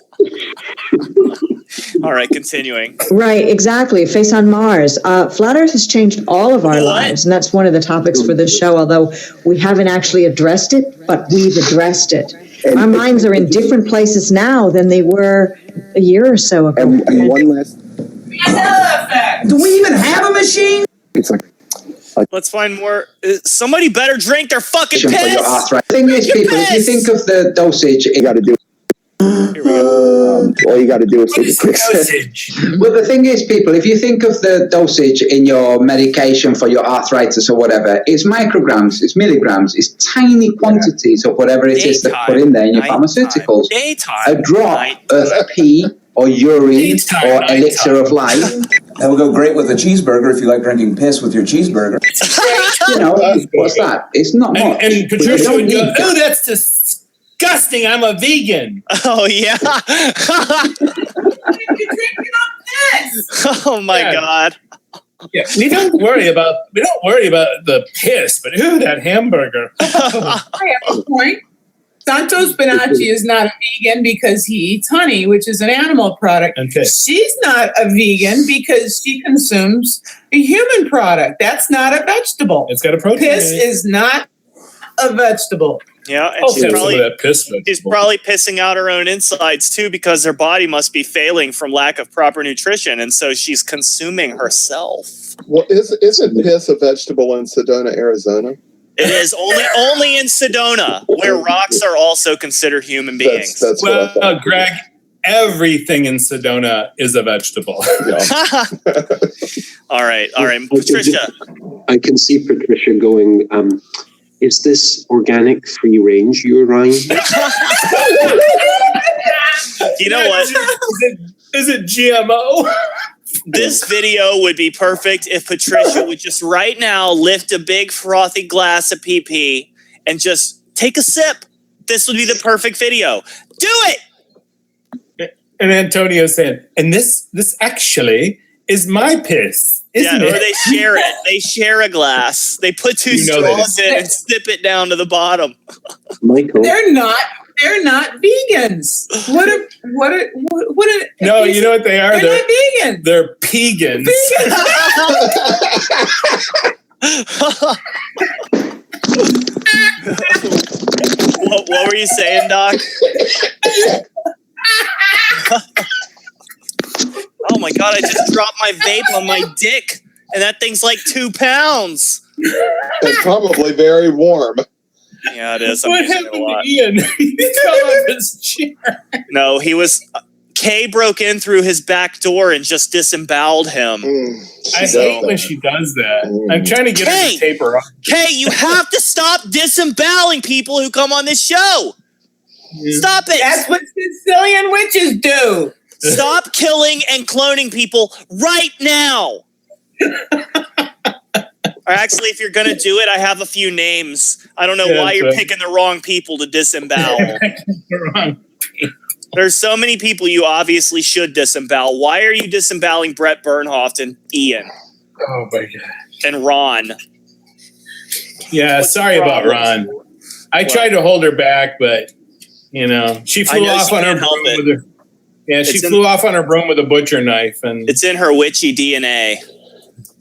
All right, continuing. Right, exactly. Face on Mars. Flat Earth has changed all of our lives, and that's one of the topics for this show, although we haven't actually addressed it, but we've addressed it. Our minds are in different places now than they were a year or so ago. And one last... Do we even have a machine? It's like... Let's find more. Somebody better drink their fucking piss. The thing is, people, if you think of the dosage, you got to do All you got to do is take a quick sip. Well, the thing is, people, if you think of the dosage in your medication for your arthritis or whatever, it's micrograms, it's milligrams, it's tiny quantities of whatever it is that put in there in your pharmaceuticals. A drop of pee or urine or elixir of life. That would go great with a cheeseburger if you like drinking piss with your cheeseburger. You know, what's that? It's not much. And Patricia would go, oh, that's disgusting. I'm a vegan. Oh, yeah. Oh, my God. Yeah, we don't worry about the piss, but ooh, that hamburger. I have a point. Santos Bonacci is not a vegan because he eats honey, which is an animal product. Okay. She's not a vegan because she consumes a human product. That's not a vegetable. It's got a protein. Piss is not a vegetable. Yeah, and She's probably pissing out her own insides too, because her body must be failing from lack of proper nutrition, and so she's consuming herself. Well, isn't piss a vegetable in Sedona, Arizona? It is only in Sedona, where rocks are also considered human beings. That's what I thought. Greg, everything in Sedona is a vegetable. All right, Patricia. I can see Patricia going, is this organic free range urine? You know what? Is it GMO? This video would be perfect if Patricia would just right now lift a big frothy glass of PP and just take a sip. This would be the perfect video. Do it! And Antonio's saying, and this actually is my piss, isn't it? Or they share it. They share a glass. They put two straws in and sip it down to the bottom. Michael. They're not vegans. No, you know what they are? They're not vegans. They're pegans. What were you saying, Doc? Oh my God, I just dropped my vape on my dick, and that thing's like 2 pounds. And probably very warm. Yeah, it is. What happened to Ian? He fell off his chair. No, Kay broke in through his back door and just disemboweled him. I hate when she does that. I'm trying to get her to taper off. Kay, you have to stop disemboweling people who come on this show. Stop it. That's what Sicilian witches do. Stop killing and cloning people right now. Or actually, if you're going to do it, I have a few names. I don't know why you're picking the wrong people to disembowel. There's so many people you obviously should disembowel. Why are you disemboweling Brett Bernhoft and Ian? Oh, my God. And Ron? Yeah, sorry about Ron. I tried to hold her back, but, she flew off on her broom with her. Yeah, she flew off on her broom with a butcher knife. And it's in her witchy DNA.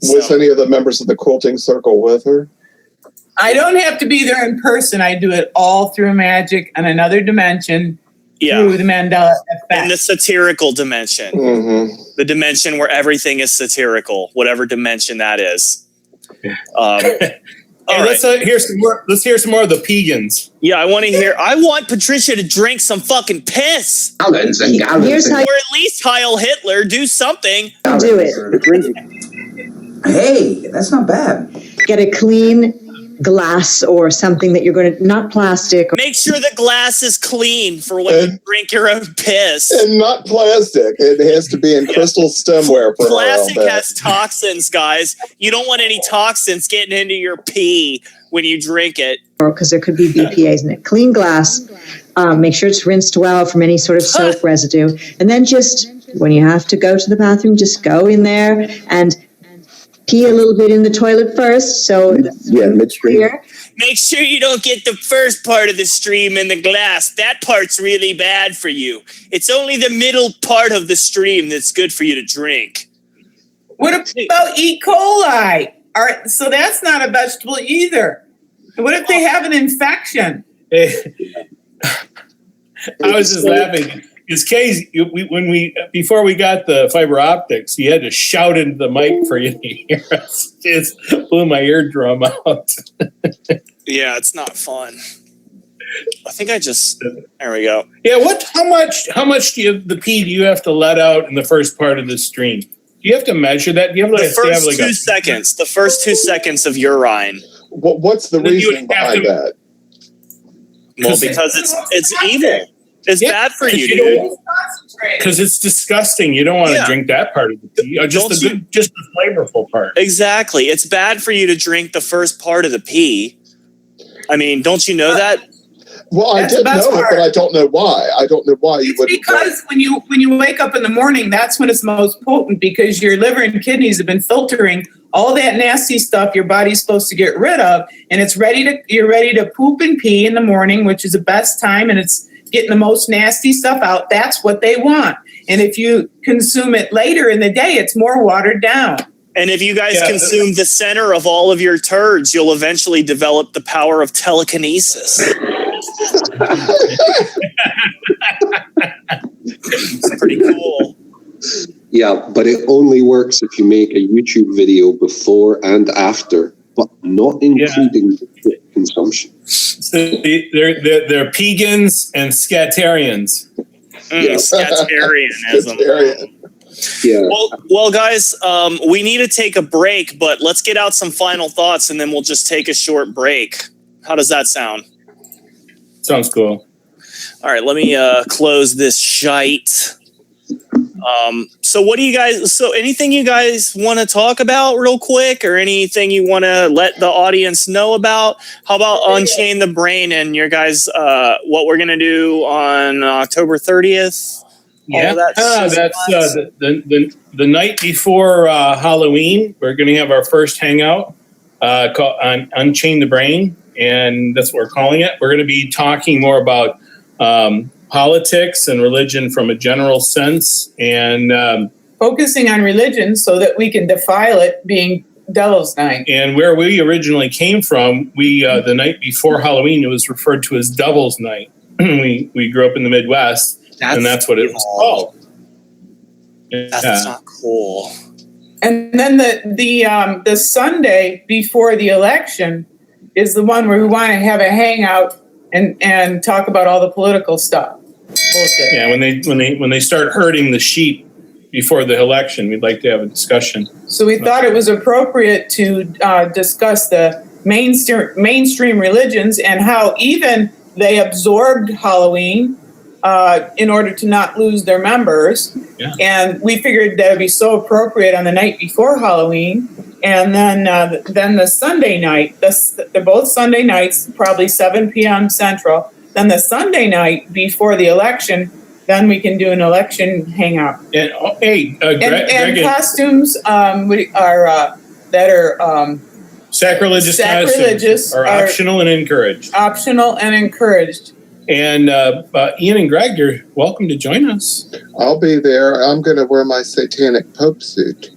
Was any of the members of the quilting circle with her? I don't have to be there in person. I do it all through magic and another dimension through the Mandela effect. In the satirical dimension. Mm-hmm. The dimension where everything is satirical, whatever dimension that is. Let's hear some more. Let's hear some more of the pegans. Yeah, I want Patricia to drink some fucking piss. Gallons and gallons. Or at least Heil Hitler. Do something. Do it. Hey, that's not bad. Get a clean glass or something that you're going to, not plastic. Make sure the glass is clean for when you drink your own piss. And not plastic. It has to be in crystal stemware for plastic has toxins, guys. You don't want any toxins getting into your pee when you drink it. Because there could be BPAs in it. Clean glass. Make sure it's rinsed well from any sort of soap residue. And then just, when you have to go to the bathroom, just go in there and pee a little bit in the toilet first, so midstream. Clear. Make sure you don't get the first part of the stream in the glass. That part's really bad for you. It's only the middle part of the stream that's good for you to drink. What about E. coli? So that's not a vegetable either. What if they have an infection? I was just laughing. It's case before we got the fiber optics, you had to shout into the mic for you to hear us. Just blew my eardrum out. Yeah, it's not fun. I think I just. There we go. Yeah. How much the pee do you have to let out in the first part of the stream? Do you have to measure that? Do you have The first 2 seconds. The first 2 seconds of urine. What's the reason behind that? Well, because it's evil. It's bad for you, dude. Because it's disgusting. You don't want to drink that part of the pee. Just the flavorful part. Exactly. It's bad for you to drink the first part of the pee. I mean, don't you know that? Well, I did know it, but I don't know why. I don't know why you would. Because when you wake up in the morning, that's when it's most potent, because your liver and kidneys have been filtering all that nasty stuff your body's supposed to get rid of, and you're ready to poop and pee in the morning, which is the best time, and it's getting the most nasty stuff out. That's what they want. And if you consume it later in the day, it's more watered down. And if you guys consume the center of all of your turds, you'll eventually develop the power of telekinesis. It's pretty cool. Yeah, but it only works if you make a YouTube video before and after, but not including the consumption. So they're pegans and scatarians. Scatarianism. Yeah. Well, guys, we need to take a break, but let's get out some final thoughts, and then we'll just take a short break. How does that sound? Sounds cool. All right, let me close this shite. So what do you guys? So anything you guys want to talk about real quick, or anything you want to let the audience know about? How about Unchain the Brain and your guys? What we're gonna do on October 30th? Yeah, that's the night before Halloween. We're going to have our first hangout called on Unchain the Brain, and that's what we're calling it. We're going to be talking more about politics and religion from a general sense, and focusing on religion so that we can defile it, being Devil's Night. And where we originally came from, we the night before Halloween, it was referred to as Devil's Night. we grew up in the Midwest. And that's what it was called. That's not cool. And then the Sunday before the election is the one where we want to have a hangout and talk about all the political stuff. Bullshit. Yeah, when they start herding the sheep before the election, we'd like to have a discussion. So we thought it was appropriate to discuss the mainstream religions and how even they absorbed Halloween in order to not lose their members. Yeah. And we figured that would be so appropriate on the night before Halloween. And then the Sunday night, they're both Sunday nights, probably 7 p.m. Central. Then the Sunday night before the election, then we can do an election hangout. And and costumes that are sacrilegious costumes are optional and encouraged. Optional and encouraged. And Ian and Greg, you're welcome to join us. I'll be there. I'm going to wear my satanic Pope suit.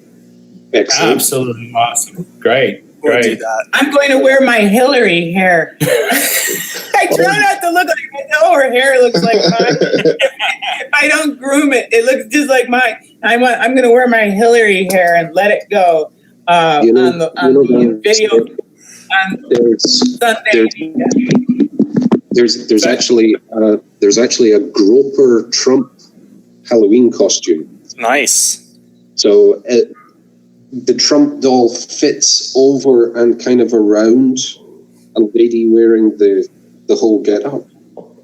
Excellent. Absolutely awesome. Great. We'll do that. I'm going to wear my Hillary hair. I try not to look like I know her hair looks like mine. If I don't groom it, it looks just like mine. I'm going to wear my Hillary hair and let it go on the video on Sunday. There's actually a Groper Trump Halloween costume. Nice. So the Trump doll fits over and kind of around a lady wearing the whole getup.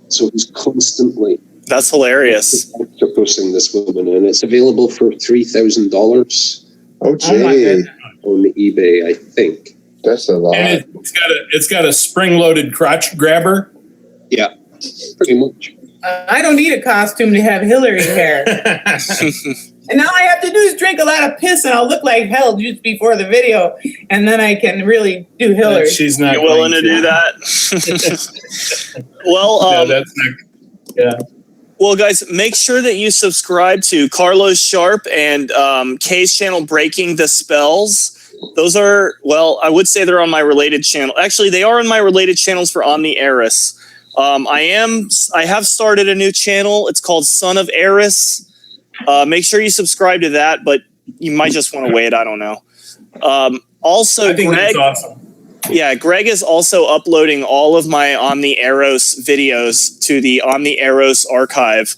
So he's constantly. That's hilarious. Octopusing this woman, and it's available for $3,000. Oh, gee. On eBay, I think. That's a lot. And it's got a spring-loaded crotch grabber. Yeah, pretty much. I don't need a costume to have Hillary hair. And all I have to do is drink a lot of piss and I'll look like hell just before the video. And then I can really do Hillary. She's not willing to do that. Well, no, that's not, yeah. Well, guys, make sure that you subscribe to Carlos Sharp and Kay's channel, Breaking the Spells. Those are, well, I would say they're on my related channel. Actually, they are on my related channels for omni-eris. I have started a new channel. It's called Son of Eris. Make sure you subscribe to that, but you might just want to wait. I don't know. Also, I think Greg, that's awesome. Yeah, Greg is also uploading all of my omni-eros videos to the omni-eros archive.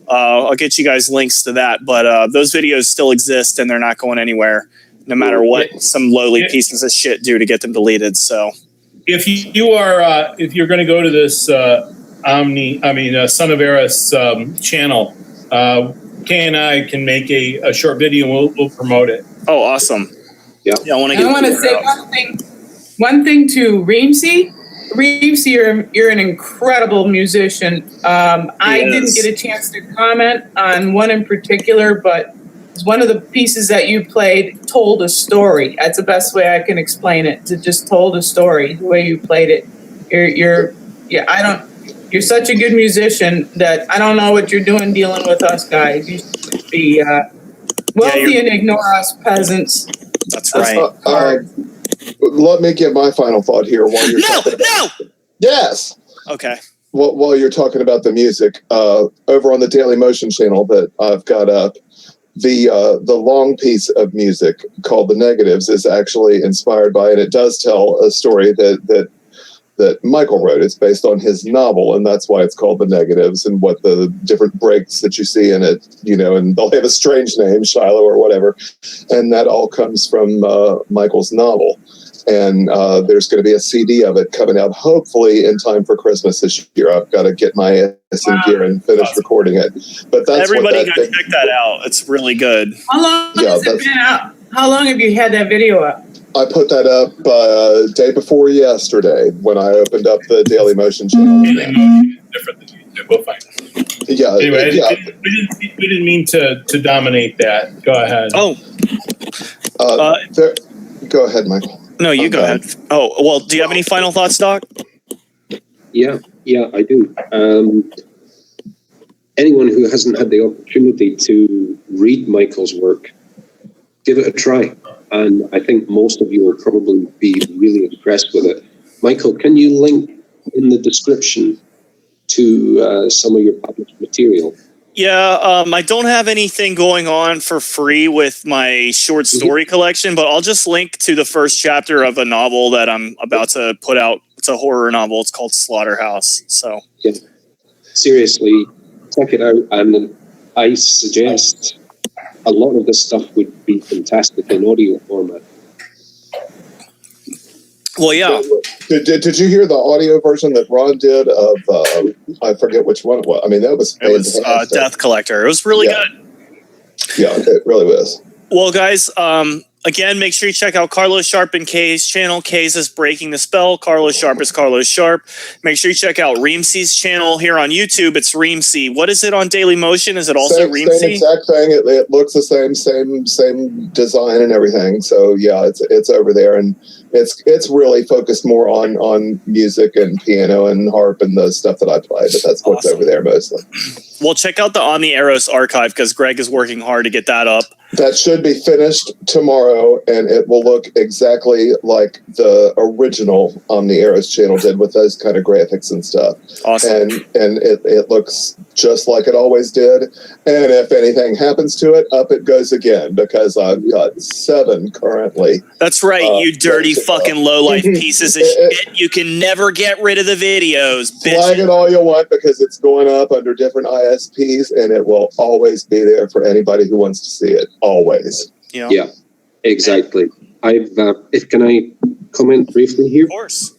I'll get you guys links to that, but those videos still exist and they're not going anywhere, no matter what some lowly pieces of shit do to get them deleted. So, if you're going to go to this Son of Eris channel, Kay and I can make a short video and we'll promote it. Oh, awesome! Yeah, I want to say one thing to Reemsy. Reemsy, you're an incredible musician. I didn't get a chance to comment on one in particular, but one of the pieces that you played told a story. That's the best way I can explain it. It just told a story the way you played it. You're such a good musician that I don't know what you're doing dealing with us guys. You should be wealthy and ignore us peasants. That's right. Let me get my final thought here while you're talking about Yes. Okay. While you're talking about the music, over on the Daily Motion channel that I've got up, the long piece of music called "The Negatives" is actually inspired by, and it does tell a story that Michael wrote. It's based on his novel, and that's why it's called "The Negatives," and what the different breaks that you see in it, and they'll have a strange name, Shiloh or whatever, and that all comes from Michael's novel. And there's going to be a CD of it coming out, hopefully in time for Christmas this year. I've got to get my ass in gear and finish recording it. But that's everybody got to check that out. It's really good. How long has it been out? How long have you had that video up? I put that up day before yesterday when I opened up the Daily Motion channel. Daily Motion is different than YouTube. We'll find it. Yeah. Anyway, we didn't mean to dominate that. Go ahead. Go ahead, Michael. No, you go ahead. Oh, well, do you have any final thoughts, Doc? Yeah, I do. Anyone who hasn't had the opportunity to read Michael's work, give it a try. And I think most of you will probably be really impressed with it. Michael, can you link in the description to some of your published material? Yeah, I don't have anything going on for free with my short story collection, but I'll just link to the first chapter of a novel that I'm about to put out. It's a horror novel. It's called Slaughterhouse. So, seriously, check it out. And I suggest a lot of this stuff would be fantastic in audio format. Well, yeah. Did you hear the audio version that Ron did of, I forget which one it was. I mean, that was fantastic. It was Death Collector. It was really good. Yeah, it really was. Well, guys, again, make sure you check out Carlos Sharp and Kay's channel. Kay's is Breaking the Spell. Carlos Sharp is Carlos Sharp. Make sure you check out Reemsy's channel here on YouTube. It's Reemsy. What is it on Daily Motion? Is it also Reemsy? Same exact thing. It looks the same design and everything. So yeah, it's over there, and it's really focused more on music and piano and harp and the stuff that I play. But that's what's over there mostly. Well, check out the omni-eros archive because Greg is working hard to get that up. That should be finished tomorrow, and it will look exactly like the original omni-eros channel did with those kind of graphics and stuff. Awesome. And it looks just like it always did. And if anything happens to it, up it goes again, because I've got 7 currently. That's right, you dirty fucking lowlife pieces of shit. You can never get rid of the videos, bitch. Flag it all you want, because it's going up under different ISPs, and it will always be there for anybody who wants to see it. Always. Yeah, exactly. Can I comment briefly here? Of course.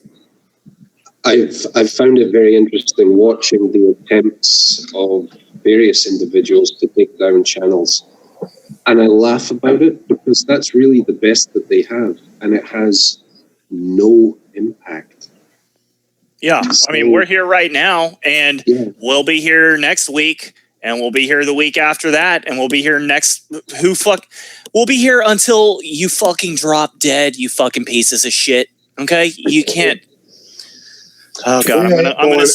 I've found it very interesting watching the attempts of various individuals to take down channels, and I laugh about it because that's really the best that they have, and it has no impact. Yeah, I mean, we're here right now, and we'll be here next week, and we'll be here the week after that, and we'll be here we'll be here until you fucking drop dead, you fucking pieces of shit. Okay? You can't. Oh god, I'm gonna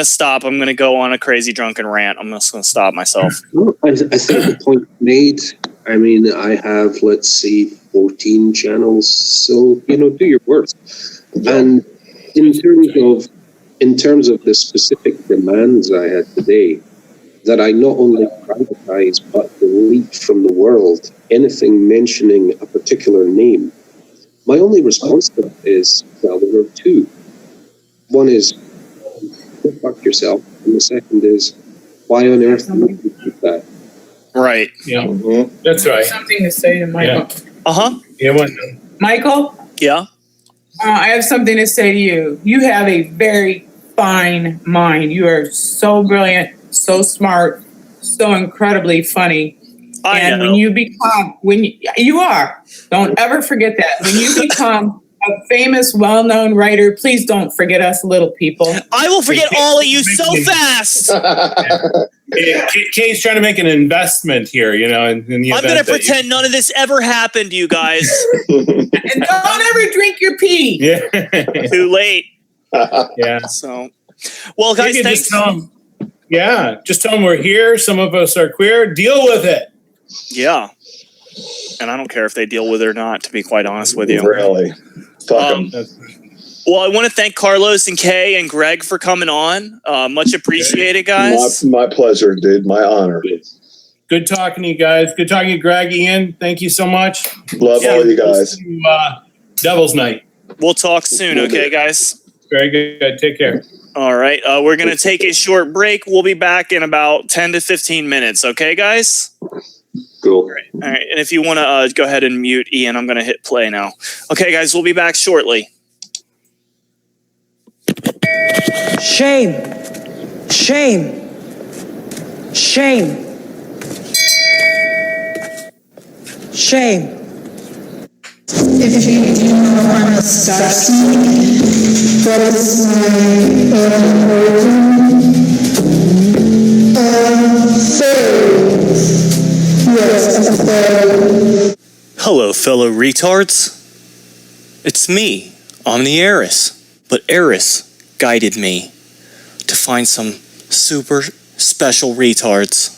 stop. I'm gonna go on a crazy drunken rant. I'm just gonna stop myself. I think the point made. I mean, I have, let's see, 14 channels, so do your work. And in terms of the specific demands I had today, that I not only privatize but delete from the world anything mentioning a particular name, My only response to that is, well, there are two. One is, go fuck yourself. And the second is, why on earth would you do that? Right. Yeah, that's right. Something to say to Michael. Yeah, what? Michael, Yeah. I have something to say to you. You have a very fine mind. You are so brilliant, so smart, so incredibly funny. And when you become, you are, don't ever forget that. When you become a famous, well-known writer, please don't forget us little people. I will forget all of you so fast. Kay's trying to make an investment here, in the I'm going to pretend none of this ever happened to you guys. And don't ever drink your pee. Yeah. Too late. Yeah. So, well, guys, thanks. Just tell them we're here. Some of us are queer. Deal with it. Yeah. And I don't care if they deal with it or not, to be quite honest with you. Really? Fuck 'em. Well, I want to thank Carlos and Kay and Greg for coming on. Much appreciated, guys. My pleasure, dude. My honor. Good talking to you guys. Good talking to you, Greg, Ian. Thank you so much. Love all you guys. Devil's Night. We'll talk soon, okay, guys? Very good. Take care. All right. We're going to take a short break. We'll be back in about 10 to 15 minutes, okay, guys? Cool. All right. And if you want to go ahead and mute Ian, I'm going to hit play now. Okay, guys, we'll be back shortly. Shame. Shame. Shame. Shame. If you know I'm a star seed, that is my origin. Yes, a fairy. Hello, fellow retards. It's me, omni-eris. But Eris guided me to find some super special retards.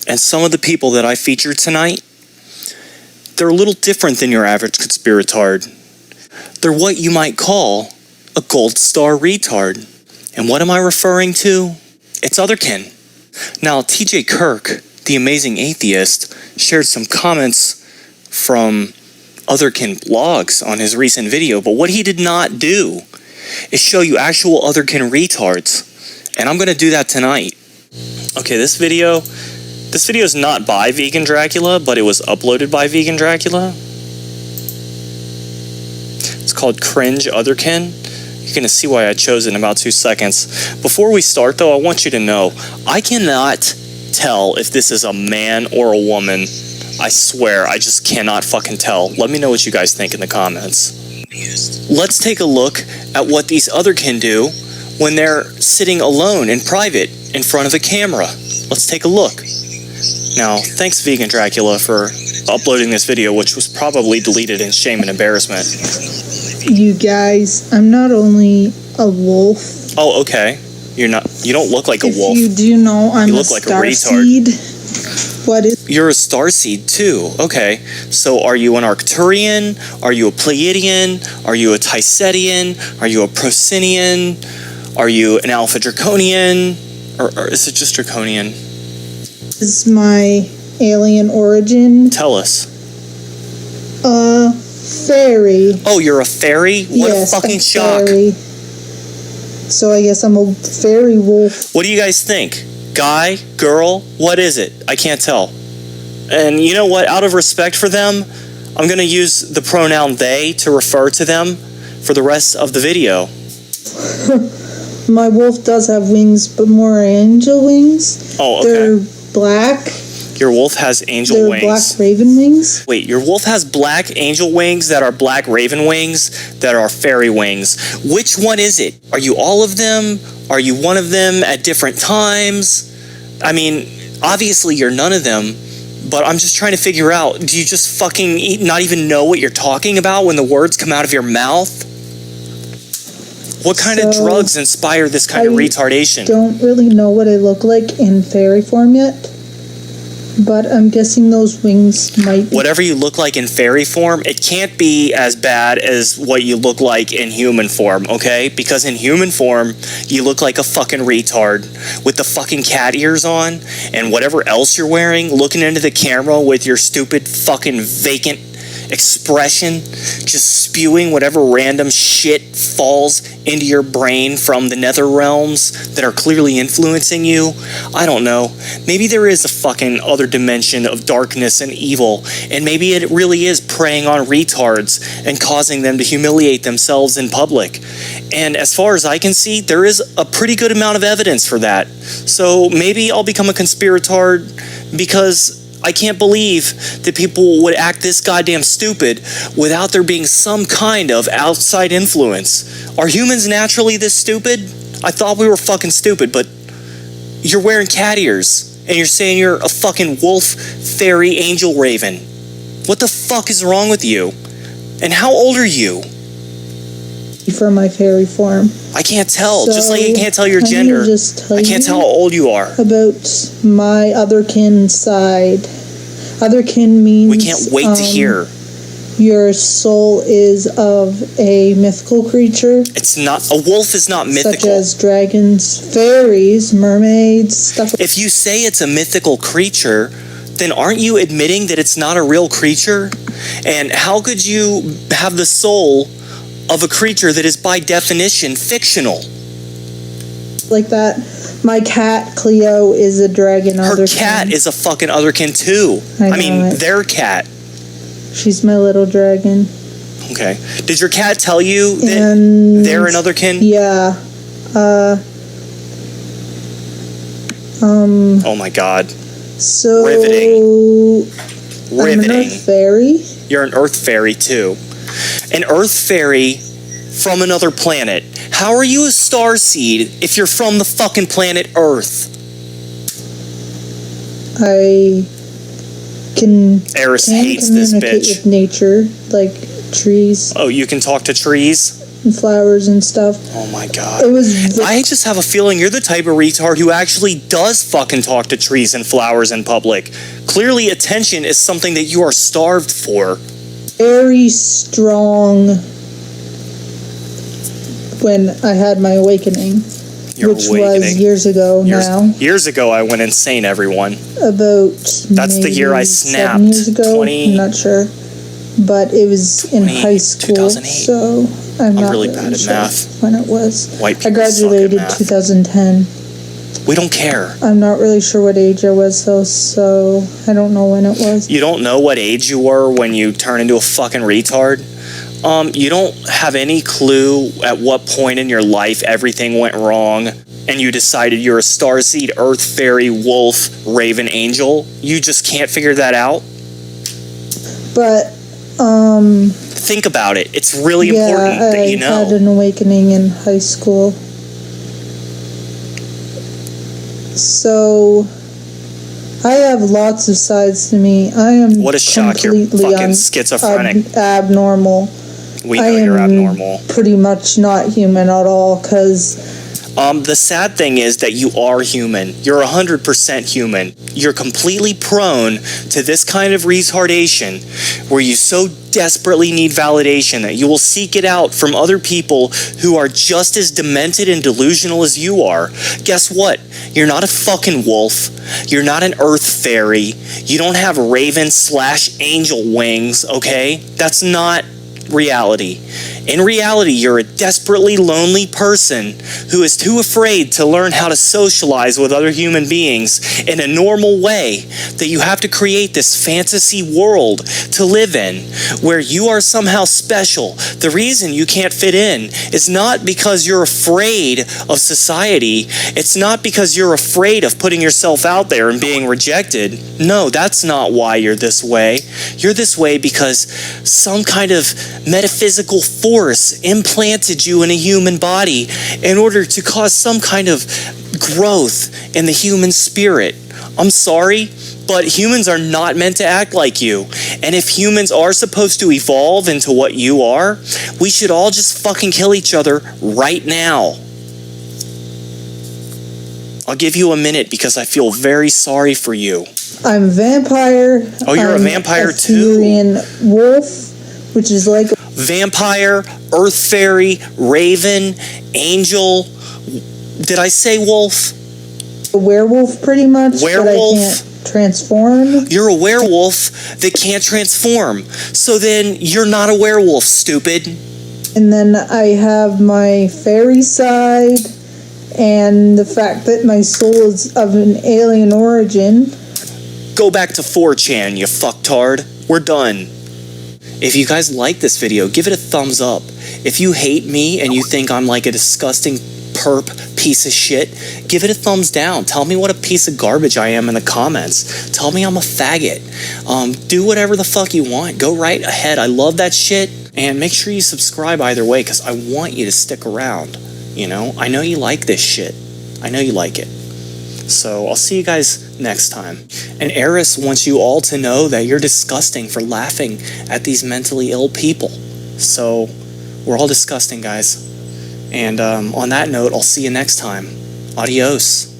And some of the people that I featured tonight, they're a little different than your average conspiratard. They're what you might call a gold star retard. And what am I referring to? It's Otherkin. Now, TJ Kirk, the amazing atheist, shared some comments from Otherkin blogs on his recent video, but what he did not do is show you actual Otherkin retards. And I'm going to do that tonight. Okay, this video is not by Vegan Dracula, but it was uploaded by Vegan Dracula. It's called Cringe Otherkin. You're going to see why I chose it in about 2 seconds. Before we start, though, I want you to know, I cannot tell if this is a man or a woman. I swear, I just cannot fucking tell. Let me know what you guys think in the comments. Let's take a look at what these Otherkin do when they're sitting alone in private in front of a camera. Let's take a look. Now, thanks Vegan Dracula for uploading this video, which was probably deleted in shame and embarrassment. You guys, I'm not only a wolf. Oh, okay. You don't look like a wolf. You do know I'm you look like a retard. Seed. What is? You're a starseed too. Okay. So are you an Arcturian? Are you a Pleiadian? Are you a Tysedian? Are you a Procinian? Are you an Alpha Draconian? Or is it just Draconian? Is my alien origin? Tell us. Fairy. Oh, you're a fairy? What yes, a fucking shock. Fairy. So I guess I'm a fairy wolf. What do you guys think? Guy? Girl? What is it? I can't tell. And you know what? Out of respect for them, I'm going to use the pronoun they to refer to them for the rest of the video. My wolf does have wings, but more angel wings. Oh, okay. They're black. Your wolf has angel They're wings. Black raven wings. Wait, your wolf has black angel wings that are black raven wings that are fairy wings. Which one is it? Are you all of them? Are you one of them at different times? I mean, obviously you're none of them, but I'm just trying to figure out, do you just fucking not even know what you're talking about when the words come out of your mouth? What kind of drugs inspire this kind of retardation? I don't really know what I look like in fairy form yet, but I'm guessing those wings might be. Whatever you look like in fairy form, it can't be as bad as what you look like in human form, okay? Because in human form, you look like a fucking retard with the fucking cat ears on and whatever else you're wearing, looking into the camera with your stupid fucking vacant expression, just spewing whatever random shit falls into your brain from the nether realms that are clearly influencing you. I don't know. Maybe there is a fucking other dimension of darkness and evil, and maybe it really is preying on retards and causing them to humiliate themselves in public. And as far as I can see, there is a pretty good amount of evidence for that. So maybe I'll become a conspiratard, because I can't believe that people would act this goddamn stupid without there being some kind of outside influence. Are humans naturally this stupid? I thought we were fucking stupid, but you're wearing cat ears and you're saying you're a fucking wolf, fairy, angel, raven. What the fuck is wrong with you? And how old are you? For my fairy form. I can't tell. So, just like you can't tell your I'm gonna gender. just tell I can't you tell how old you are. About my otherkin side. Otherkin means We can't wait to hear. Your soul is of a mythical creature. It's not. A wolf is not mythical. Such as dragons, fairies, mermaids, stuff. If you say it's a mythical creature, then aren't you admitting that it's not a real creature? And how could you have the soul of a creature that is by definition fictional? Like that. My cat, Cleo, is a dragon Her otherkin. cat is a fucking otherkin too. I mean, know it. their cat. She's my little dragon. Okay. Did your cat tell you that they're an otherkin? Yeah. Oh my god. So Riveting. I'm an earth fairy. You're an earth fairy too. An earth fairy from another planet. How are you a starseed if you're from the fucking planet Earth? I can Eris hates this communicate bitch. with nature, like trees Oh, you can talk to trees? and flowers and stuff. Oh my god. It was I just have a feeling you're the type of retard who actually does fucking talk to trees and flowers in public. Clearly attention is something that you are starved for. very strong when I had my awakening, which was years ago now. Years ago I went insane, everyone. About That's the year I maybe snapped. 7 years ago. I'm not sure, but it was in high school, so I'm not really bad at sure math. when it was. White I people suck at graduated math. 2010. We don't care. I'm not really sure what age I was though, so I don't know when it was. You don't know what age you were when you turn into a fucking retard? You don't have any clue at what point in your life everything went wrong and you decided you're a starseed, earth fairy, wolf, raven, angel? You just can't figure that out? But Think about it. It's really important that you I know. had an awakening in high school. So I have lots of sides to me. I am What a shock, you're completely fucking schizophrenic. abnormal. We know I you're am abnormal. pretty much not human at all, because The sad thing is that you are human. You're 100% human. You're completely prone to this kind of retardation where you so desperately need validation that you will seek it out from other people who are just as demented and delusional as you are. Guess what? You're not a fucking wolf. You're not an earth fairy. You don't have raven/angel wings, okay? That's not reality. In reality, you're a desperately lonely person who is too afraid to learn how to socialize with other human beings in a normal way, that you have to create this fantasy world to live in where you are somehow special. The reason you can't fit in is not because you're afraid of society. It's not because you're afraid of putting yourself out there and being rejected. No, that's not why you're this way. You're this way because some kind of metaphysical force implanted you in a human body in order to cause some kind of growth in the human spirit. I'm sorry, but humans are not meant to act like you. And if humans are supposed to evolve into what you are, we should all just fucking kill each other right now. I'll give you a minute because I feel very sorry for you. I'm a vampire. Oh, you're a I'm vampire too? Syrian wolf, which is like Vampire, earth fairy, raven, angel. Did I say wolf? a werewolf, pretty much. Werewolf? But I can't transform. You're a werewolf that can't transform. So then you're not a werewolf, stupid. And then I have my fairy side and the fact that my soul is of an alien origin. Go back to 4chan, you fucktard. We're done. If you guys like this video, give it a thumbs up. If you hate me and you think I'm like a disgusting perp piece of shit, give it a thumbs down. Tell me what a piece of garbage I am in the comments. Tell me I'm a faggot. Do whatever the fuck you want. Go right ahead. I love that shit. And make sure you subscribe either way, because I want you to stick around. You know, I know you like this shit. I know you like it. So I'll see you guys next time. And Eris wants you all to know that you're disgusting for laughing at these mentally ill people. So we're all disgusting, guys. And on that note, I'll see you next time. Adios.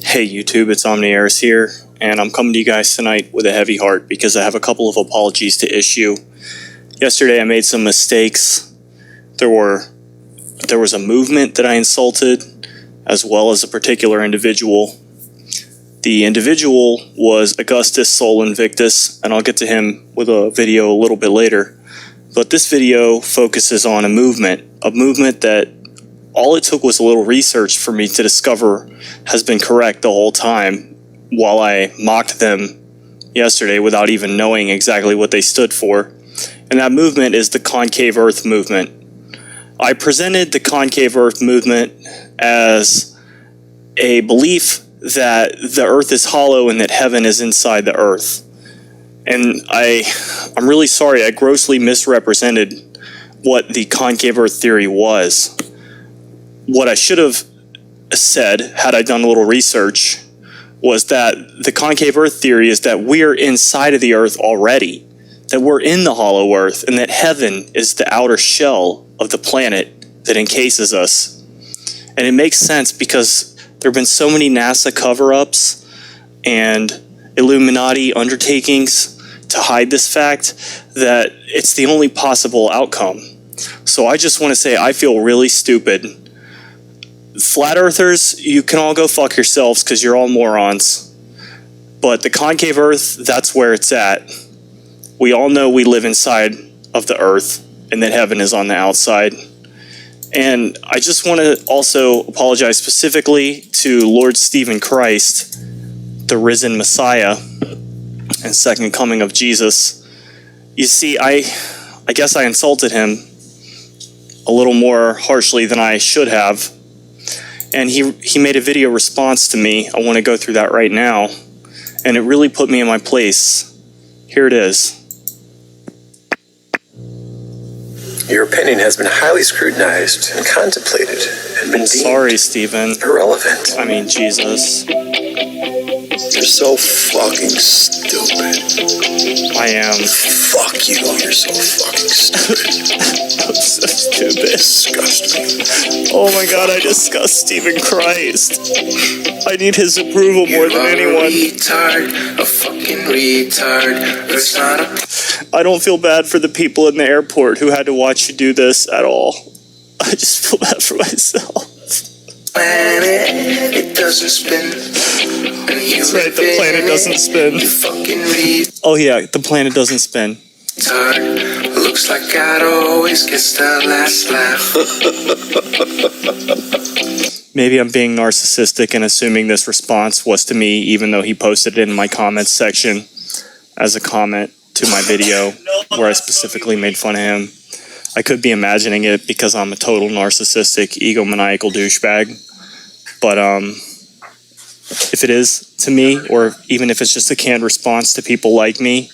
Hey YouTube, it's omni-eris here, and I'm coming to you guys tonight with a heavy heart because I have a couple of apologies to issue. Yesterday I made some mistakes. There was a movement that I insulted, as well as a particular individual. The individual was Augustus Sol Invictus, and I'll get to him with a video a little bit later. But this video focuses on a movement that all it took was a little research for me to discover has been correct the whole time, while I mocked them yesterday without even knowing exactly what they stood for. And that movement is the concave earth movement. I presented the concave earth movement as a belief that the earth is hollow and that heaven is inside the earth. And I'm really sorry, I grossly misrepresented what the concave earth theory was. What I should have said, had I done a little research, was that the concave earth theory is that we're inside of the earth already, that we're in the hollow earth, and that heaven is the outer shell of the planet that encases us. And it makes sense because there have been so many NASA cover-ups and Illuminati undertakings to hide this fact that it's the only possible outcome. So I just want to say I feel really stupid. Flat earthers, you can all go fuck yourselves because you're all morons. But the concave earth, that's where it's at. We all know we live inside of the earth and that heaven is on the outside. And I just want to also apologize specifically to Lord Stephen Christ, the risen Messiah and second coming of Jesus. You see, I guess I insulted him a little more harshly than I should have. And he made a video response to me. I want to go through that right now. And it really put me in my place. Here it is. Your opinion has been highly scrutinized and contemplated and been Sorry, Stephen. Irrelevant. I mean, Jesus. You're so fucking stupid. I am. Fuck you, you're so fucking stupid. I'm so stupid. Disgusting. Oh my god, I disgust Stephen Christ. I need his approval more than anyone. A fucking retard. There's not a... I don't feel bad for the people in the airport who had to watch you do this at all. I just feel bad for myself. Planet, it doesn't spin. That's right, the planet doesn't spin. You fucking retard. Oh yeah, the planet doesn't spin. Looks like God always gets the last laugh. Maybe I'm being narcissistic and assuming this response was to me, even though he posted it in my comments section as a comment to my video where I specifically made fun of him. I could be imagining it because I'm a total narcissistic, egomaniacal douchebag. But if it is to me, or even if it's just a canned response to people like me,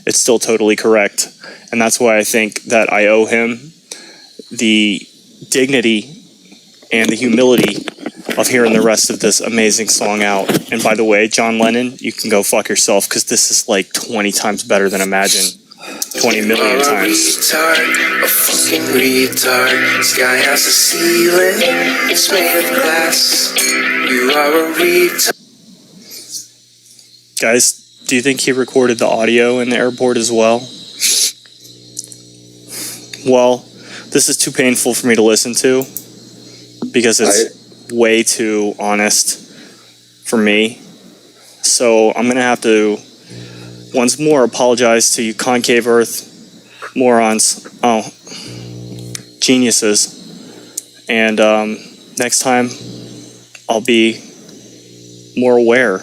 it's still totally correct. And that's why I think that I owe him the dignity and the humility of hearing the rest of this amazing song out. And by the way, John Lennon, you can go fuck yourself because this is like 20 times better than Imagine. 20 million times. Retard, a fucking retard. Sky has a ceiling, it's made of glass. You are a retard. Guys, do you think he recorded the audio in the airport as well? Well, this is too painful for me to listen to because it's way too honest for me. So I'm going to have to once more apologize to you concave Earth morons. Oh, geniuses. And next time I'll be more aware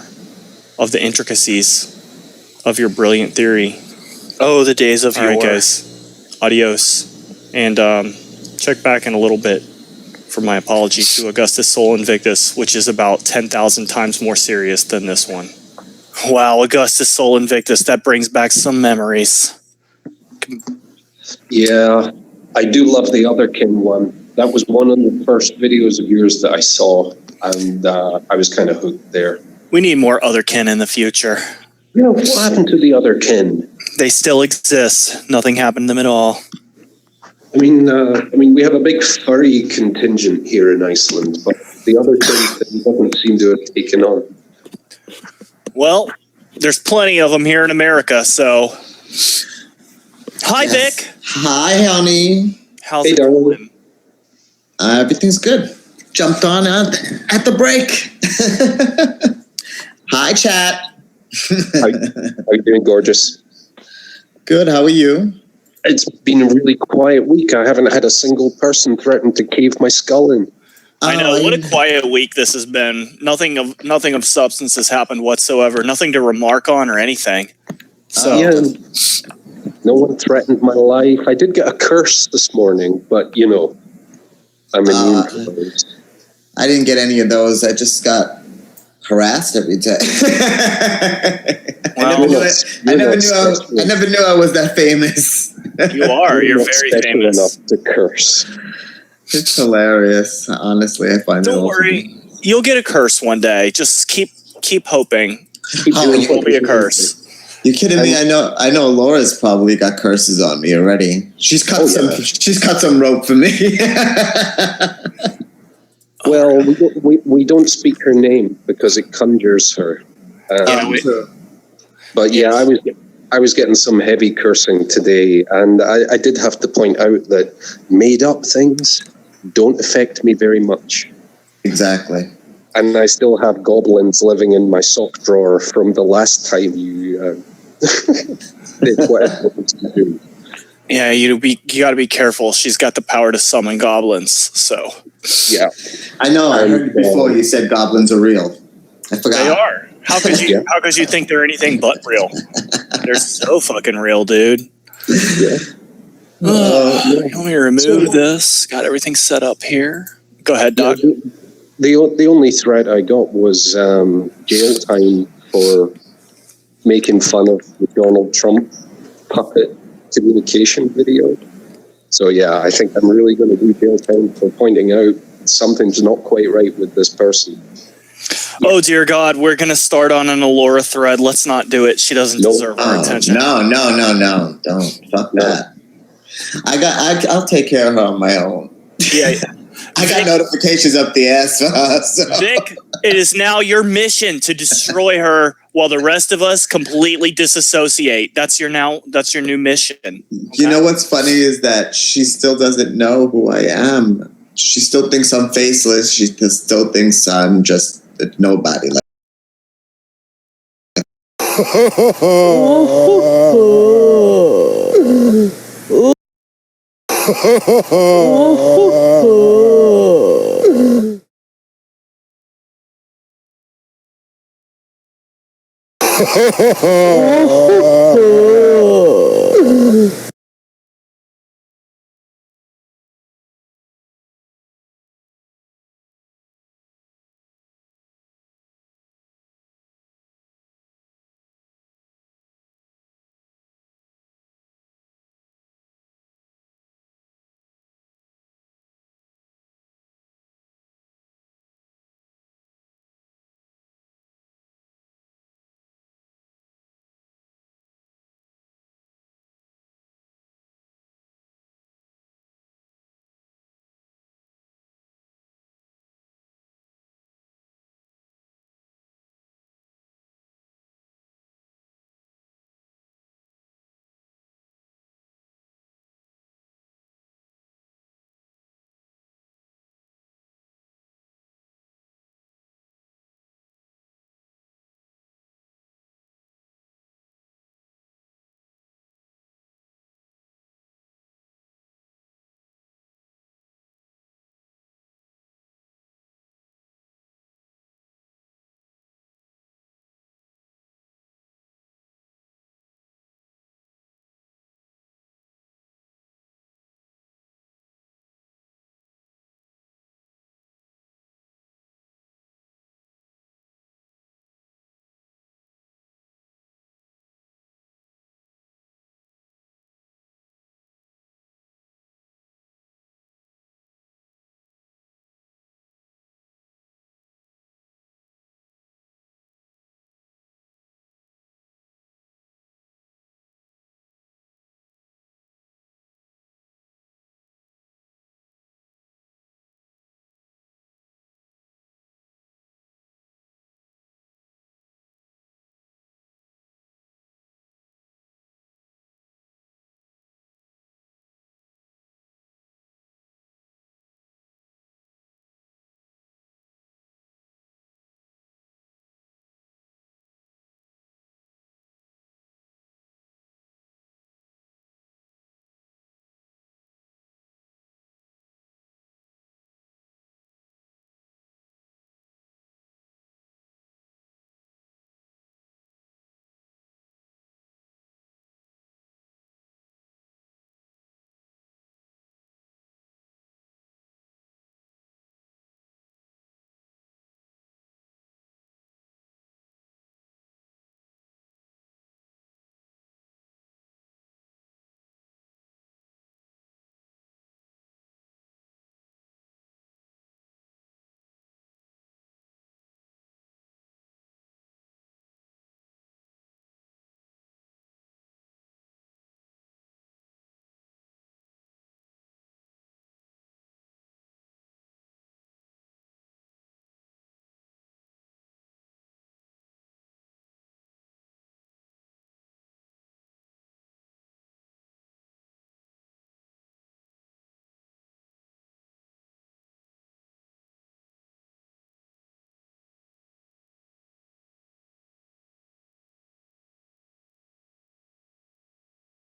of the intricacies of your brilliant theory. Oh, the days of yore. All right, guys. Adios. And check back in a little bit for my apology to Augustus Sol Invictus, which is about 10,000 times more serious than this one. Wow, Augustus Sol Invictus, that brings back some memories. Yeah, I do love the Otherkin one. That was one of the first videos of yours that I saw, and I was kind of hooked there. We need more Otherkin in the future. Yeah, what happened to the Otherkin? They still exist. Nothing happened to them at all. I mean, we have a big furry contingent here in Iceland, but the Otherkin thing doesn't seem to have taken on. Well, there's plenty of them here in America, so... Hi, Yes. Vic. Hi, honey. How's it going? Everything's good. Jumped on at the break. Hi, chat. How you doing, gorgeous? Good. How are you? It's been a really quiet week. I haven't had a single person threaten to cave my skull in. I know. What a quiet week this has been. Nothing of substance has happened whatsoever. Nothing to remark on or anything. So yeah, no one threatened my life. I did get a curse this morning, but you know, I'm immune to those. I didn't get any of those. I just got harassed every day. I never knew I was that famous. You are. You're very famous enough to curse. It's hilarious. Honestly, I find it. Don't worry. You'll get a curse one day. Just keep hoping. It will be a curse. You kidding me? I know Laura's probably got curses on me already. She's cut some rope for me. Well, we don't speak her name because it conjures her. But yeah, I was getting some heavy cursing today, and I did have to point out that made up things don't affect me very much. Exactly. And I still have goblins living in my sock drawer from the last time you did whatever you do. Yeah, you got to be careful. She's got the power to summon goblins. So yeah, I know. I heard before you said goblins are real. I forgot. They are. How could you? How could you think they're anything but real? They're so fucking real, dude. Yeah. Let me remove this. Got everything set up here. Go ahead, Doc. The only threat I got was jail time for making fun of the Donald Trump puppet communication video. So yeah, I think I'm really going to do jail time for pointing out something's not quite right with this person. Oh dear God, we're going to start on an Alora thread. Let's not do it. She doesn't deserve our attention. No. Don't. Fuck that. I'll take care of her on my own. Yeah. I got notifications up the ass for her. So. Vic, it is now your mission to destroy her while the rest of us completely disassociate. That's your new mission. Okay? You know what's funny is that she still doesn't know who I am. She still thinks I'm faceless. She still thinks I'm just nobody.